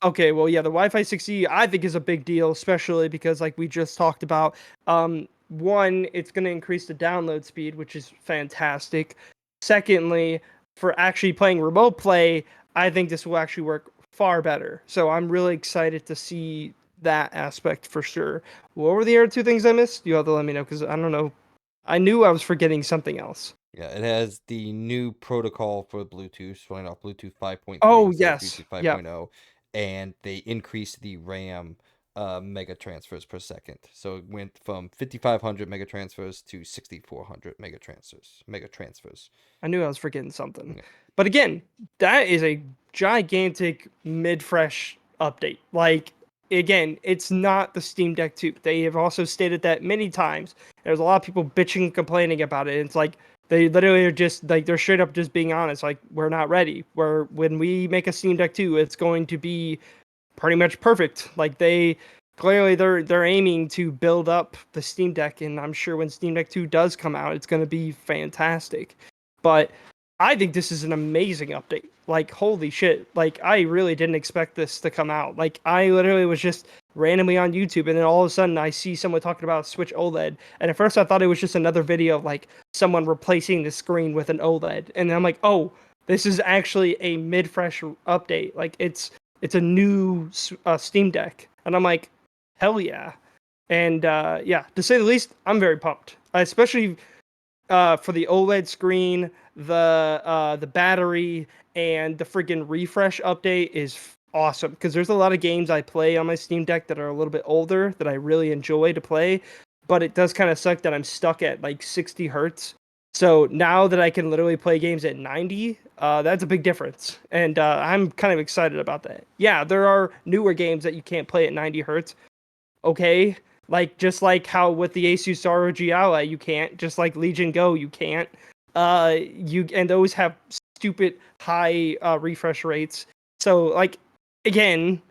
Okay, well, yeah, the Wi-Fi 6E I think is a big deal, especially because like we just talked about, one, it's going to increase the download speed, which is fantastic. Secondly, for actually playing remote play, I think this will actually work far better. So I'm really excited to see that aspect for sure. What were the other two things I missed? You have to let me know because I don't know. I knew I was forgetting something else. yeah, it has the new protocol for Bluetooth, showing off Bluetooth 5.3 Oh, instead of yes. Bluetooth Yeah. 5.0, and they increased the RAM mega transfers per second. So it went from 5,500 mega transfers to 6,400 mega transfers. Mega transfers. I knew I was forgetting something. Yeah. But again, that is a gigantic mid-fresh update. Like again, it's not the Steam Deck 2. They have also stated that many times. There's a lot of people bitching and complaining about it. It's like they literally are just like they're straight up just being honest. Like we're not ready. When we make a Steam Deck 2, it's going to be pretty much perfect. Like they clearly they're aiming to build up the Steam Deck, and I'm sure when Steam Deck 2 does come out, it's going to be fantastic. But I think this is an amazing update. Like holy shit. Like I really didn't expect this to come out. Like I literally was just randomly on YouTube and then all of a sudden I see someone talking about Switch OLED. And at first I thought it was just another video of like someone replacing the screen with an OLED. And then I'm like, "Oh, this is actually a mid-fresh update. Like it's a new Steam Deck." And I'm like, "Hell yeah." And yeah, to say the least, I'm very pumped. Especially for the OLED screen, the battery, and the freaking refresh update is awesome. Because there's a lot of games I play on my Steam Deck that are a little bit older that I really enjoy to play, but it does kind of suck that I'm stuck at like 60 hertz. So now that I can literally play games at 90, that's a big difference, and I'm kind of excited about that. Yeah, there are newer games that you can't play at 90 hertz, okay? Like just like how with the Asus ROG Ally you can't, just like Legion Go you can't. You and those have stupid high refresh rates. So like again,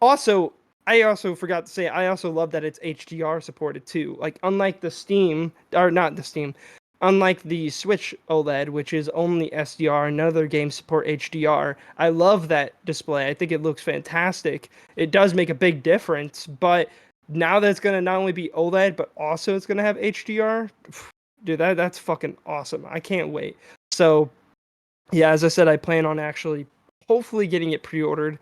also I also forgot to say I also love that it's HDR supported too. Like unlike the Steam or not the Steam, unlike the Switch OLED, which is only SDR, and none of their games support HDR. I love that display. I think it looks fantastic. It does make a big difference, but now that it's gonna not only be OLED, but also it's gonna have HDR, dude, that's fucking awesome. I can't wait. So yeah, as I said, I plan on actually hopefully getting it pre-ordered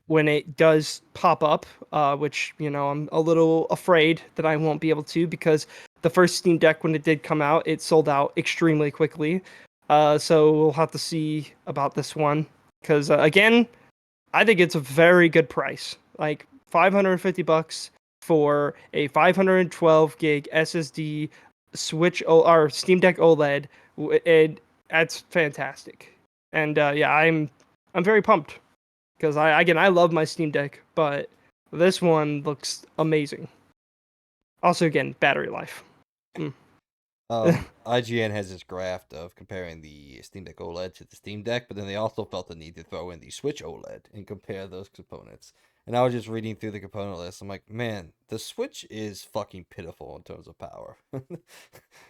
when it does pop up, which I'm a little afraid that I won't be able to because the first Steam Deck when it did come out, it sold out extremely quickly. So we'll have to see about this one because again, I think it's a very good price, like $550 for a 512 gig SSD or Steam Deck OLED. That's fantastic, and yeah, I'm very pumped because I love my Steam Deck, but this one looks amazing. Also, again, battery life. Mm. IGN has this graph of comparing the Steam Deck OLED to the Steam Deck, but then they also felt the need to throw in the Switch OLED and compare those components. And I was just reading through the component list. I'm like, man, the Switch is fucking pitiful in terms of power.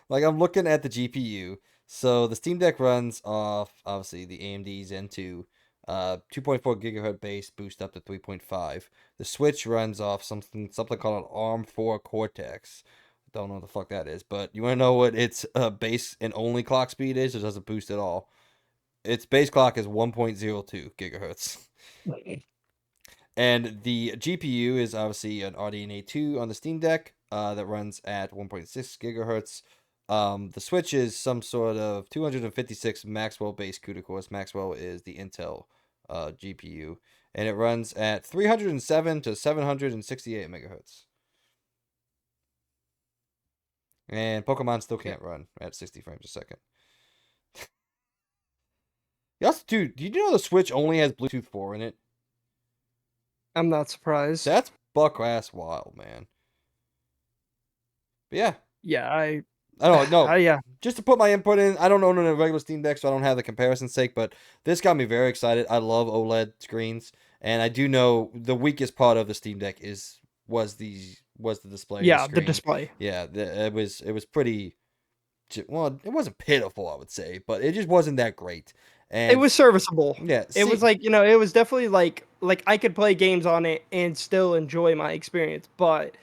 Like, I'm looking at the GPU. So the Steam Deck runs off, obviously, the AMD Zen 2 2.4 gigahertz base boost up to 3.5. The Switch runs off something called an ARM 4 Cortex. Don't know what the fuck that is, but you want to know what its base and only clock speed is? It doesn't boost at all. Its base clock is 1.02 gigahertz. And the GPU is obviously an RDNA 2 on the Steam Deck that runs at 1.6 gigahertz. The Switch is some sort of 256 Maxwell based CUDA cores. Maxwell is the Intel GPU, and it runs at 307 to 768 megahertz. And Pokemon still can't run at 60 frames a second. Yes, dude, do you know the Switch only has Bluetooth 4 in it? I'm not surprised. That's buck ass wild, man. But yeah. Yeah, I don't know. yeah. Just to put my input in, I don't own a regular Steam Deck, so I don't have the comparison's sake, but this got me very excited. I love OLED screens, and I do know the weakest part of the Steam Deck was the display. Yeah, the display. Yeah, it was pretty. Well, it wasn't pitiful, I would say, but it just wasn't that great. And it was serviceable. Yeah, it was like, it was definitely like I could play games on it and still enjoy my experience, but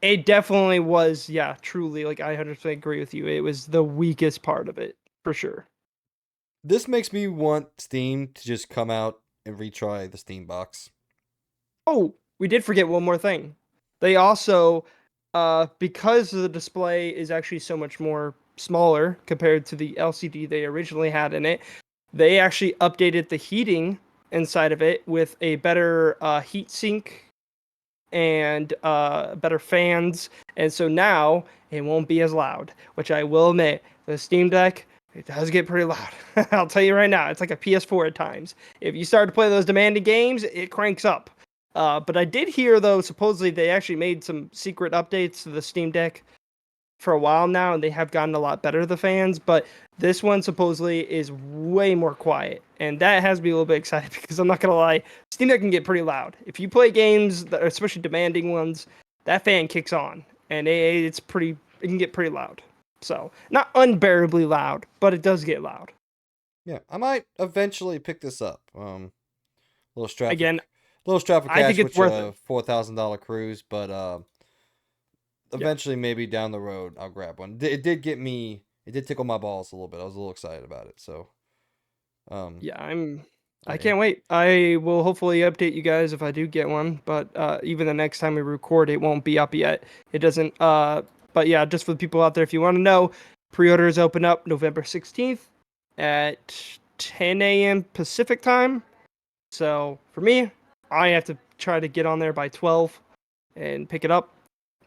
it definitely was, yeah, truly, like, I 100% agree with you. It was the weakest part of it, for sure. This makes me want Steam to just come out and retry the Steam box. Oh, we did forget one more thing. They also, because the display is actually so much more smaller compared to the LCD they originally had in it, they actually updated the heating inside of it with a better heat sink and better fans, and so now it won't be as loud, which I will admit, the Steam Deck, it does get pretty loud. I'll tell you right now, it's like a PS4 at times. If you start to play those demanding games, it cranks up. But I did hear, though, supposedly they actually made some secret updates to the Steam Deck for a while now, and they have gotten a lot better, the fans, but this one supposedly is way more quiet, and that has me a little bit excited because I'm not gonna lie, Steam Deck can get pretty loud. If you play games that are especially demanding ones, that fan kicks on, and it can get pretty loud. So not unbearably loud, but it does get loud. Yeah, I might eventually pick this up. Little strap Again, for cash, I think it's which worth it. $4,000 cruise, but eventually maybe down the road I'll grab one. It did tickle my balls a little bit. I was a little excited about it. So yeah, I can't wait. I will hopefully update you guys if I do get one, but even the next time we record, it won't be up yet. It doesn't. But yeah, just for the people out there, if you want to know, pre-orders open up November 16th at 10 a.m. Pacific time. So for me, I have to try to get on there by 12 and pick it up.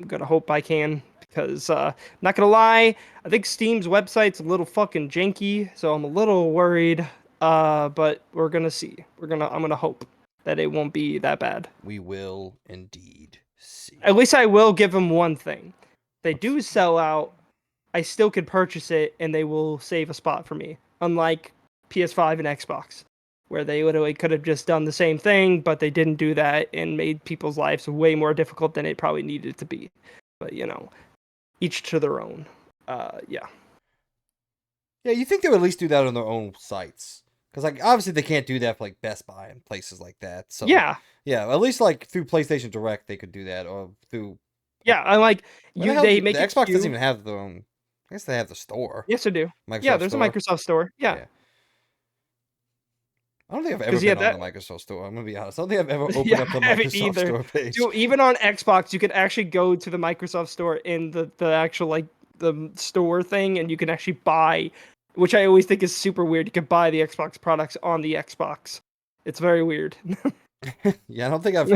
I'm gonna hope I can, because not gonna lie, I think Steam's website's a little fucking janky, so I'm a little worried. But we're gonna see. I'm gonna hope that it won't be that bad. we will indeed see. At least I will give them one thing. If they do sell out, I still could purchase it and they will save a spot for me. Unlike PS5 and Xbox, where they literally could have just done the same thing, but they didn't do that and made people's lives way more difficult than it probably needed to be. But each to their own. Yeah. Yeah, you think they would at least do that on their own sites? Because like obviously they can't do that for like Best Buy and places like that. So Yeah. yeah, at least like through PlayStation Direct they could do that, or through. Yeah, I like Where the they make the it Xbox cute. doesn't even have their own. I guess they have the store. Yes, I do. Microsoft Yeah, there's store. a Microsoft store. Yeah. I don't think I've ever been on the Microsoft store. I'm gonna be honest. I don't think I've ever opened up the Microsoft store page. So even on Xbox, you could actually go to the Microsoft store in the actual like the store thing, and you can actually buy, which I always think is super weird. You can buy the Xbox products on the Xbox. It's very weird. Yeah, I don't think I've.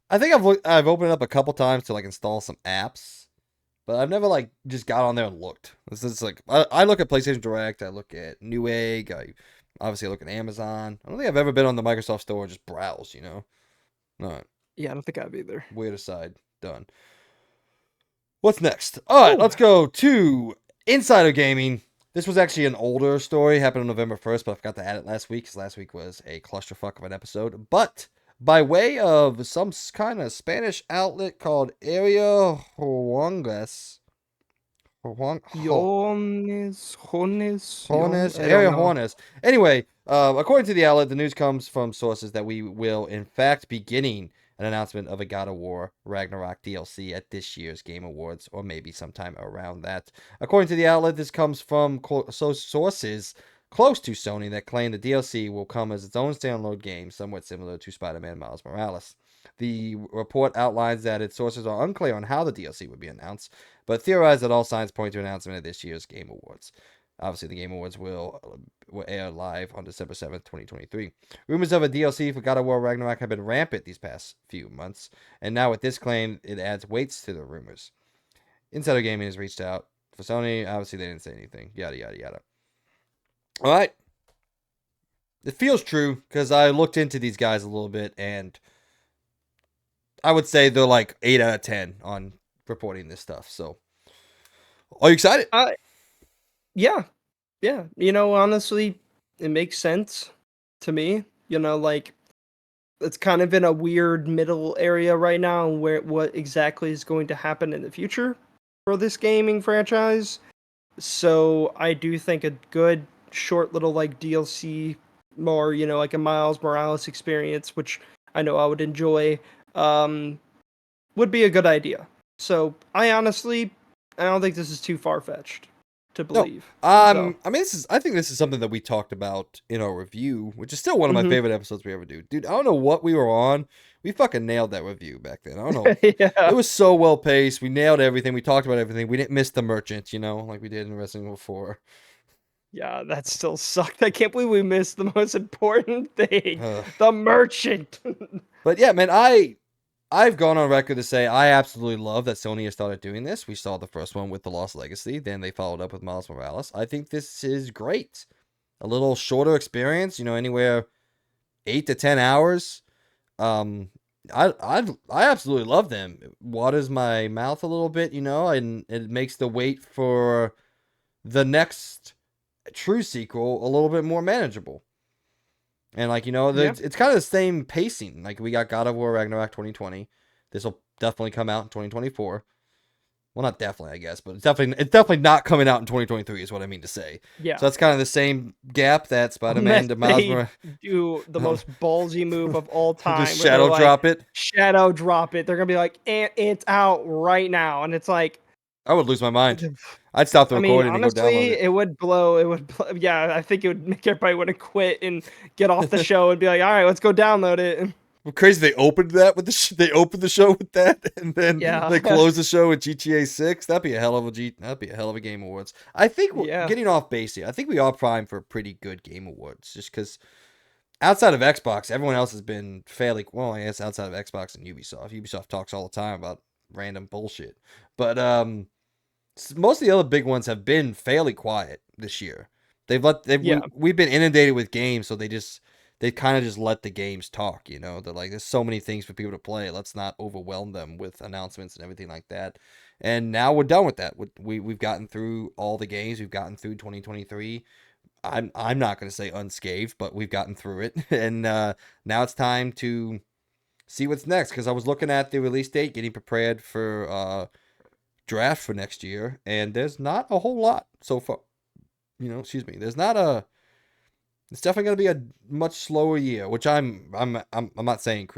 I think I've opened it up a couple times to like install some apps, but I've never like just got on there and looked. This is like I look at PlayStation Direct. I look at Newegg. I obviously look at Amazon. I don't think I've ever been on the Microsoft store and just browse. No. Yeah, I don't think I've either. Weird aside. Done. What's next? All right, let's go to Insider Gaming. This was actually an older story, happened on November 1st, but I forgot to add it last week because last week was a clusterfuck of an episode. But by way of some kind of Spanish outlet called Area Horngas. Area Hornets. Anyway, According to the outlet, the news comes from sources that we will, in fact, be getting an announcement of a God of War Ragnarok DLC at this year's Game Awards, or maybe sometime around that. According to the outlet, this comes from sources close to Sony that claim the DLC will come as its own standalone game, somewhat similar to Spider-Man Miles Morales. The report outlines that its sources are unclear on how the DLC would be announced, but theorize that all signs point to an announcement at this year's Game Awards. Obviously, the Game Awards will air live on December 7th, 2023. Rumors of a DLC for God of War Ragnarok have been rampant these past few months, and now with this claim, it adds weights to the rumors. Insider Gaming has reached out for Sony. Obviously, they didn't say anything. Yada, yada, yada. All right. It feels true because I looked into these guys a little bit, and I would say they're like 8 out of 10 on reporting this stuff. So, are you excited? Yeah. Yeah. Honestly, it makes sense to me. Like it's kind of in a weird middle area right now where what exactly is going to happen in the future for this gaming franchise. So I do think a good short little like DLC, more, like a Miles Morales experience, which I know I would enjoy, would be a good idea. So I don't think this is too far fetched to No. believe. I So mean, I think this is something that we talked about in our review, which is still one of my favorite episodes we ever do. Dude, I don't know what we were on. We fucking nailed that review back then. I don't know. yeah, It was so well paced. We nailed everything. We talked about everything. We didn't miss the merchant, like we did in Resident Evil 4. yeah, that still sucked. I can't believe we missed the most important thing, Ugh. the merchant. But yeah, man, I've gone on record to say I absolutely love that Sony has started doing this. We saw the first one with The Lost Legacy, then they followed up with Miles Morales. I think this is great. A little shorter experience, anywhere 8 to 10 hours. I absolutely love them. It waters my mouth a little bit, and it makes the wait for the next true sequel a little bit more manageable. And Yeah. it's kind of the same pacing. Like we got God of War Ragnarok 2020. This will definitely come out in 2024. Well, not definitely, I guess, but it's definitely not coming out in 2023 is what I mean to say. Yeah. So that's kind of the same gap that Unless Spider-Man to Miles they Morales. do the most ballsy move of all time, Just where they're shadow like, drop it. shadow drop it. They're gonna be like, it's out right now, and it's like, I would lose my mind. I'd stop the I mean, recording and go download honestly, it. it would blow. Yeah, I think it would make everybody want to quit and get off the show and be like, all right, let's go download it. Well, crazy they opened that with they opened the show with that, and then Yeah, they closed the show with GTA 6. That'd be a hell of a Game Awards. I think yeah, getting off base here, I think we are primed for a pretty good Game Awards, just because outside of Xbox, everyone else has been fairly well. I guess outside of Xbox and Ubisoft, Ubisoft talks all the time about random bullshit, but most of the other big ones have been fairly quiet this year. yeah, We've been inundated with games, so they kind of just let the games talk. They're like, there's so many things for people to play. Let's not overwhelm them with announcements and everything like that. And now we're done with that. We've gotten through all the games. We've gotten through 2023. I'm not going to say unscathed, but we've gotten through it, and now it's time to see what's next. Because I was looking at the release date, getting prepared for draft for next year, and there's not a whole lot so far. Excuse me. There's not a. It's definitely going to be a much slower year, which I'm not saying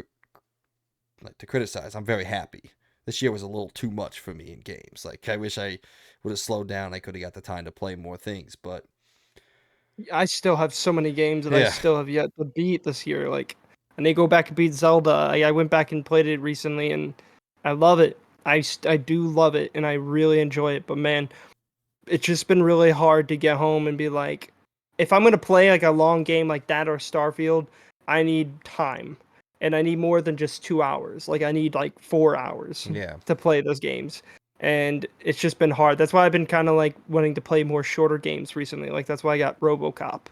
like to criticize. I'm very happy. This year was a little too much for me in games. Like I wish I would have slowed down. I could have got the time to play more things, but I still have so many games that I yeah. still have yet to beat this year. Like, I need to go back and beat Zelda. I went back and played it recently, and I love it. I do love it, and I really enjoy it. But man, it's just been really hard to get home and be like, if I'm gonna play like a long game like that or Starfield, I need time, and I need more than just 2 hours. Like I need like 4 hours Yeah. to play those games, and it's just been hard. That's why I've been kind of like wanting to play more shorter games recently. Like that's why I got RoboCop.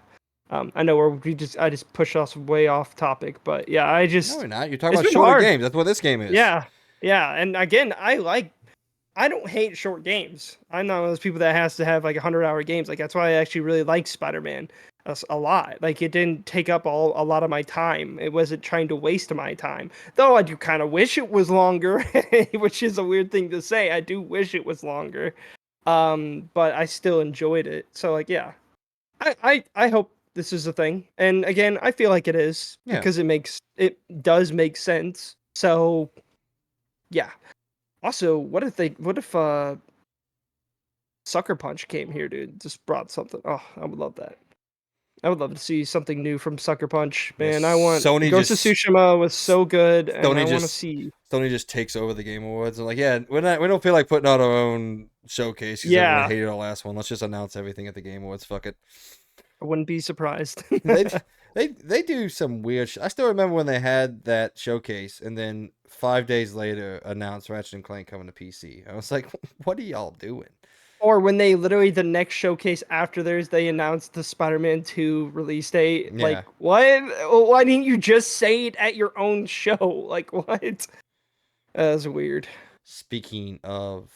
I know I just pushed us way off topic, but yeah, No, we're not. You're talking it's about been shorter hard. games. That's what this game is. Yeah, yeah, and again, I don't hate short games. I'm not one of those people that has to have like 100-hour games. Like that's why I actually really like Spider-Man a lot. Like it didn't take up a lot of my time. It wasn't trying to waste my time. Though I do kind of wish it was longer, which is a weird thing to say. I do wish it was longer. But I still enjoyed it. So like yeah. I hope this is a thing. And again, I feel like it is Yeah. because it does make sense. So yeah. Also, what if Sucker Punch came here, dude? Just brought something. Oh, I would love that. I would love to see something new from Sucker Punch, Yeah, man. I want Sony Ghost of just Tsushima was so good, and I Sony want to just see. Sony just takes over the Game Awards. And like, yeah, we don't feel like putting out our own showcase because everyone Yeah, hated our last one. Let's just announce everything at the Game Awards. Fuck it. I wouldn't be surprised. They they do some weird. I still remember when they had that showcase, and then 5 days later announced Ratchet and Clank coming to PC. I was like, what are y'all doing? Or when they literally the next showcase after theirs, they announced the Spider-Man 2 release date. Yeah. Like, what? Why didn't you just say it at your own show? Like, what? That's weird. Speaking of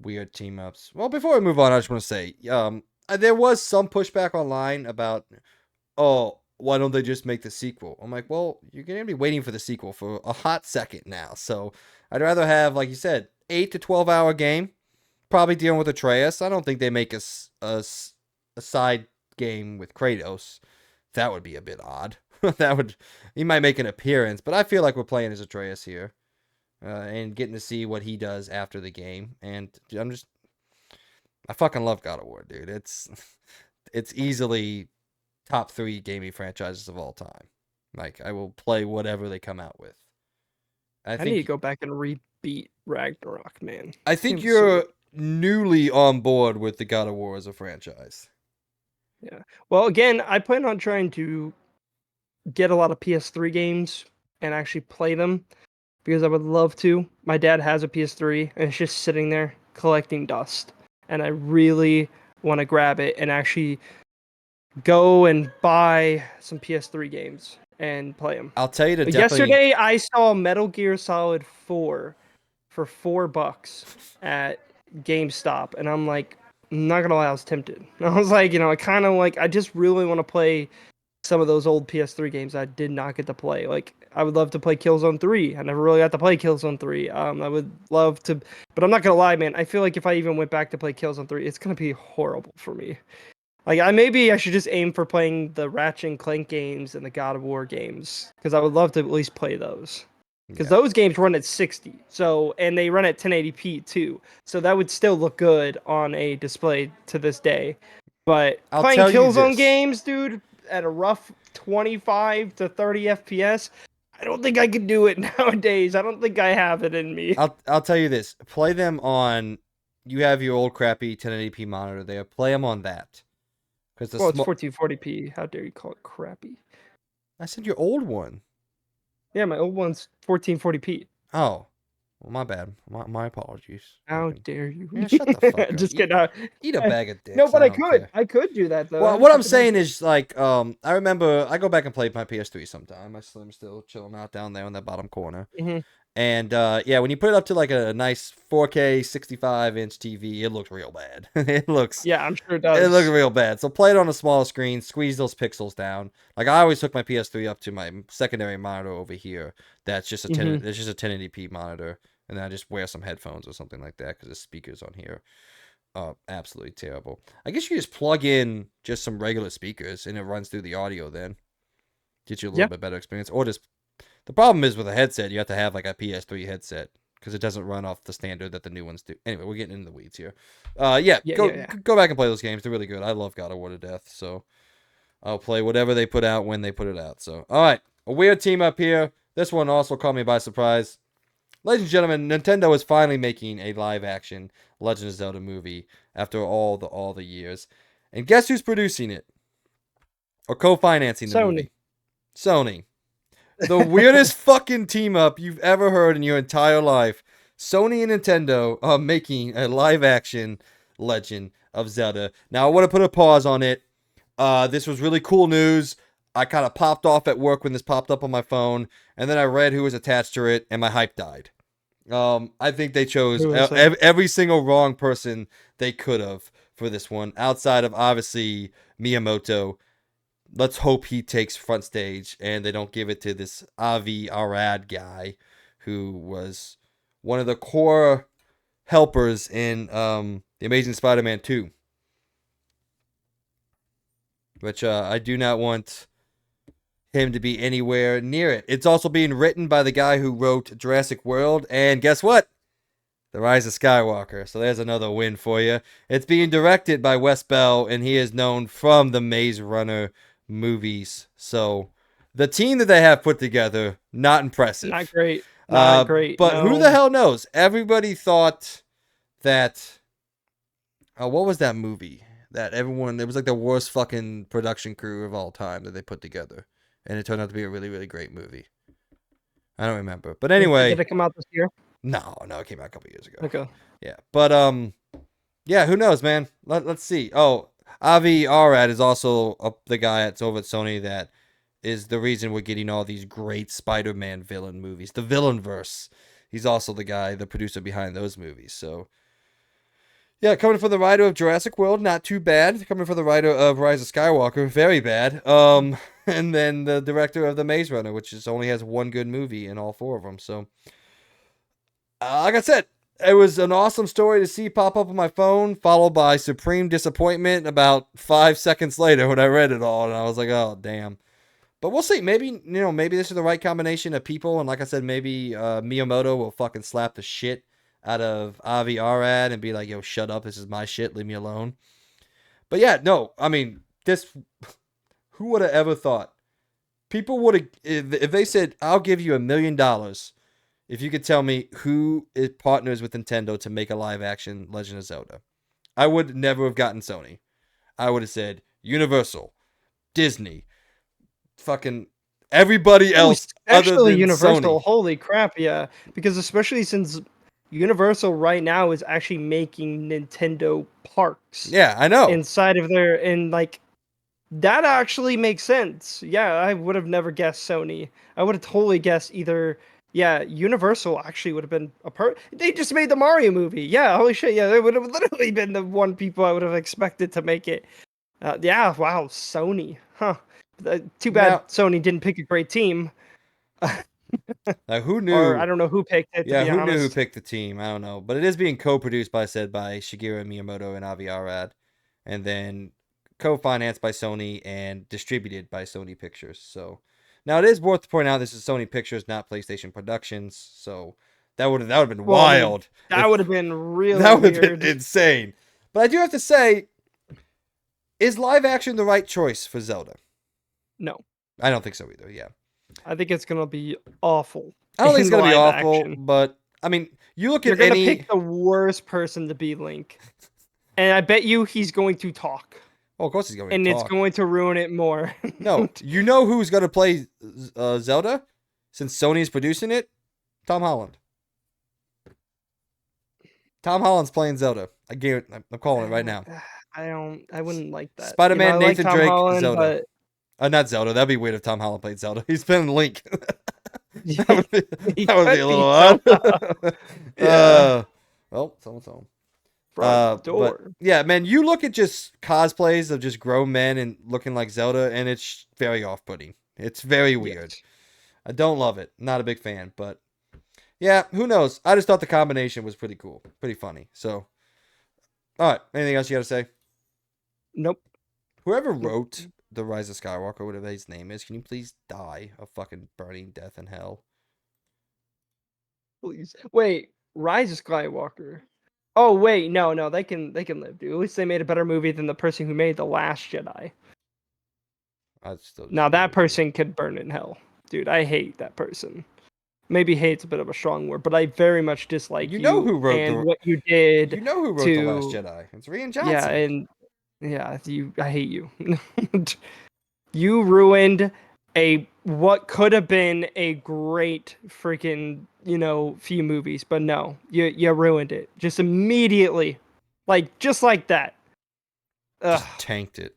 weird team ups, well, before we move on, I just want to say, there was some pushback online about, oh, why don't they just make the sequel? I'm like, well, you're gonna be waiting for the sequel for a hot second now, so I'd rather have, like you said, 8 to 12 hour game. Probably dealing with Atreus. I don't think they make a side game with Kratos. That would be a bit odd. He might make an appearance, but I feel like we're playing as Atreus here, and getting to see what he does after the game. And I fucking love God of War, dude. It's easily top 3 gaming franchises of all time. Like, I will play whatever they come out with. I need to go back and rebeat Ragnarok, man. I think you're newly on board with the God of War as a franchise. Yeah. Well, again, I plan on trying to get a lot of PS3 games and actually play them because I would love to. My dad has a PS3 and it's just sitting there collecting dust. And I really want to grab it and actually go and buy some PS3 games and play them. I'll tell you to definitely... Yesterday, I saw Metal Gear Solid 4 for $4 at GameStop, and I'm like, I'm not gonna lie, I was tempted. I was like, I kind of like, I just really want to play some of those old PS3 games I did not get to play. Like, I would love to play Killzone 3. I never really got to play Killzone 3. I would love to, but I'm not gonna lie, man. I feel like if I even went back to play Killzone 3, it's gonna be horrible for me. Like, maybe I should just aim for playing the Ratchet and Clank games and the God of War games because I would love to at least play those. Because those games run at 60, and they run at 1080p too, so that would still look good on a display to this day. But playing Killzone games, dude, at a rough 25 to 30 FPS, I don't think I could do it nowadays. I don't think I have it in me. I'll tell you this: play them on. You have your old crappy 1080p monitor there. Play them on that. It's 1440p. How dare you call it crappy? I said your old one. Yeah, my old one's 1440p. Oh, well, my bad. My apologies. How dare you? Yeah, shut the fuck up. Just kidding. Eat a bag of dicks. No, but I could. I could do that though. Well, what I'm saying is, like, I remember I go back and play my PS3 sometime. My Slim's still chilling out down there in that bottom corner. Mm-hmm. And yeah, when you put it up to like a nice 4K 65-inch TV, it looks real bad. Yeah, I'm sure it does. It looks real bad. So play it on a smaller screen, squeeze those pixels down. Like, I always hook my PS3 up to my secondary monitor over here. That's just a 1080p monitor, and then I just wear some headphones or something like that because the speakers on here are absolutely terrible. I guess you just plug in just some regular speakers and it runs through the audio. Then get you a little bit better experience, or just... The problem is with a headset, you have to have like a PS3 headset because it doesn't run off the standard that the new ones do. Anyway, we're getting into the weeds here. Go back and play those games. They're really good. I love God of War to death, so I'll play whatever they put out when they put it out. So, all right, a weird team up here. This one also caught me by surprise. Ladies and gentlemen, Nintendo is finally making a live-action Legend of Zelda movie after all the years. And guess who's producing it? Or co-financing the movie? Sony. The weirdest fucking team up you've ever heard in your entire life. Sony and Nintendo are making a live-action Legend of Zelda. Now, I want to put a pause on it. This was really cool news. I kind of popped off at work when this popped up on my phone, and then I read who was attached to it, and my hype died. I think they chose every single wrong person they could have for this one, outside of, obviously, Miyamoto. Let's hope he takes front stage and they don't give it to this Avi Arad guy who was one of the core helpers in The Amazing Spider-Man 2. which I do not want him to be anywhere near it. It's also being written by the guy who wrote Jurassic World, and guess what? The Rise of Skywalker. So there's another win for you. It's being directed by Wes Bell, and he is known from the Maze Runner movies. So the team that they have put together, not impressive. Not great. Not great. But no. who the hell knows? Everybody thought that. What was that movie? That everyone. It was like the worst fucking production crew of all time that they put together. And it turned out to be a really, really great movie. I don't remember. But anyway. Did it come out this year? No, it came out a couple years ago. Okay. Yeah. But yeah, who knows, man? Let's see. Oh, Avi Arad is also the guy that's over at Sony that is the reason we're getting all these great Spider-Man villain movies. The Villainverse. He's also the guy, the producer behind those movies. So yeah, coming for the writer of Jurassic World, not too bad. Coming for the writer of Rise of Skywalker, very bad. And then the director of The Maze Runner, which only has one good movie in all four of them. So, like I said, it was an awesome story to see pop up on my phone, followed by supreme disappointment about 5 seconds later when I read it all, and I was like, oh, damn. But we'll see. Maybe this is the right combination of people, and like I said, maybe Miyamoto will fucking slap the shit out of Avi Arad and be like, yo, shut up, this is my shit, leave me alone. But yeah, no, I mean, who would have ever thought? People would have, if they said, I'll give you $1 million if you could tell me who is partners with Nintendo to make a live-action Legend of Zelda. I would never have gotten Sony. I would have said Universal, Disney, fucking everybody else other than Universal. Sony. Holy crap, yeah. Because especially since Universal right now is actually making Nintendo parks. Yeah, I know. Inside of their, and like, that actually makes sense. Yeah, I would have never guessed Sony. I would have totally guessed either, yeah, Universal actually would have been a part. They just made the Mario movie. Yeah, holy shit. Yeah, they would have literally been the one people I would have expected to make it. Yeah, wow, Sony. Huh. Too bad Now, Sony didn't pick a great team. Who knew? Or I don't know who picked it. Yeah, to be who honest. knew who picked the team? I don't know. But it is being co-produced by Shigeru Miyamoto and Avi Arad. And then co-financed by Sony and distributed by Sony Pictures. So now it is worth to point out this is Sony Pictures, not PlayStation Productions. So that would have been wild. That would have been really that would have weird. been insane. But I do have to say, is live action the right choice for Zelda? No. I don't think so either, yeah. I think it's going to be awful. I don't think it's going to be awful, action. but I mean, you look You're at gonna any... pick the worst person to be Link. And I bet you he's going to talk. Oh, of course he's going to talk. And it's going to ruin it more. No, you know who's going to play Zelda? Since Sony's producing it? Tom Holland. Tom Holland's playing Zelda. I'm calling it right now. I wouldn't like that. Spider-Man, Nathan like Drake, Holland, Zelda. Not Zelda. That'd be weird if Tom Holland played Zelda. He's been Link. that would be a little odd. Yeah. Well, someone's home. Door. But, yeah, man, you look at just cosplays of just grown men and looking like Zelda, and it's very off-putting. It's very weird. Yes. I don't love it. Not a big fan, but yeah, who knows? I just thought the combination was pretty cool, pretty funny. So, all right, anything else you got to say? Nope. Whoever wrote The Rise of Skywalker, whatever his name is, can you please die a fucking burning death in hell? Please. Wait, Rise of Skywalker. Oh wait, no, they can live, dude. At least they made a better movie than the person who made The Last Jedi. Now that person could burn in hell, dude. I hate that person. Maybe hate's a bit of a strong word, but I very much dislike you. You know who wrote and what you did. You know who wrote The Last Jedi? It's Rian Johnson. Yeah, and I hate you. You ruined what could have been a great freaking, few movies, but no, you ruined it just immediately, just like that. Just tanked it.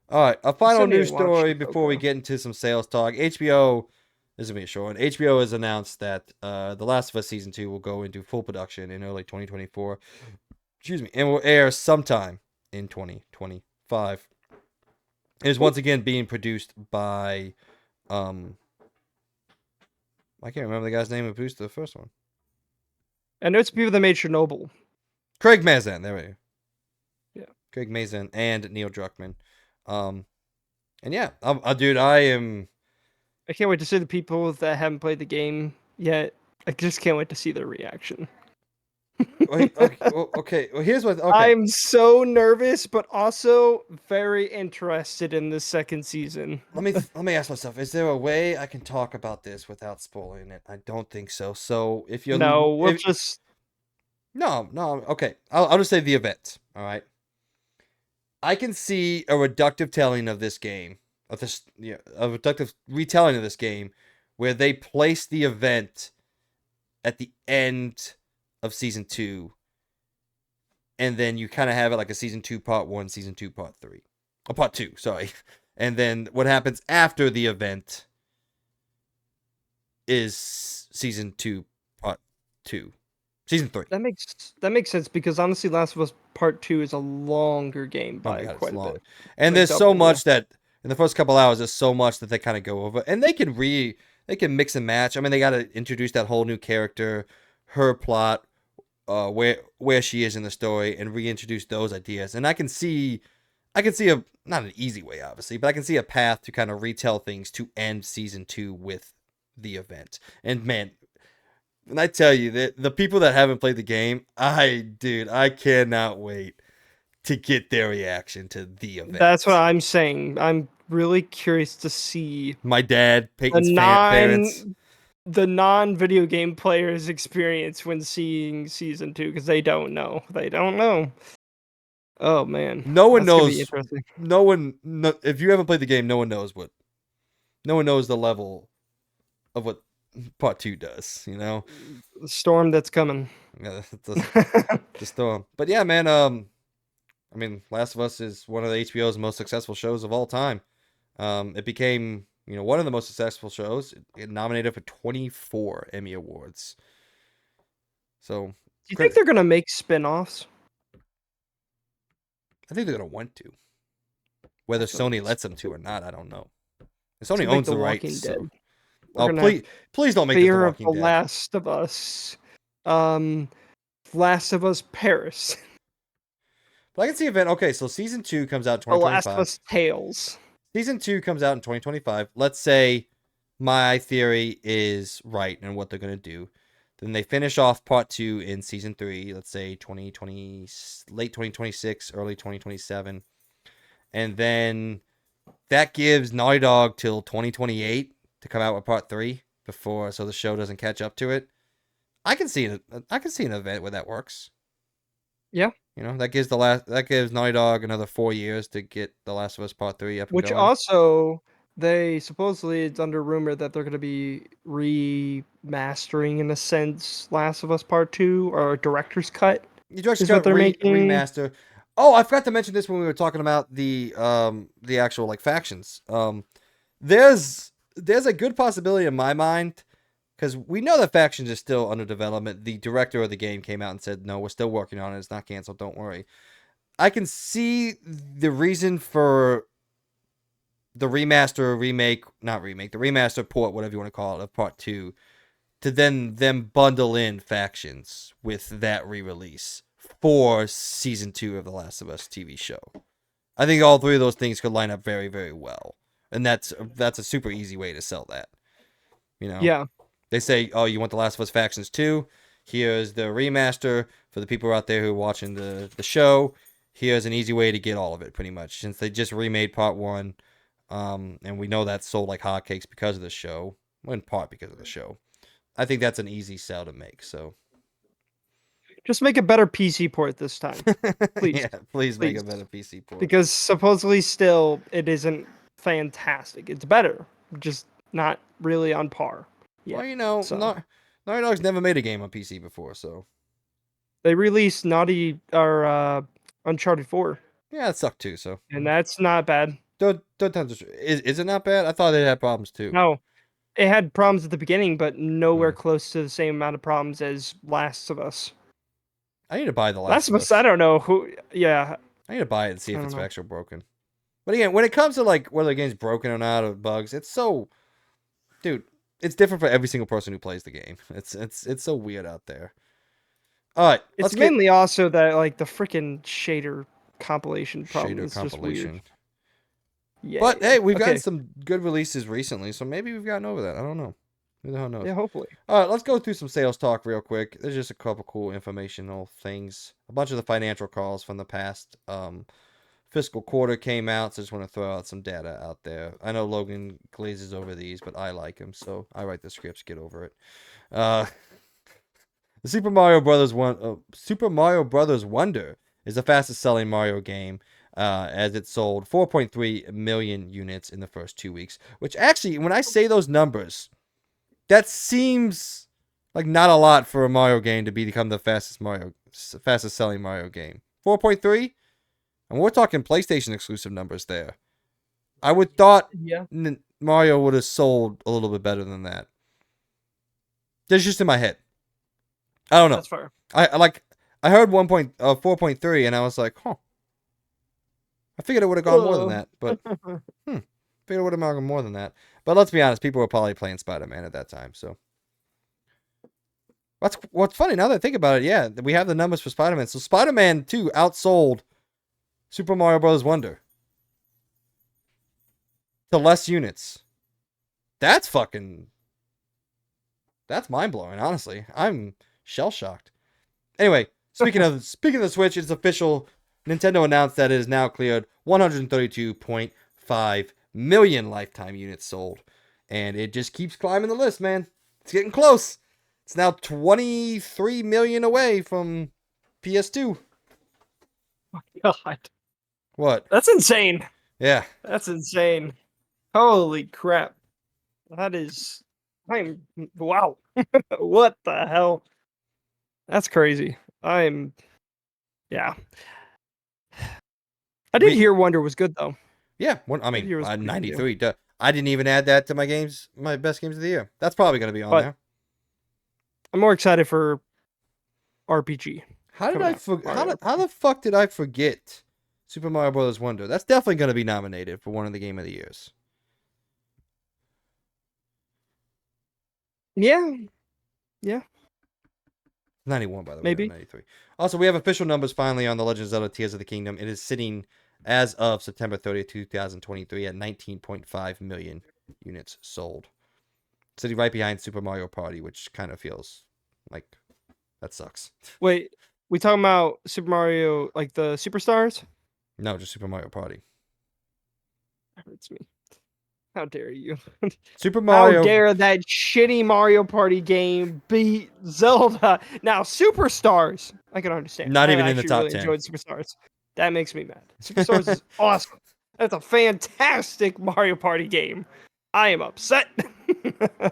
All right, a final news story before we get into some sales talk. HBO, this is gonna be a short one. HBO has announced that The Last of Us Season 2 will go into full production in early 2024. Excuse me, and will air sometime in 2025. It is once again being produced by, I can't remember the guy's name who produced the first one. I know it's people that made Chernobyl. Craig Mazin, there we go. Yeah. Craig Mazin and Neil Druckmann. And yeah, dude, I am. I can't wait to see the people that haven't played the game yet. I just can't wait to see their reaction. Okay, okay. Well, here's what. Okay, I'm so nervous, but also very interested in the second season. let me ask myself: is there a way I can talk about this without spoiling it? I don't think so. So if you're, No, we'll if, just no, okay, I'll just say the event. All right, I can see a reductive telling of this game, of this, yeah, a reductive retelling of this game, where they place the event at the end of season 2, and then you kind of have it like a season 2 part 1, season 2 part 3, or part 2, sorry. And then what happens after the event is season 2 part 2, season 3. that makes sense because honestly, Last of Us Part 2 is a longer game Oh my by god, it's quite a long. bit. And Like there's so double. much that in the first couple hours, there's so much that they kind of go over, and they can mix and match. I mean, they got to introduce that whole new character, her plot, where she is in the story, and reintroduce those ideas. And I can see a not an easy way, obviously, but I can see a path to kind of retell things to end season 2 with the event. And man, when I tell you that the people that haven't played the game, I cannot wait to get their reaction to the That's what event. I'm saying. I'm really curious to see My dad, the Peyton's parents. non video game players experience when seeing season 2 because they don't know. They don't know. Oh man, No one that's gonna be knows. interesting. No one. No, if you haven't played the game, no one knows what. No one knows the level of what part 2 does. You know, The storm that's coming. yeah, the storm. But yeah, man. I mean, Last of Us is one of the HBO's most successful shows of all time. It became, one of the most successful shows. It nominated for 24 Emmy Awards. So, Do you think credit. they're gonna make spin-offs? I think they're gonna want to. Whether I feel like Sony lets them to or not, I don't know. it's Sony gonna make owns The the rights, Walking Dead. so. We're Oh, gonna have please don't make this The Fear of Walking the Dead. Last of Us. Um, Last of Us Paris. But I can see event. Okay, so season 2 comes out in The Last of 2025. Us Tales. Season 2 comes out in 2025. Let's say my theory is right and what they're gonna do. Then they finish off part 2 in season 3. Let's say 2020, late 2026, early 2027, and then that gives Naughty Dog till 2028 to come out with part 3 before, so the show doesn't catch up to it. I can see an event where that works. Yeah. That gives Naughty Dog another 4 years to get The Last of Us Part 3 up and Which going. also they supposedly it's under rumor that they're gonna be remastering in a sense Last of Us Part 2 or a director's cut You just is what got they're making. remaster. Oh, I forgot to mention this when we were talking about the actual like factions. There's a good possibility in my mind because we know that factions is still under development. The director of the game came out and said, "No, we're still working on it. It's not canceled. Don't worry." I can see the reason for the remaster, the remaster port, whatever you want to call it, of part 2, to then them bundle in factions with that re-release for season 2 of the Last of Us TV show. I think all three of those things could line up very, very well, and that's a super easy way to sell that. You know, Yeah. they say, "Oh, you want the Last of Us factions too? Here's the remaster for the people out there who are watching the show. Here's an easy way to get all of it, pretty much, since they just remade part 1, and we know that sold like hotcakes because of the show, well, in part because of the show. I think that's an easy sell to make. So, Just make a better PC port this time. Please. yeah, please make Please. a better PC port. Because supposedly still it isn't fantastic. It's better, just not really on par. Yeah. Well, So Naughty Dog's never made a game on PC before, so they released Uncharted 4, yeah, it sucked too. So and that's not bad. don't tell us- is it not bad? I thought they had problems too. No, it had problems at the beginning, but nowhere Hmm. close to the same amount of problems as Last of Us. I need to buy The Last Last of of Us, I Us. don't know who. Yeah, I need to buy it and see I if don't it's know. actually broken. But again, when it comes to like whether the game's broken or not, or bugs, it's so, dude, it's different for every single person who plays the game. It's so weird out there. All right, It's let's get mainly also that like the freaking shader compilation problem shader is just weird. compilation. Yeah. But hey, we've gotten Okay. some good releases recently, so maybe we've gotten over that. I don't know. Who the hell knows? Yeah, hopefully. All right, let's go through some sales talk real quick. There's just a couple cool informational things. A bunch of the financial calls from the past fiscal quarter came out, so I just want to throw out some data out there. I know Logan glazes over these, but I like him, so I write the scripts. Get over it. The Super Mario Brothers Wonder is the fastest selling Mario game, as it sold 4.3 million units in the first 2 weeks. Which actually, when I say those numbers, that seems like not a lot for a Mario game to become the fastest selling Mario game. 4.3, and we're talking PlayStation exclusive numbers there. I would thought Yeah. Mario would have sold a little bit better than that. That's just in my head. I don't know. That's fair. I heard 4.3 and I was like, huh. I figured it would have gone more than that, but figured it would have gone more than that. But let's be honest, people were probably playing Spider-Man at that time, so what's funny now that I think about it, yeah, we have the numbers for Spider-Man. So Spider-Man 2 outsold Super Mario Bros. Wonder to less units. That's mind-blowing, honestly. I'm shell-shocked. Anyway, speaking of the Switch, it's official. Nintendo announced that it has now cleared 132.5 million lifetime units sold. And it just keeps climbing the list, man. It's getting close. It's now 23 million away from PS2. Oh, God. What? That's insane. Yeah. That's insane. Holy crap. Wow. What the hell? That's crazy. Yeah. I did hear Wonder was good though. Yeah, I mean, 93. I didn't even add that to my best games of the year. That's probably going to be on there. I'm more excited for RPG. How the fuck did I forget Super Mario Bros. Wonder? That's definitely going to be nominated for one of the Game of the Years. Yeah. 91, by the way. Maybe. 93. Also, we have official numbers finally on The Legend of Zelda Tears of the Kingdom. It is sitting as of September 30th, 2023 at 19.5 million units sold. Sitting right behind Super Mario Party, which kind of feels like that sucks. Wait, we talking about Super Mario, like the Superstars? No, just Super Mario Party. That hurts me. How dare you? Super Mario. How dare that shitty Mario Party game beat Zelda? Now, Superstars, I can understand. Not even I in the top really 10. Enjoyed Superstars. That makes me mad. Superstars is awesome. That's a fantastic Mario Party game. I am upset.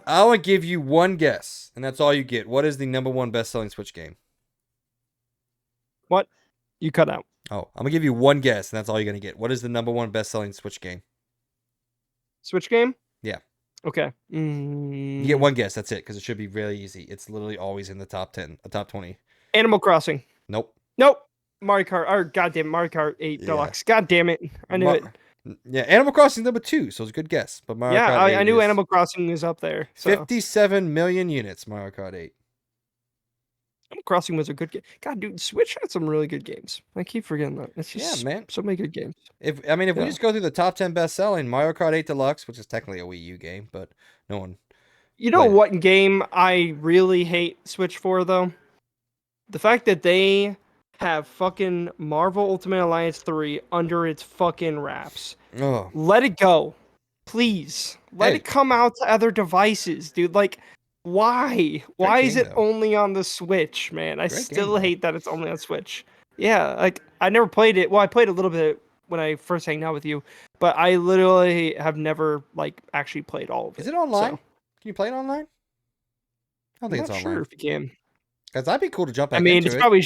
I will give you one guess, and that's all you get. What is the number one best-selling Switch game? What? You cut out. Oh, I'm going to give you one guess, and that's all you're going to get. What is the number one best-selling Switch game? Switch game? Yeah. Okay. You get one guess. That's it, because it should be really easy. It's literally always in the top 10, top 20. Animal Crossing. Nope. Mario Kart. Or goddamn Mario Kart 8 Deluxe. God damn it. I knew it. Yeah, Animal Crossing number 2, so it's a good guess. But Mario Kart 8 I knew Animal Crossing was up there. So. 57 million units, Mario Kart 8. Animal Crossing was a good game. God, dude, Switch had some really good games. I keep forgetting that. It's just man. So many good games. If we just go through the top 10 best-selling, Mario Kart 8 Deluxe, which is technically a Wii U game, but no one. You know what game I really hate Switch for, though? The fact that they have fucking Marvel Ultimate Alliance 3 under its fucking wraps. Oh. Let it go. Please. Let it come out to other devices, dude. Like, why? Why is it only on the Switch, man? I still hate that it's only on Switch. Yeah, like, I never played it. Well, I played a little bit when I first hanged out with you, but I literally have never, like, actually played all of it. Is it online? So. Can you play it online? I don't think it's online. I'm not sure if you can. Because that'd be cool to jump back into it. It's probably...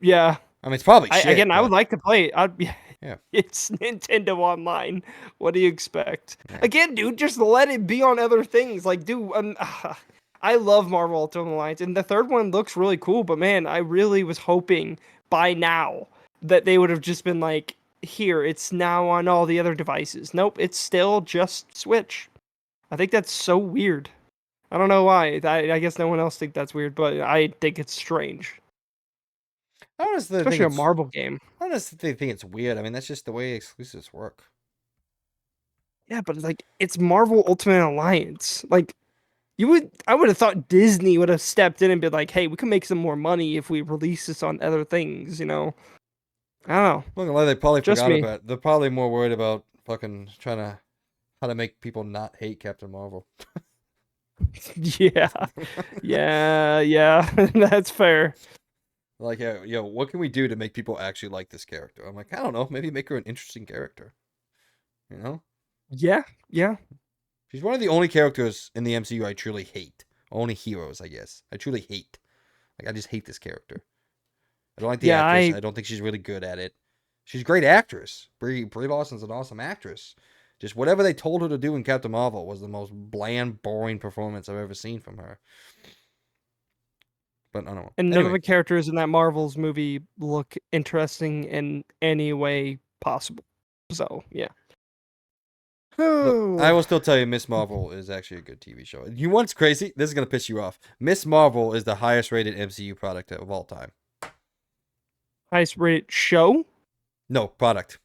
yeah. I mean, it's probably shit. Again, I would like to play it. Yeah. It's Nintendo Online. What do you expect? Yeah. Again, dude, just let it be on other things. Like, dude, I love Marvel Ultimate Alliance, and the third one looks really cool, but man, I really was hoping by now that they would have just been like, here, it's now on all the other devices. Nope, it's still just Switch. I think that's so weird. I don't know why. I guess no one else thinks that's weird, but I think it's strange. Especially a Marvel game. I honestly think it's weird. I mean, that's just the way exclusives work. Yeah, but like it's Marvel Ultimate Alliance. Like I would have thought Disney would have stepped in and been like, "Hey, we can make some more money if we release this on other things." I don't know. Not gonna lie, they probably Just forgot me. about it. They're probably more worried about fucking trying to how to make people not hate Captain Marvel. Yeah, yeah. That's fair. Like, yo, what can we do to make people actually like this character? I'm like, I don't know, maybe make her an interesting character. You know, Yeah, yeah. she's one of the only characters in the MCU I truly hate. Only heroes, I guess. I truly hate. Like, I just hate this character. I don't like the Yeah, actress. I don't think she's really good at it. She's a great actress. Brie Larson's an awesome actress. Just whatever they told her to do in Captain Marvel was the most bland, boring performance I've ever seen from her. But I don't know. and none of Anyway, the characters in that Marvel's movie look interesting in any way possible. So, yeah. look, I Oh, will still tell you Miss Marvel is actually a good TV show. You want what's crazy? This is going to piss you off. Miss Marvel is the highest rated MCU product of all time. highest rated show? No, product.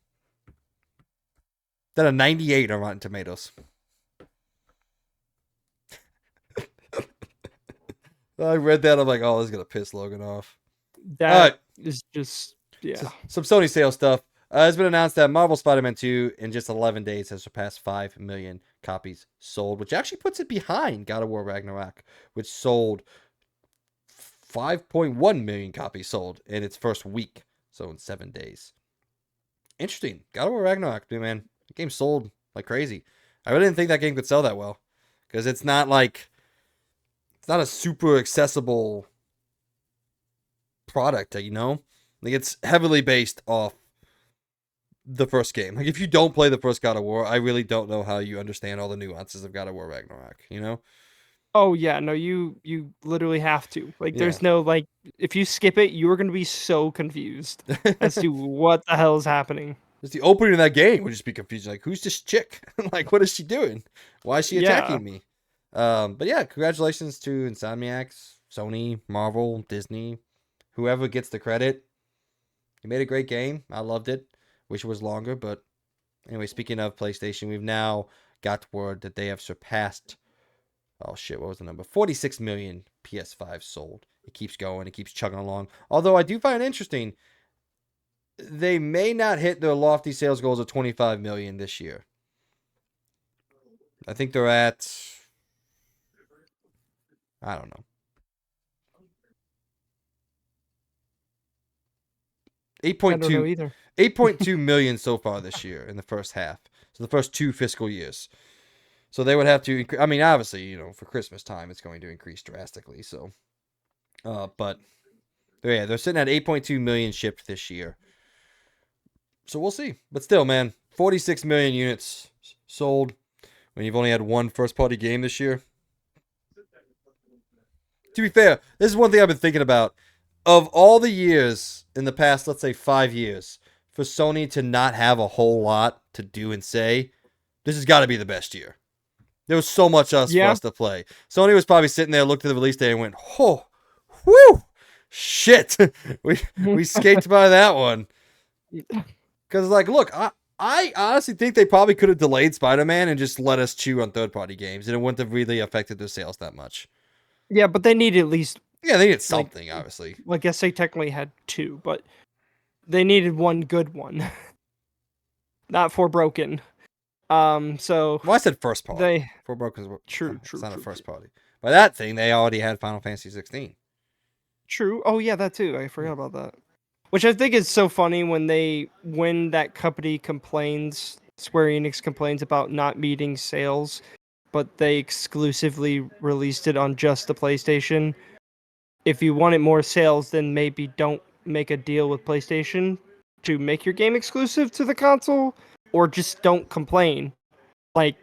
That a 98 on Rotten Tomatoes. I read that. I'm like, oh, this is going to piss Logan off. That All right. is just, yeah. Some Sony sales stuff. It's been announced that Marvel Spider-Man 2 in just 11 days has surpassed 5 million copies sold, which actually puts it behind God of War Ragnarok, which sold 5.1 million copies sold in its first week, so in 7 days. Interesting. God of War Ragnarok, dude, man. The game sold like crazy. I really didn't think that game could sell that well, because it's not a super accessible product, you know? Like, it's heavily based off the first game. Like, if you don't play the first God of War, I really don't know how you understand all the nuances of God of War Ragnarok, you know? Oh yeah, no, you literally have to. Like Yeah. there's no like if you skip it, you're gonna be so confused as to what the hell is happening. Just the opening of that game would just be confusing. Like, who's this chick? Like, what is she doing? Why is she Yeah. attacking me? But yeah, congratulations to Insomniacs, Sony, Marvel, Disney, whoever gets the credit. You made a great game. I loved it. Wish it was longer, but anyway, speaking of PlayStation, we've now got word that they have surpassed, oh shit, what was the number? 46 million PS5 sold. It keeps going. It keeps chugging along. Although I do find it interesting, they may not hit their lofty sales goals of 25 million this year. I think they're at, I don't know, I don't know 8.2 either. 8.2 million so far this year in the first half. So the first 2 fiscal years. So they would have to I mean, obviously, you know, for Christmas time it's going to increase drastically, so but yeah, they're sitting at 8.2 million shipped this year. So we'll see. But still, man, 46 million units sold when you've only had one first party game this year. To be fair, this is one thing I've been thinking about. Of all the years in the past, let's say 5 years, for Sony to not have a whole lot to do and say, this has got to be the best year. There was so much else for Yeah. us to play. Sony was probably sitting there, looked at the release day, and went, "Oh, whew, shit, we skate by that one." Because, like, look, I honestly think they probably could have delayed Spider-Man and just let us chew on third-party games, and it wouldn't have really affected their sales that much. Yeah, but they need at least Yeah, they needed like something, obviously. well, I guess they technically had two, but they needed one good one. Not four broken. So Well, I said first party. they For Broken, true, it's true, not a true, first true. party. By that thing, they already had Final Fantasy 16. True. Oh yeah, that too. I forgot about that. Which I think is so funny when that company complains, Square Enix complains about not meeting sales, but they exclusively released it on just the PlayStation. If you wanted more sales, then maybe don't make a deal with PlayStation to make your game exclusive to the console, or just don't complain. Like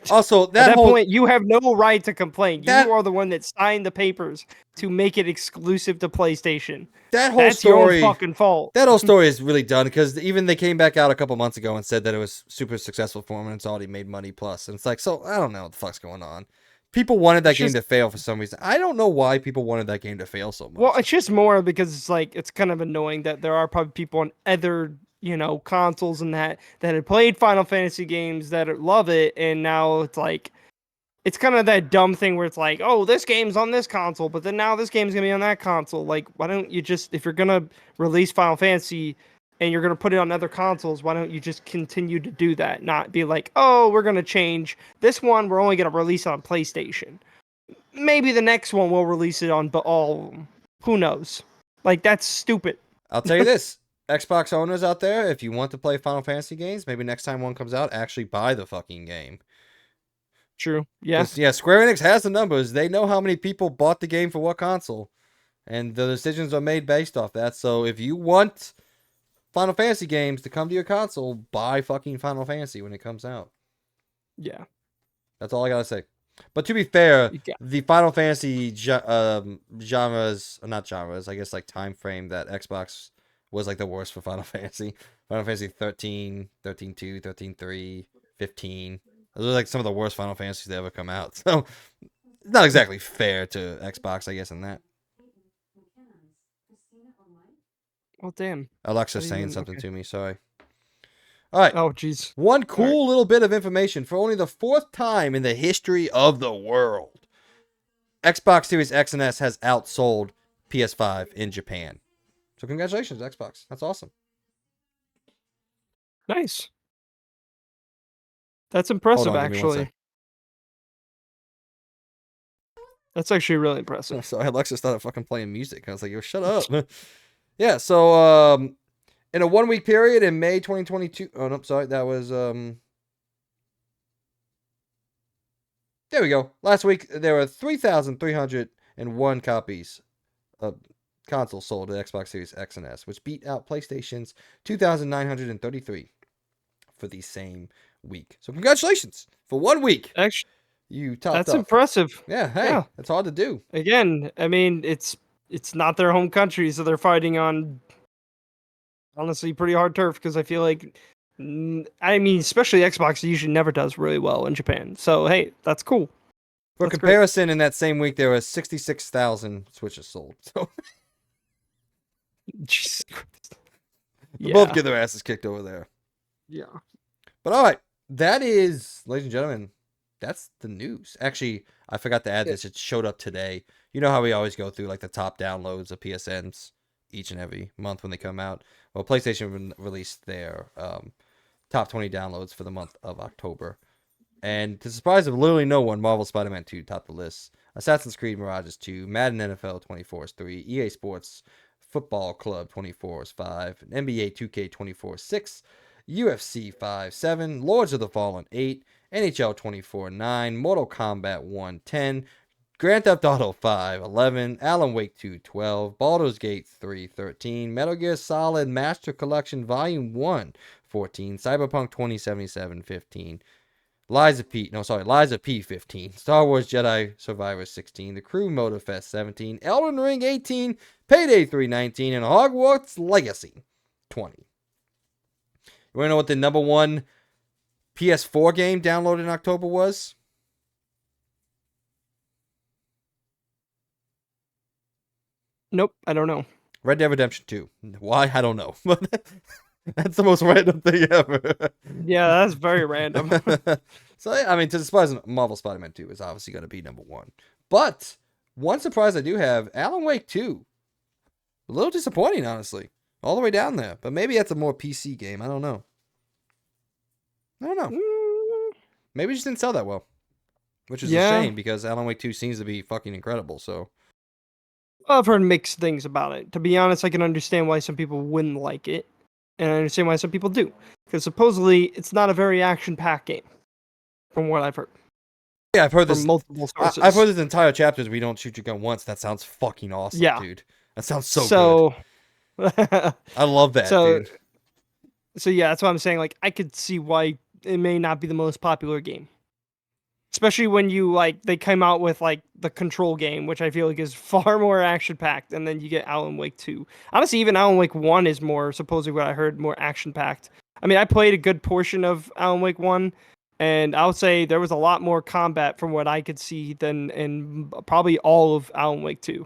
Also, at that that whole point, you have no right to complain. You that are the one that signed the papers to make it exclusive to PlayStation. that whole That's your own story fucking fault. that whole story is really done because even they came back out a couple months ago and said that it was super successful for them and it's already made money plus. And it's like, so I don't know what the fuck's going on. People wanted that It's game just to fail for some reason. I don't know why people wanted that game to fail so much. well, it's just more because it's like it's kind of annoying that there are probably people on other consoles and that had played Final Fantasy games that love it, and now it's like it's kind of that dumb thing where it's like, oh, this game's on this console, but then now this game's gonna be on that console. Like, why don't you just, if you're gonna release Final Fantasy and you're gonna put it on other consoles, why don't you just continue to do that? Not be like, oh, we're gonna change this one. We're only gonna release it on PlayStation. Maybe the next one we'll release it on, but all of them. Who knows? Like, that's stupid. I'll tell you this. Xbox owners out there, if you want to play Final Fantasy games, maybe next time one comes out, actually buy the fucking game. True. Yeah. Yeah, Square Enix has the numbers. They know how many people bought the game for what console. And the decisions are made based off that. So if you want Final Fantasy games to come to your console, buy fucking Final Fantasy when it comes out. Yeah. That's all I gotta say. But to be fair, Yeah. the Final Fantasy genres, or not genres, I guess like time frame that Xbox was like the worst for Final Fantasy. Final Fantasy 13, 13.2, 13.3, 15. Those are like some of the worst Final Fantasies that ever come out. So it's not exactly fair to Xbox, I guess, in that. Well, damn. Alexa's saying something to me, sorry. All right. Oh, jeez. One cool little bit of information for only the 4th time in the history of the world. Xbox Series X and S has outsold PS5 in Japan. So congratulations, Xbox. That's awesome. Nice. That's impressive, actually. That's actually really impressive. So Alexa started fucking playing music. I was like, yo, shut up. Yeah, so in a 1-week period in May 2022. Oh, no, sorry. That was there we go. Last week there were 3,301 copies of consoles sold at Xbox Series X and S, which beat out PlayStation's 2,933 for the same week. So congratulations for 1 week. Actually, you topped that's up. impressive. Yeah, hey, Yeah. that's hard to do. Again, I mean, it's not their home country, so they're fighting on honestly pretty hard turf because I feel like, I mean, especially Xbox usually never does really well in Japan. So hey, that's cool. For That's comparison, in that same week there were 66,000 Switches sold. So Jesus Christ. they both get their asses kicked over there. Yeah. But all right, that is, ladies and gentlemen, that's the news. Actually, I forgot to add this. It showed up today. You know how we always go through like the top downloads of PSNs each and every month when they come out? Well, PlayStation released their top 20 downloads for the month of October. And to the surprise of literally no one, Marvel Spider-Man 2 topped the list. Assassin's Creed Mirage is 2. Madden NFL 24 is 3. EA Sports Football Club 24 is 5. NBA 2K 24 is 6. UFC 5 7. Lords of the Fallen 8. NHL 24 9. Mortal Kombat 1 10. Grand Theft Auto 5 11. Alan Wake 2 12. Baldur's Gate 3 13. Metal Gear Solid Master Collection Volume 1 14. Cyberpunk 2077 15. Liza P 15. Star Wars Jedi Survivor 16. The Crew Motorfest 17. Elden Ring 18. Payday 3 19. And Hogwarts Legacy 20. You want to know what the number one PS4 game downloaded in October was? Nope, I don't know. Red Dead Redemption 2. Why? I don't know. That's the most random thing ever. Yeah, that's very random. So, I mean, to the surprise, Marvel Spider-Man 2 is obviously going to be number one. But one surprise I do have, Alan Wake 2. A little disappointing, honestly. All the way down there. But maybe that's a more PC game. I don't know. Maybe it just didn't sell that well. Which is a shame because Alan Wake 2 seems to be fucking incredible. So I've heard mixed things about it. To be honest, I can understand why some people wouldn't like it. And I understand why some people do. Because supposedly it's not a very action-packed game. From what I've heard. Yeah, I've heard this. From multiple sources. I've heard this entire chapters where you don't shoot your gun once. That sounds fucking awesome, dude. That sounds so good. I love that, dude. So yeah, that's what I'm saying. Like, I could see why it may not be the most popular game. Especially when they came out with like the Control game, which I feel like is far more action packed, and then you get Alan Wake 2. Honestly, even Alan Wake 1 is more, supposedly what I heard, more action packed. I mean, I played a good portion of Alan Wake 1, and I would say there was a lot more combat from what I could see than in probably all of Alan Wake 2.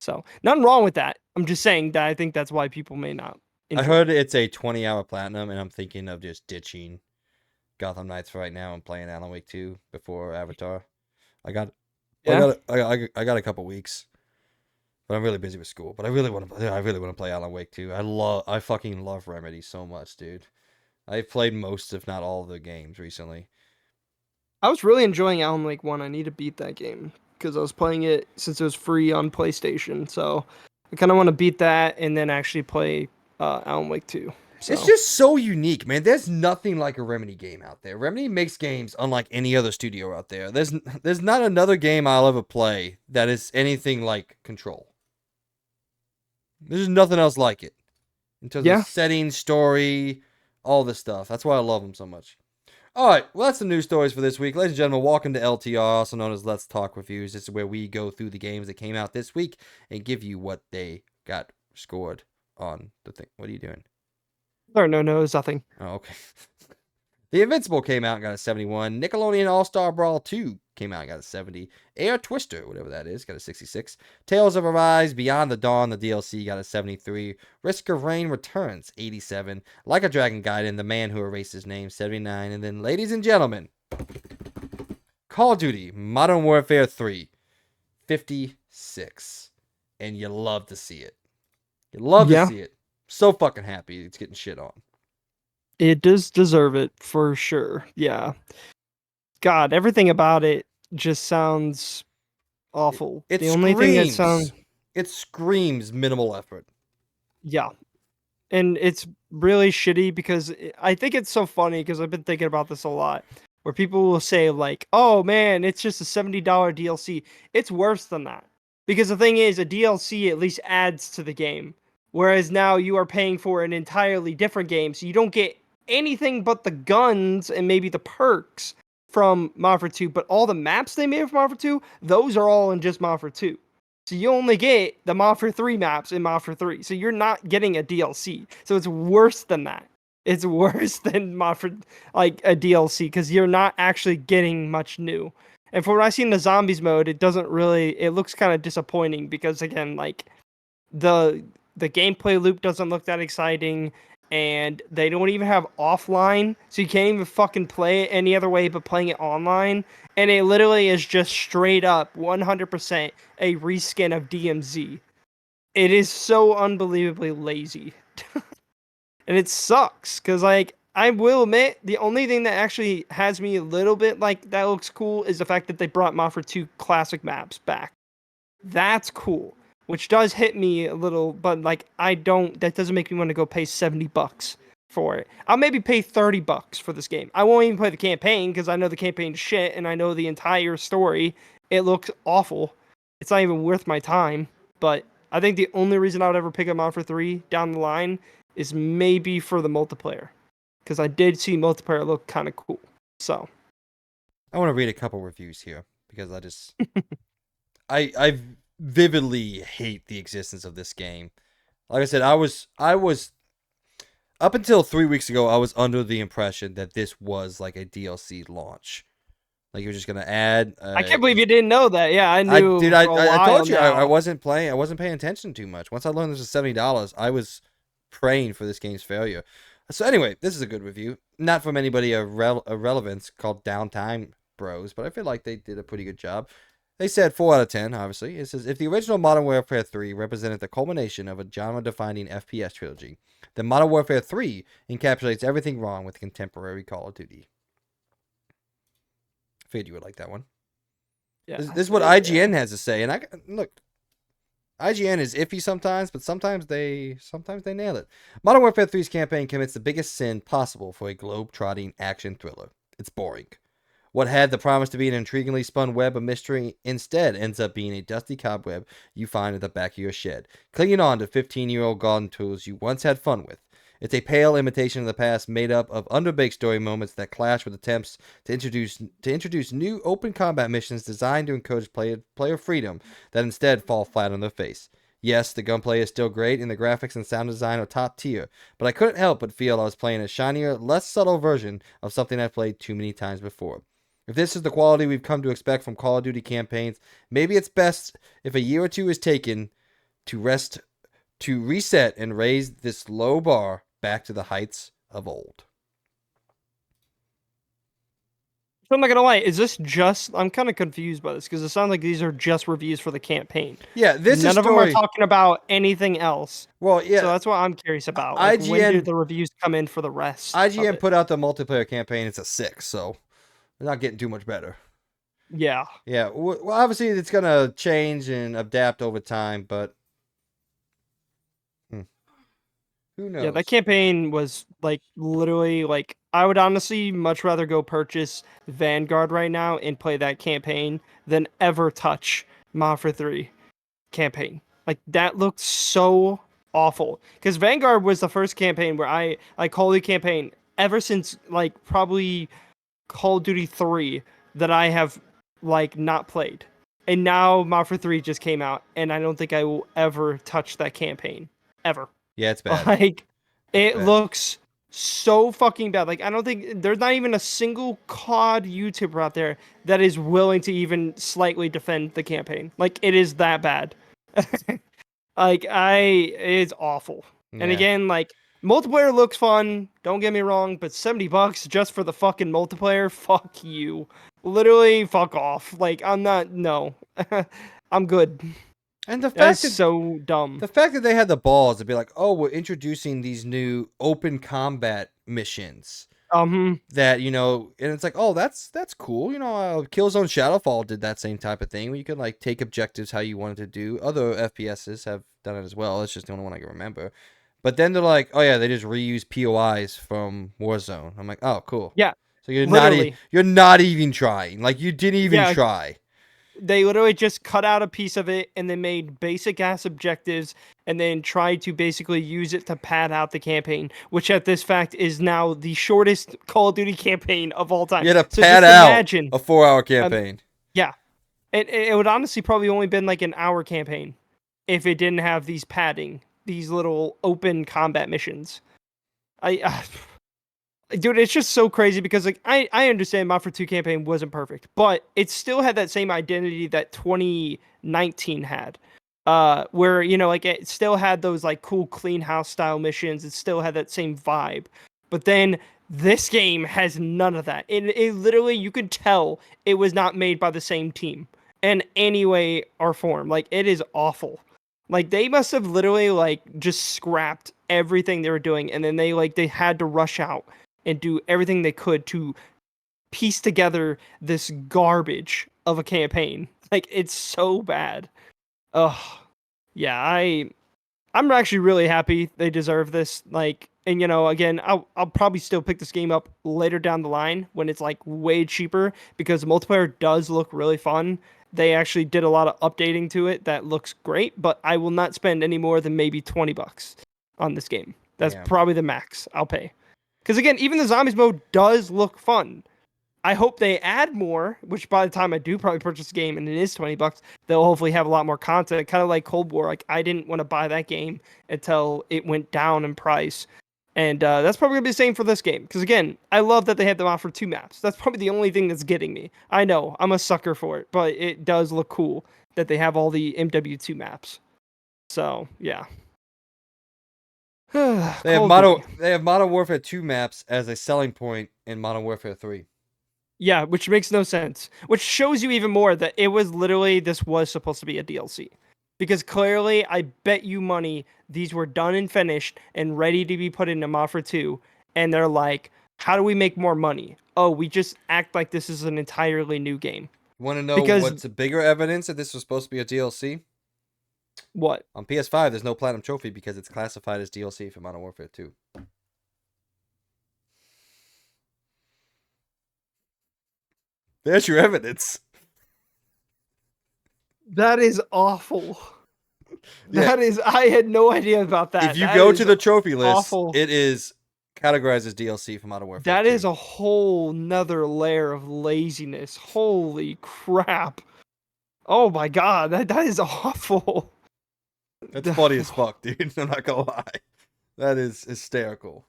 So, nothing wrong with that. I'm just saying that I think that's why people may not I enjoy. heard it's a 20-hour platinum, and I'm thinking of just ditching Gotham Knights for right now and playing Alan Wake 2 before Avatar. I got, Yeah. I got a couple weeks, but I'm really busy with school. But I really want to play Alan Wake 2. I fucking love Remedy so much, dude. I've played most, if not all, of the games recently. I was really enjoying Alan Wake 1. I need to beat that game because I was playing it since it was free on PlayStation. So I kind of want to beat that and then actually play Alan Wake 2. It's So just so unique, man. There's nothing like a Remedy game out there. Remedy makes games unlike any other studio out there. There's not another game I'll ever play that is anything like Control. There's nothing else like it in terms of yeah, setting, story, all this stuff. That's why I love them so much. All right, well, that's the news stories for this week. Ladies and gentlemen, welcome to LTR, also known as Let's Talk Reviews. This is where we go through the games that came out this week and give you what they got scored on the thing. What are you doing? no, it's nothing. Oh, okay. The Invincible came out and got a 71. Nickelodeon All-Star Brawl 2 came out and got a 70. Air Twister, whatever that is, got a 66. Tales of Arise, Beyond the Dawn, the DLC, got a 73. Risk of Rain Returns, 87. Like a Dragon Gaiden, The Man Who Erased His Name, 79. And then, ladies and gentlemen, Call of Duty Modern Warfare 3, 56. And you love to see it. You love to Yeah, see it. So fucking happy it's getting shit on. it does deserve it for sure. Yeah. God, everything about it just sounds awful. It The only thing that screams. It screams minimal effort. yeah. And it's really shitty because I think it's so funny because I've been thinking about this a lot. Where people will say like, "Oh man, it's just a $70 DLC." It's worse than that. Because the thing is, a DLC at least adds to the game. Whereas now you are paying for an entirely different game, so you don't get anything but the guns and maybe the perks from Mafia 2, but all the maps they made for Mafia 2, those are all in just Mafia 2. So you only get the Mafia 3 maps in Mafia 3. So you're not getting a DLC. So it's worse than that. It's worse than Mafia, like a DLC, because you're not actually getting much new. And for what I see in the zombies mode, it doesn't really. It looks kind of disappointing because again, like the gameplay loop doesn't look that exciting, and they don't even have offline, so you can't even fucking play it any other way but playing it online. And it literally is just straight up 100% a reskin of DMZ. It is so unbelievably lazy. And it sucks because like I will admit the only thing that actually has me a little bit like that looks cool is the fact that they brought Mafia 2 classic maps back. That's cool, which does hit me a little, but like I don't, that doesn't make me want to go pay $70 for it. I'll maybe pay $30 for this game. I won't even play the campaign because I know the campaign's shit and I know the entire story. It looks awful. It's not even worth my time. But I think the only reason I would ever pick up Mafia 3 down the line is maybe for the multiplayer. Because I did see multiplayer look kind of cool. So. I want to read a couple reviews here because I vividly hate the existence of this game. Like I said, I was up until 3 weeks ago, I was under the impression that this was like a DLC launch. Like you're just gonna add. I can't believe you didn't know that. Yeah, I knew for a I while told you now. I wasn't playing. I wasn't paying attention too much. Once I learned this was $70, I was praying for this game's failure. So anyway, this is a good review. Not from anybody of relevance called Downtime Bros, but I feel like they did a pretty good job. They said 4 out of 10, obviously. It says, if the original Modern Warfare 3 represented the culmination of a genre-defining FPS trilogy, then Modern Warfare 3 encapsulates everything wrong with contemporary Call of Duty. Figured you would like that one. Yeah, This is what IGN has to say, and look, IGN is iffy sometimes, but sometimes they nail it. Modern Warfare 3's campaign commits the biggest sin possible for a globe-trotting action thriller. It's boring. What had the promise to be an intriguingly spun web of mystery instead ends up being a dusty cobweb you find at the back of your shed, clinging on to 15-year-old garden tools you once had fun with. It's a pale imitation of the past made up of underbaked story moments that clash with attempts to introduce new open combat missions designed to encourage player freedom that instead fall flat on their face. Yes, the gunplay is still great and the graphics and sound design are top tier, but I couldn't help but feel I was playing a shinier, less subtle version of something I've played too many times before. If this is the quality we've come to expect from Call of Duty campaigns, maybe it's best if a year or two is taken to rest to reset and raise this low bar back to the heights of old. So I'm not gonna lie, is this just? I'm kind of confused by this because it sounds like these are just reviews for the campaign. Yeah, this None is of them are story. talking about anything else. Well, So yeah, that's what I'm curious about. Like, when do IGN the reviews come in for the rest of IGN it? put out the multiplayer campaign. It's a 6, so they're not getting too much better. Yeah. Yeah, well, obviously it's gonna change and adapt over time, but who Yeah, that knows? campaign was like literally like I would honestly much rather go purchase Vanguard right now and play that campaign than ever touch Mafia 3 campaign. Like that looked so awful. Because Vanguard was the first campaign where I like Call of Duty campaign ever since like probably Call of Duty 3 that I have like not played. And now Mafia 3 just came out and I don't think I will ever touch that campaign. Ever. Yeah, it's bad. Like, It's it bad. looks so fucking bad. Like, I don't think there's not even a single COD YouTuber out there that is willing to even slightly defend the campaign. Like, it is that bad. It's awful. And Yeah. again, like, multiplayer looks fun. Don't get me wrong, but $70 just for the fucking multiplayer? Fuck you. Literally, fuck off. Like, I'm not. No, I'm good. And the That's fact that so dumb. the fact that they had the balls to be like, "Oh, we're introducing these new open combat missions." That, and it's like, oh, that's cool. Killzone Shadowfall did that same type of thing where you could like take objectives how you wanted to do. Other FPSs have done it as well. It's just the only one I can remember. But then they're like, oh yeah, they just reuse POIs from Warzone. I'm like, oh, cool. Yeah, So literally. you're not even trying. Like, you didn't even Yeah, try. they literally just cut out a piece of it and then made basic ass objectives and then tried to basically use it to pad out the campaign, which at this fact is now the shortest Call of Duty campaign of all time. You had to So pad just out imagine, a 4-hour um, campaign. yeah, it would honestly probably only been like an hour campaign if it didn't have these padding, these little open combat missions. I Dude, it's just so crazy because like I understand Mafia 2 campaign wasn't perfect, but it still had that same identity that 2019 had. Where, like it still had those like cool clean house style missions. It still had that same vibe. But then this game has none of that. It literally, you could tell it was not made by the same team in any way or form. Like, it is awful. Like, they must have literally like just scrapped everything they were doing, and then they had to rush out and do everything they could to piece together this garbage of a campaign. Like, it's so bad. Ugh. Yeah, I'm actually really happy they deserve this. Like, and again, I'll probably still pick this game up later down the line when it's like way cheaper because the multiplayer does look really fun. They actually did a lot of updating to it that looks great, but I will not spend any more than maybe $20 on this game. That's Yeah. probably the max I'll pay. Because again, even the zombies mode does look fun. I hope they add more, which by the time I do probably purchase the game and it is $20, they'll hopefully have a lot more content. Kind of like Cold War. Like, I didn't want to buy that game until it went down in price. And that's probably going to be the same for this game. Because again, I love that they have them offer 2 maps. That's probably the only thing that's getting me. I know, I'm a sucker for it, but it does look cool that they have all the MW2 maps. So, yeah. They have Modern Warfare 2 maps as a selling point in Modern Warfare 3. Yeah, which makes no sense. Which shows you even more that it was literally, this was supposed to be a DLC. Because clearly, I bet you money, these were done and finished and ready to be put into Mafia 2. And they're like, how do we make more money? Oh, we just act like this is an entirely new game. Want to know Because, what's a bigger evidence that this was supposed to be a DLC? what? On PS5, there's no Platinum Trophy because it's classified as DLC for Modern Warfare 2. There's your evidence. That is awful. Yeah. I had no idea about that. If you That go is to the trophy list, awful. it is categorized as DLC for Modern Warfare 2. That is a whole nother layer of laziness. Holy crap. Oh my god, that is awful. That's funny as fuck, dude. I'm not gonna lie. That is hysterical.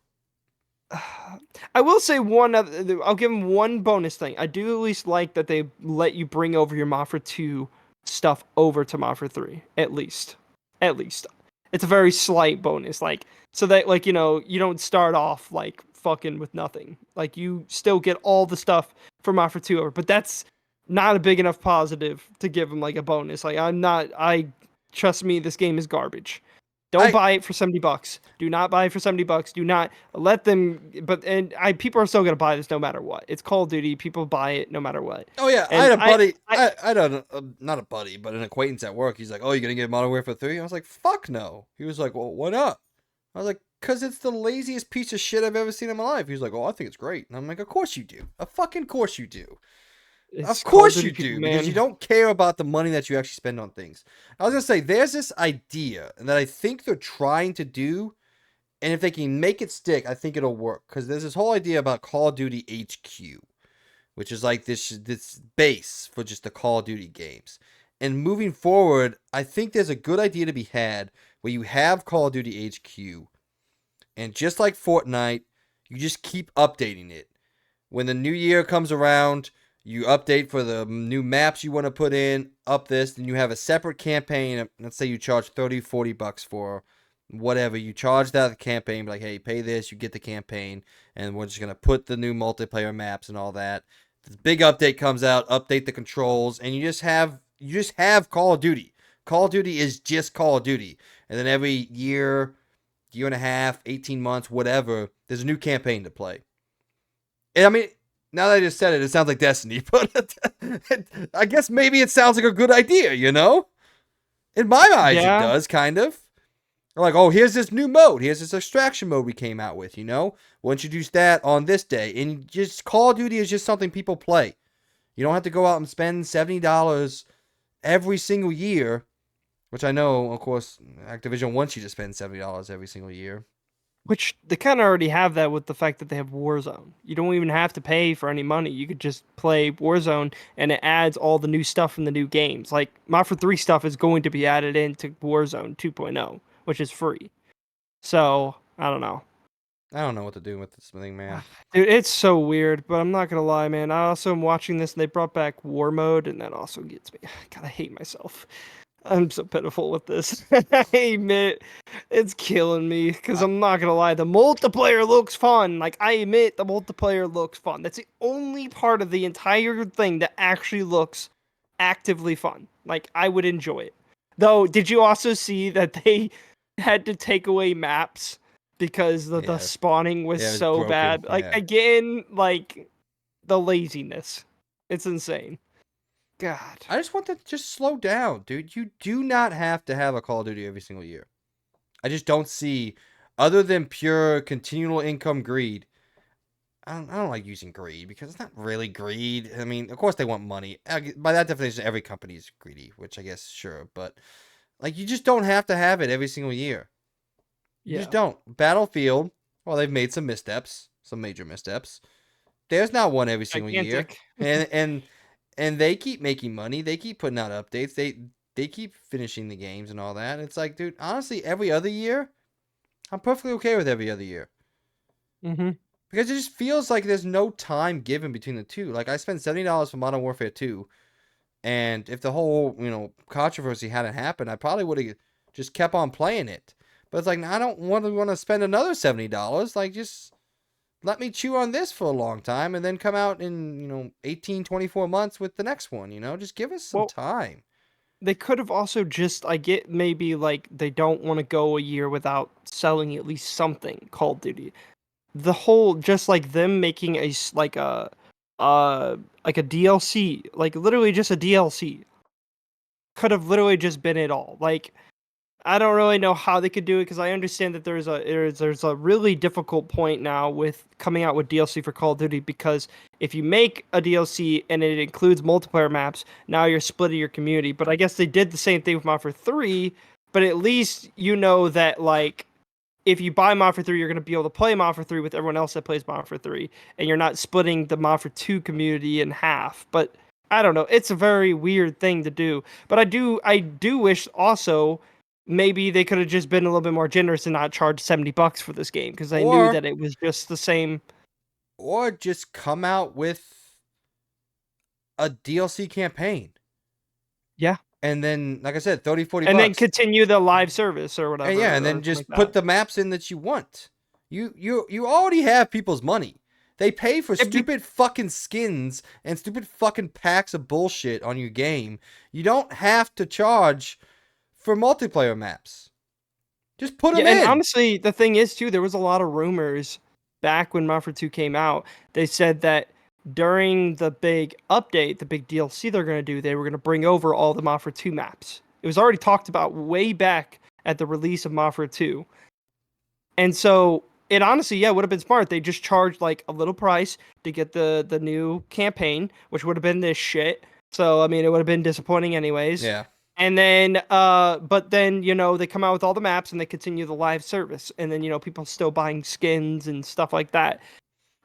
I will say one other, I'll give them one bonus thing. I do at least like that they let you bring over your Mafia 2 stuff over to Mafia 3. At least. It's a very slight bonus, like so that like you know you don't start off like fucking with nothing. Like you still get all the stuff from Offer 2 over, but that's not a big enough positive to give them like a bonus. Like I'm not. I trust me, this game is garbage. Don't I buy it for $70. Do not buy it for $70. Do not let them. But people are still gonna buy this no matter what. It's Call of Duty. People buy it no matter what. Oh yeah, I And had a buddy. I I had not a buddy, but an acquaintance at work. He's like, "Oh, you gonna get Modern Warfare 3?" I was like, "Fuck no." He was like, "Well, why not?" I was like, "Cause it's the laziest piece of shit I've ever seen in my life." He's like, "Oh, I think it's great," and I'm like, "Of course you do. Of fucking course you do. it's Of Call of course Duty you people, do, because you man. don't care about the money that you actually spend on things." I was gonna say, there's this idea that I think they're trying to do, and if they can make it stick, I think it'll work. Because there's this whole idea about Call of Duty HQ, which is like this base for just the Call of Duty games. And moving forward, I think there's a good idea to be had where you have Call of Duty HQ, and just like Fortnite, you just keep updating it. When the new year comes around, you update for the new maps you want to put in, up this, then you have a separate campaign. Let's say you charge 30, $40 for whatever. You charge that campaign, like, hey, pay this, you get the campaign, and we're just going to put the new multiplayer maps and all that. This big update comes out, update the controls, and you just have Call of Duty. Call of Duty is just Call of Duty. And then every year and a half, 18 months, whatever, there's a new campaign to play. And I mean, now that I just said it, it sounds like Destiny, but I guess maybe it sounds like a good idea, you know? In my eyes, it Yeah, does, kind of. Like, oh, here's this new mode. Here's this extraction mode we came out with, you know? We'll introduce that on this day. And just Call of Duty is just something people play. You don't have to go out and spend $70 every single year, which I know, of course, Activision wants you to spend $70 every single year. which they kind of already have that with the fact that they have Warzone. You don't even have to pay for any money. You could just play Warzone, and it adds all the new stuff from the new games. Like Mafia 3 stuff is going to be added into Warzone 2.0, which is free. So I don't know. I don't know what to do with this thing, man. Dude, it's so weird, but I'm not gonna lie, man. I also am watching this, and they brought back War Mode, and that also gets me. God, I hate myself. I'm so pitiful with this. I admit it's killing me because I, I'm not gonna lie. The multiplayer looks fun. Like I admit, the multiplayer looks fun. That's the only part of the entire thing that actually looks actively fun. Like I would enjoy it. Though, did you also see that they had to take away maps because the yeah, spawning was yeah, it was so broken. bad? Like Yeah. again, like the laziness. It's insane. God. I just want to just slow down, dude. You do not have to have a Call of Duty every single year. I just don't see, other than pure continual income greed. I don't like using greed because it's not really greed. I mean, of course they want money. By that definition, every company is greedy, which I guess sure, but like you just don't have to have it every single year. You just Yeah. don't. Battlefield, well, they've made some missteps, some major missteps. There's not one every single year, Gigantic. and they keep making money. They keep putting out updates. They keep finishing the games and all that. It's like, dude, honestly, every other year, I'm perfectly okay with every other year Mm-hmm. because it just feels like there's no time given between the two. Like I spent $70 for Modern Warfare 2, and if the whole controversy hadn't happened, I probably would have just kept on playing it. But it's like I don't want to spend another $70. Like just let me chew on this for a long time and then come out in 18, 24 months with the next one. Just give us some Well, time. they could have also just I get maybe like they don't want to go a year without selling at least something Call of Duty. The whole just like them making uh like a DLC, like literally just a DLC could have literally just been it all. Like I don't really know how they could do it because I understand that there's a really difficult point now with coming out with DLC for Call of Duty because if you make a DLC and it includes multiplayer maps, now you're splitting your community. But I guess they did the same thing with Mafia 3, but at least you know that like if you buy Mafia 3, you're going to be able to play Mafia 3 with everyone else that plays Mafia 3, and you're not splitting the Mafia 2 community in half. But I don't know. It's a very weird thing to do. But I do wish also maybe they could have just been a little bit more generous and not charged $70 for this game because I knew Or that it was just the same. or just come out with a DLC campaign. Yeah. and then, like I said, 30, 40 And then bucks. continue the live service or And whatever. yeah, and or then something just like put that. the maps in that you want. You already have people's money. They pay for stupid fucking skins and stupid fucking packs of bullshit on your game. You don't have to charge for multiplayer maps. Just put them Yeah, and in. honestly, the thing is too, there was a lot of rumors back when Mafia 2 came out. They said that during the big update, the big DLC they're going to do, they were going to bring over all the Mafia 2 maps. It was already talked about way back at the release of Mafia 2. And so it honestly, yeah, would have been smart. They just charged like a little price to get the new campaign, which would have been this shit. So I mean, it would have been disappointing anyways. Yeah. And then, but then they come out with all the maps and they continue the live service, and then people still buying skins and stuff like that.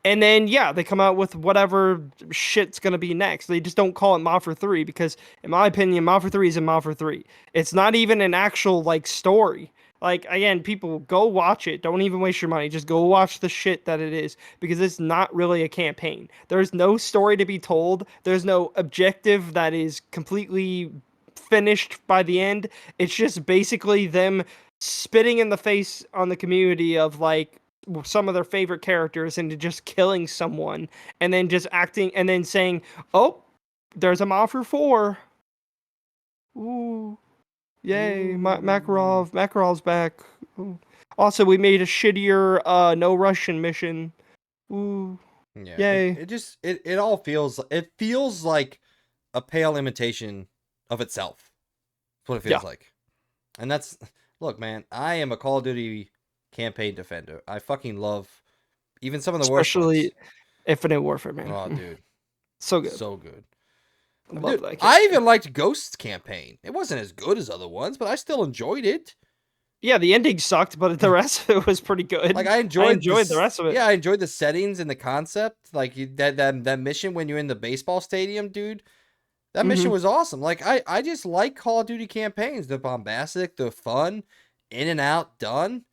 And then yeah, they come out with whatever shit's gonna be next. They just don't call it Mafia 3 because, in my opinion, Mafia 3 is a Mafia 3. It's not even an actual like story. Like again, people go watch it. Don't even waste your money. Just go watch the shit that it is because it's not really a campaign. There's no story to be told. There's no objective that is completely finished by the end. It's just basically them spitting in the face on the community of like some of their favorite characters into just killing someone and then just acting and then saying, "Oh, there's a Mafia 4. Ooh, yay, Makarov's back. Ooh. Also, we made a shittier no Russian mission. Ooh, Yeah. yay." It all feels like a pale imitation of itself. That's what it feels Yeah. like. And that's, look, man, I am a Call of Duty campaign defender. I fucking love even some of the worst ones. Especially Infinite Warfare, man. Oh, dude. So good. So good. I love Dude, that I campaign. even liked Ghost's campaign. It wasn't as good as other ones, but I still enjoyed it. Yeah, the ending sucked, but the rest of it was pretty good. Like I enjoyed the rest of it. Yeah, I enjoyed the settings and the concept. Like that mission when you're in the baseball stadium, dude. That mission was awesome. Like I just like Call of Duty campaigns. They're bombastic, they're fun, in and out, done.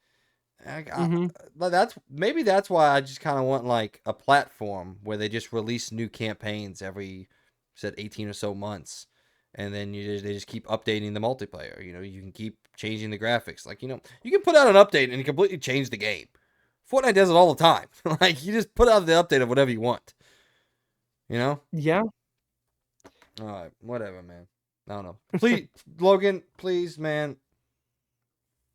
That's why I just kind of want like a platform where they just release new campaigns every 18 or so months, and then they just keep updating the multiplayer. You can keep changing the graphics. Like you can put out an update and completely change the game. Fortnite does it all the time. Like you just put out the update of whatever you want. Yeah. All right, whatever, man. I don't know. Please, Logan, please, man.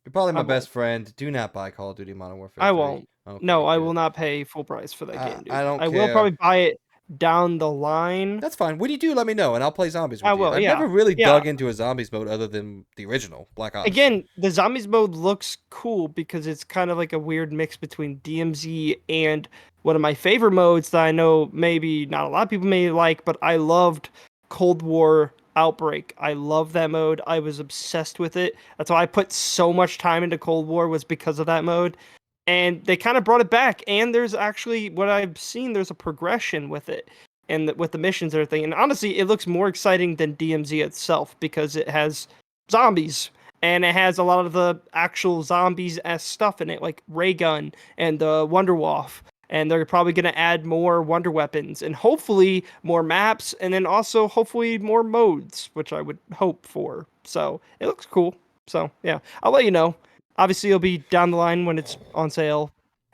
You're probably my best friend. Do not buy Call of Duty Modern Warfare 3. I won't. Okay, No, I good. will not pay full price for that game, dude. I don't I will care. probably buy it down the line. That's fine. When you do, let me know, and I'll play zombies with I you. will, I've yeah. never really Yeah. dug into a zombies mode other than the original Black Ops. Again, the zombies mode looks cool because it's kind of like a weird mix between DMZ and one of my favorite modes that I know maybe not a lot of people may like, but I loved Cold War Outbreak. I love that mode. I was obsessed with it. That's why I put so much time into Cold War, was because of that mode. And they kind of brought it back. And there's actually, what I've seen, there's a progression with it and with the missions and everything. And honestly, it looks more exciting than DMZ itself because it has zombies and it has a lot of the actual zombies as stuff in it, like ray gun and the Wonder Wolf. And they're probably going to add more wonder weapons and hopefully more maps, and then also hopefully more modes, which I would hope for. So it looks cool. So yeah, I'll let you know. Obviously, it'll be down the line when it's on sale.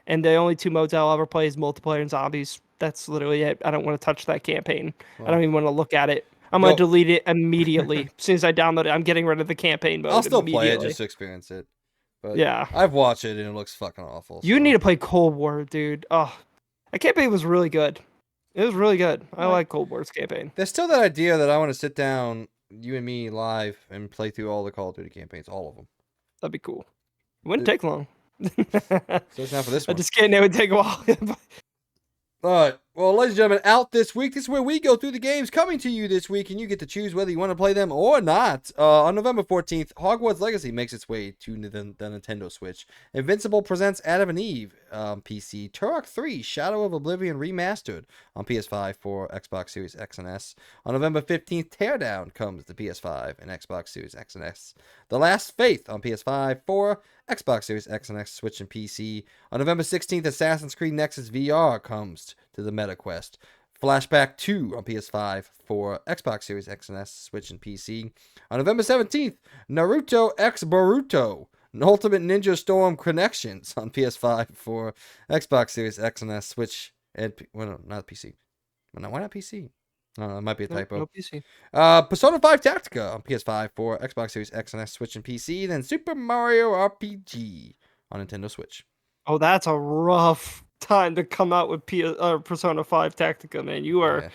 And the only two modes I'll ever play is multiplayer and zombies. That's literally it. I don't want to touch that campaign. I don't even want to look at it. I'm going to delete it immediately. As soon as I download it, I'm getting rid of the campaign mode. I'll still play it just to experience it. But yeah, I've watched it and it looks fucking awful. You need to play Cold War, dude. Oh, that campaign was really good. It was really good. I like Cold War's campaign. There's still that idea that I want to sit down, you and me, live and play through all the Call of Duty campaigns, all of them. That'd be cool. It wouldn't take long. So it's not for this one. I just kidding. It would take a while. All right. Well, ladies and gentlemen, out this week, this is where we go through the games coming to you this week, and you get to choose whether you want to play them or not. On November 14th, Hogwarts Legacy makes its way to the Nintendo Switch. Invincible presents Adam and Eve on PC. Turok 3, Shadow of Oblivion Remastered on PS5 for Xbox Series X and S. On November 15th, Teardown comes to PS5 and Xbox Series X and S. The Last Faith on PS5 for Xbox Series X and X, Switch, and PC. On November 16th, Assassin's Creed Nexus VR comes to the MetaQuest. Flashback 2 on PS5 for Xbox Series X and S, Switch, and PC. On November 17th, Naruto X Boruto, Ultimate Ninja Storm Connections on PS5 for Xbox Series X and S, Switch, and well, no, not PC. Well, why not PC? It might be a typo. No PC. Persona 5 Tactica on PS5 for Xbox Series X and S, Switch, and PC. Then Super Mario RPG on Nintendo Switch. Oh, that's a rough time to come out with Persona 5 Tactica, man. You are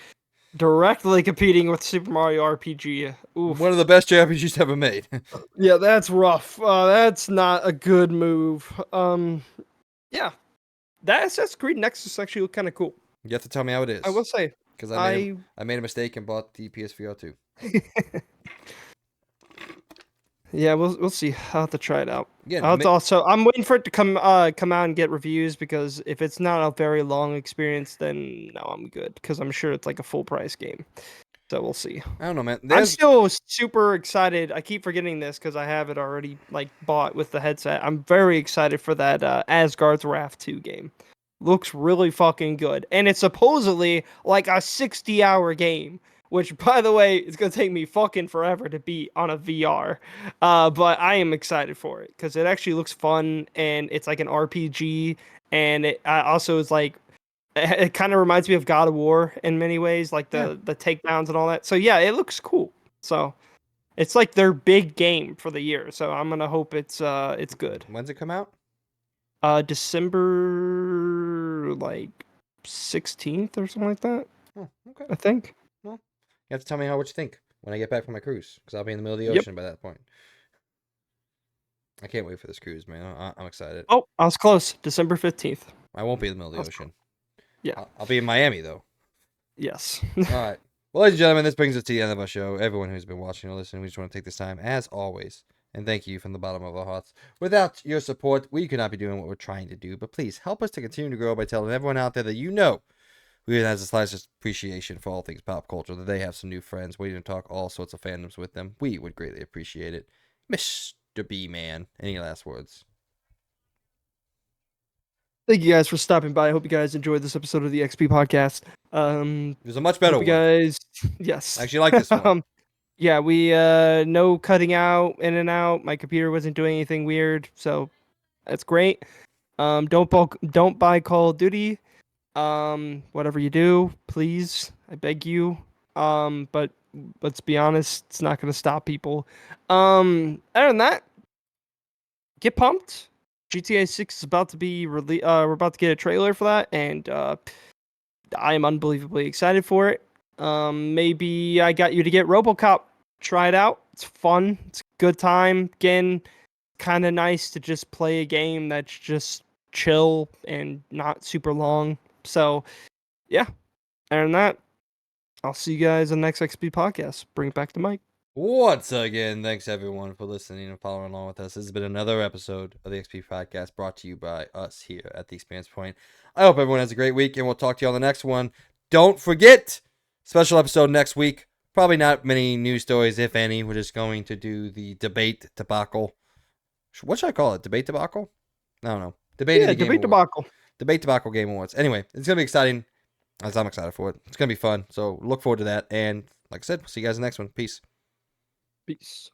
directly competing with Super Mario RPG. Oof. One of the best JRPGs ever made. Yeah, that's rough. That's not a good move. Yeah, that Assassin's Creed Nexus actually look kind of cool. You have to tell me how it is. I will say. Because I made a mistake and bought the PSVR 2. Yeah, we'll see. I'll have to try it out. Yeah, I'm waiting for it to come out and get reviews, because if it's not a very long experience, then no, I'm good, because I'm sure it's like a full price game. So we'll see. I don't know, man. I'm still super excited. I keep forgetting this because I have it already like bought with the headset. I'm very excited for that Asgard's Wrath 2 game. Looks really fucking good, and it's supposedly like a 60-hour game. Which, by the way, is going to take me fucking forever to beat on a VR. But I am excited for it because it actually looks fun, and it's like an RPG, and it also is like, it kind of reminds me of God of War in many ways, like the takedowns and all that. So yeah, it looks cool. So it's like their big game for the year. So I'm going to hope it's good. When's it come out? December like 16th or something like that. Oh, okay. I think. Well, you have to tell me what you think when I get back from my cruise, because I'll be in the middle of the ocean by that point. I can't wait for this cruise, man. I'm excited. Oh, I was close. December 15th. I won't be in the middle of the ocean. Yeah. I'll be in Miami, though. Yes. All right. Well, ladies and gentlemen, this brings us to the end of our show. Everyone who's been watching or listening, we just want to take this time, as always, and thank you from the bottom of our hearts. Without your support, we could not be doing what we're trying to do, but please help us to continue to grow by telling everyone out there that you know who has the slightest appreciation for all things pop culture, that they have some new friends waiting to talk all sorts of fandoms with them. We would greatly appreciate it. Mr. B-Man, any last words? Thank you guys for stopping by. I hope you guys enjoyed this episode of the XP podcast. There's a much better one. Guys, yes. I actually like this one. Yeah, we no cutting out in and out. My computer wasn't doing anything weird, so that's great. Don't buy Call of Duty. Whatever you do, please, I beg you. But let's be honest, it's not gonna stop people. Other than that, get pumped. GTA 6 is about to be released. We're about to get a trailer for that, and I am unbelievably excited for it. Maybe I got you to get RoboCop. Try it out. It's fun. It's a good time. Again, kind of nice to just play a game that's just chill and not super long. So, yeah. Other than that, I'll see you guys on the next XP podcast. Bring it back to Mike. Once again, thanks everyone for listening and following along with us. This has been another episode of the XP Podcast brought to you by us here at the Experience Point. I hope everyone has a great week, and we'll talk to you on the next one. Don't forget, special episode next week. Probably not many news stories, if any. We're just going to do the debate debacle. What should I call it? Debate debacle? I don't know. Debate debacle. Debate debacle Game Awards. Anyway, it's going to be exciting, as I'm excited for it. It's going to be fun, so look forward to that. And like I said, we'll see you guys in the next one. Peace. Peace.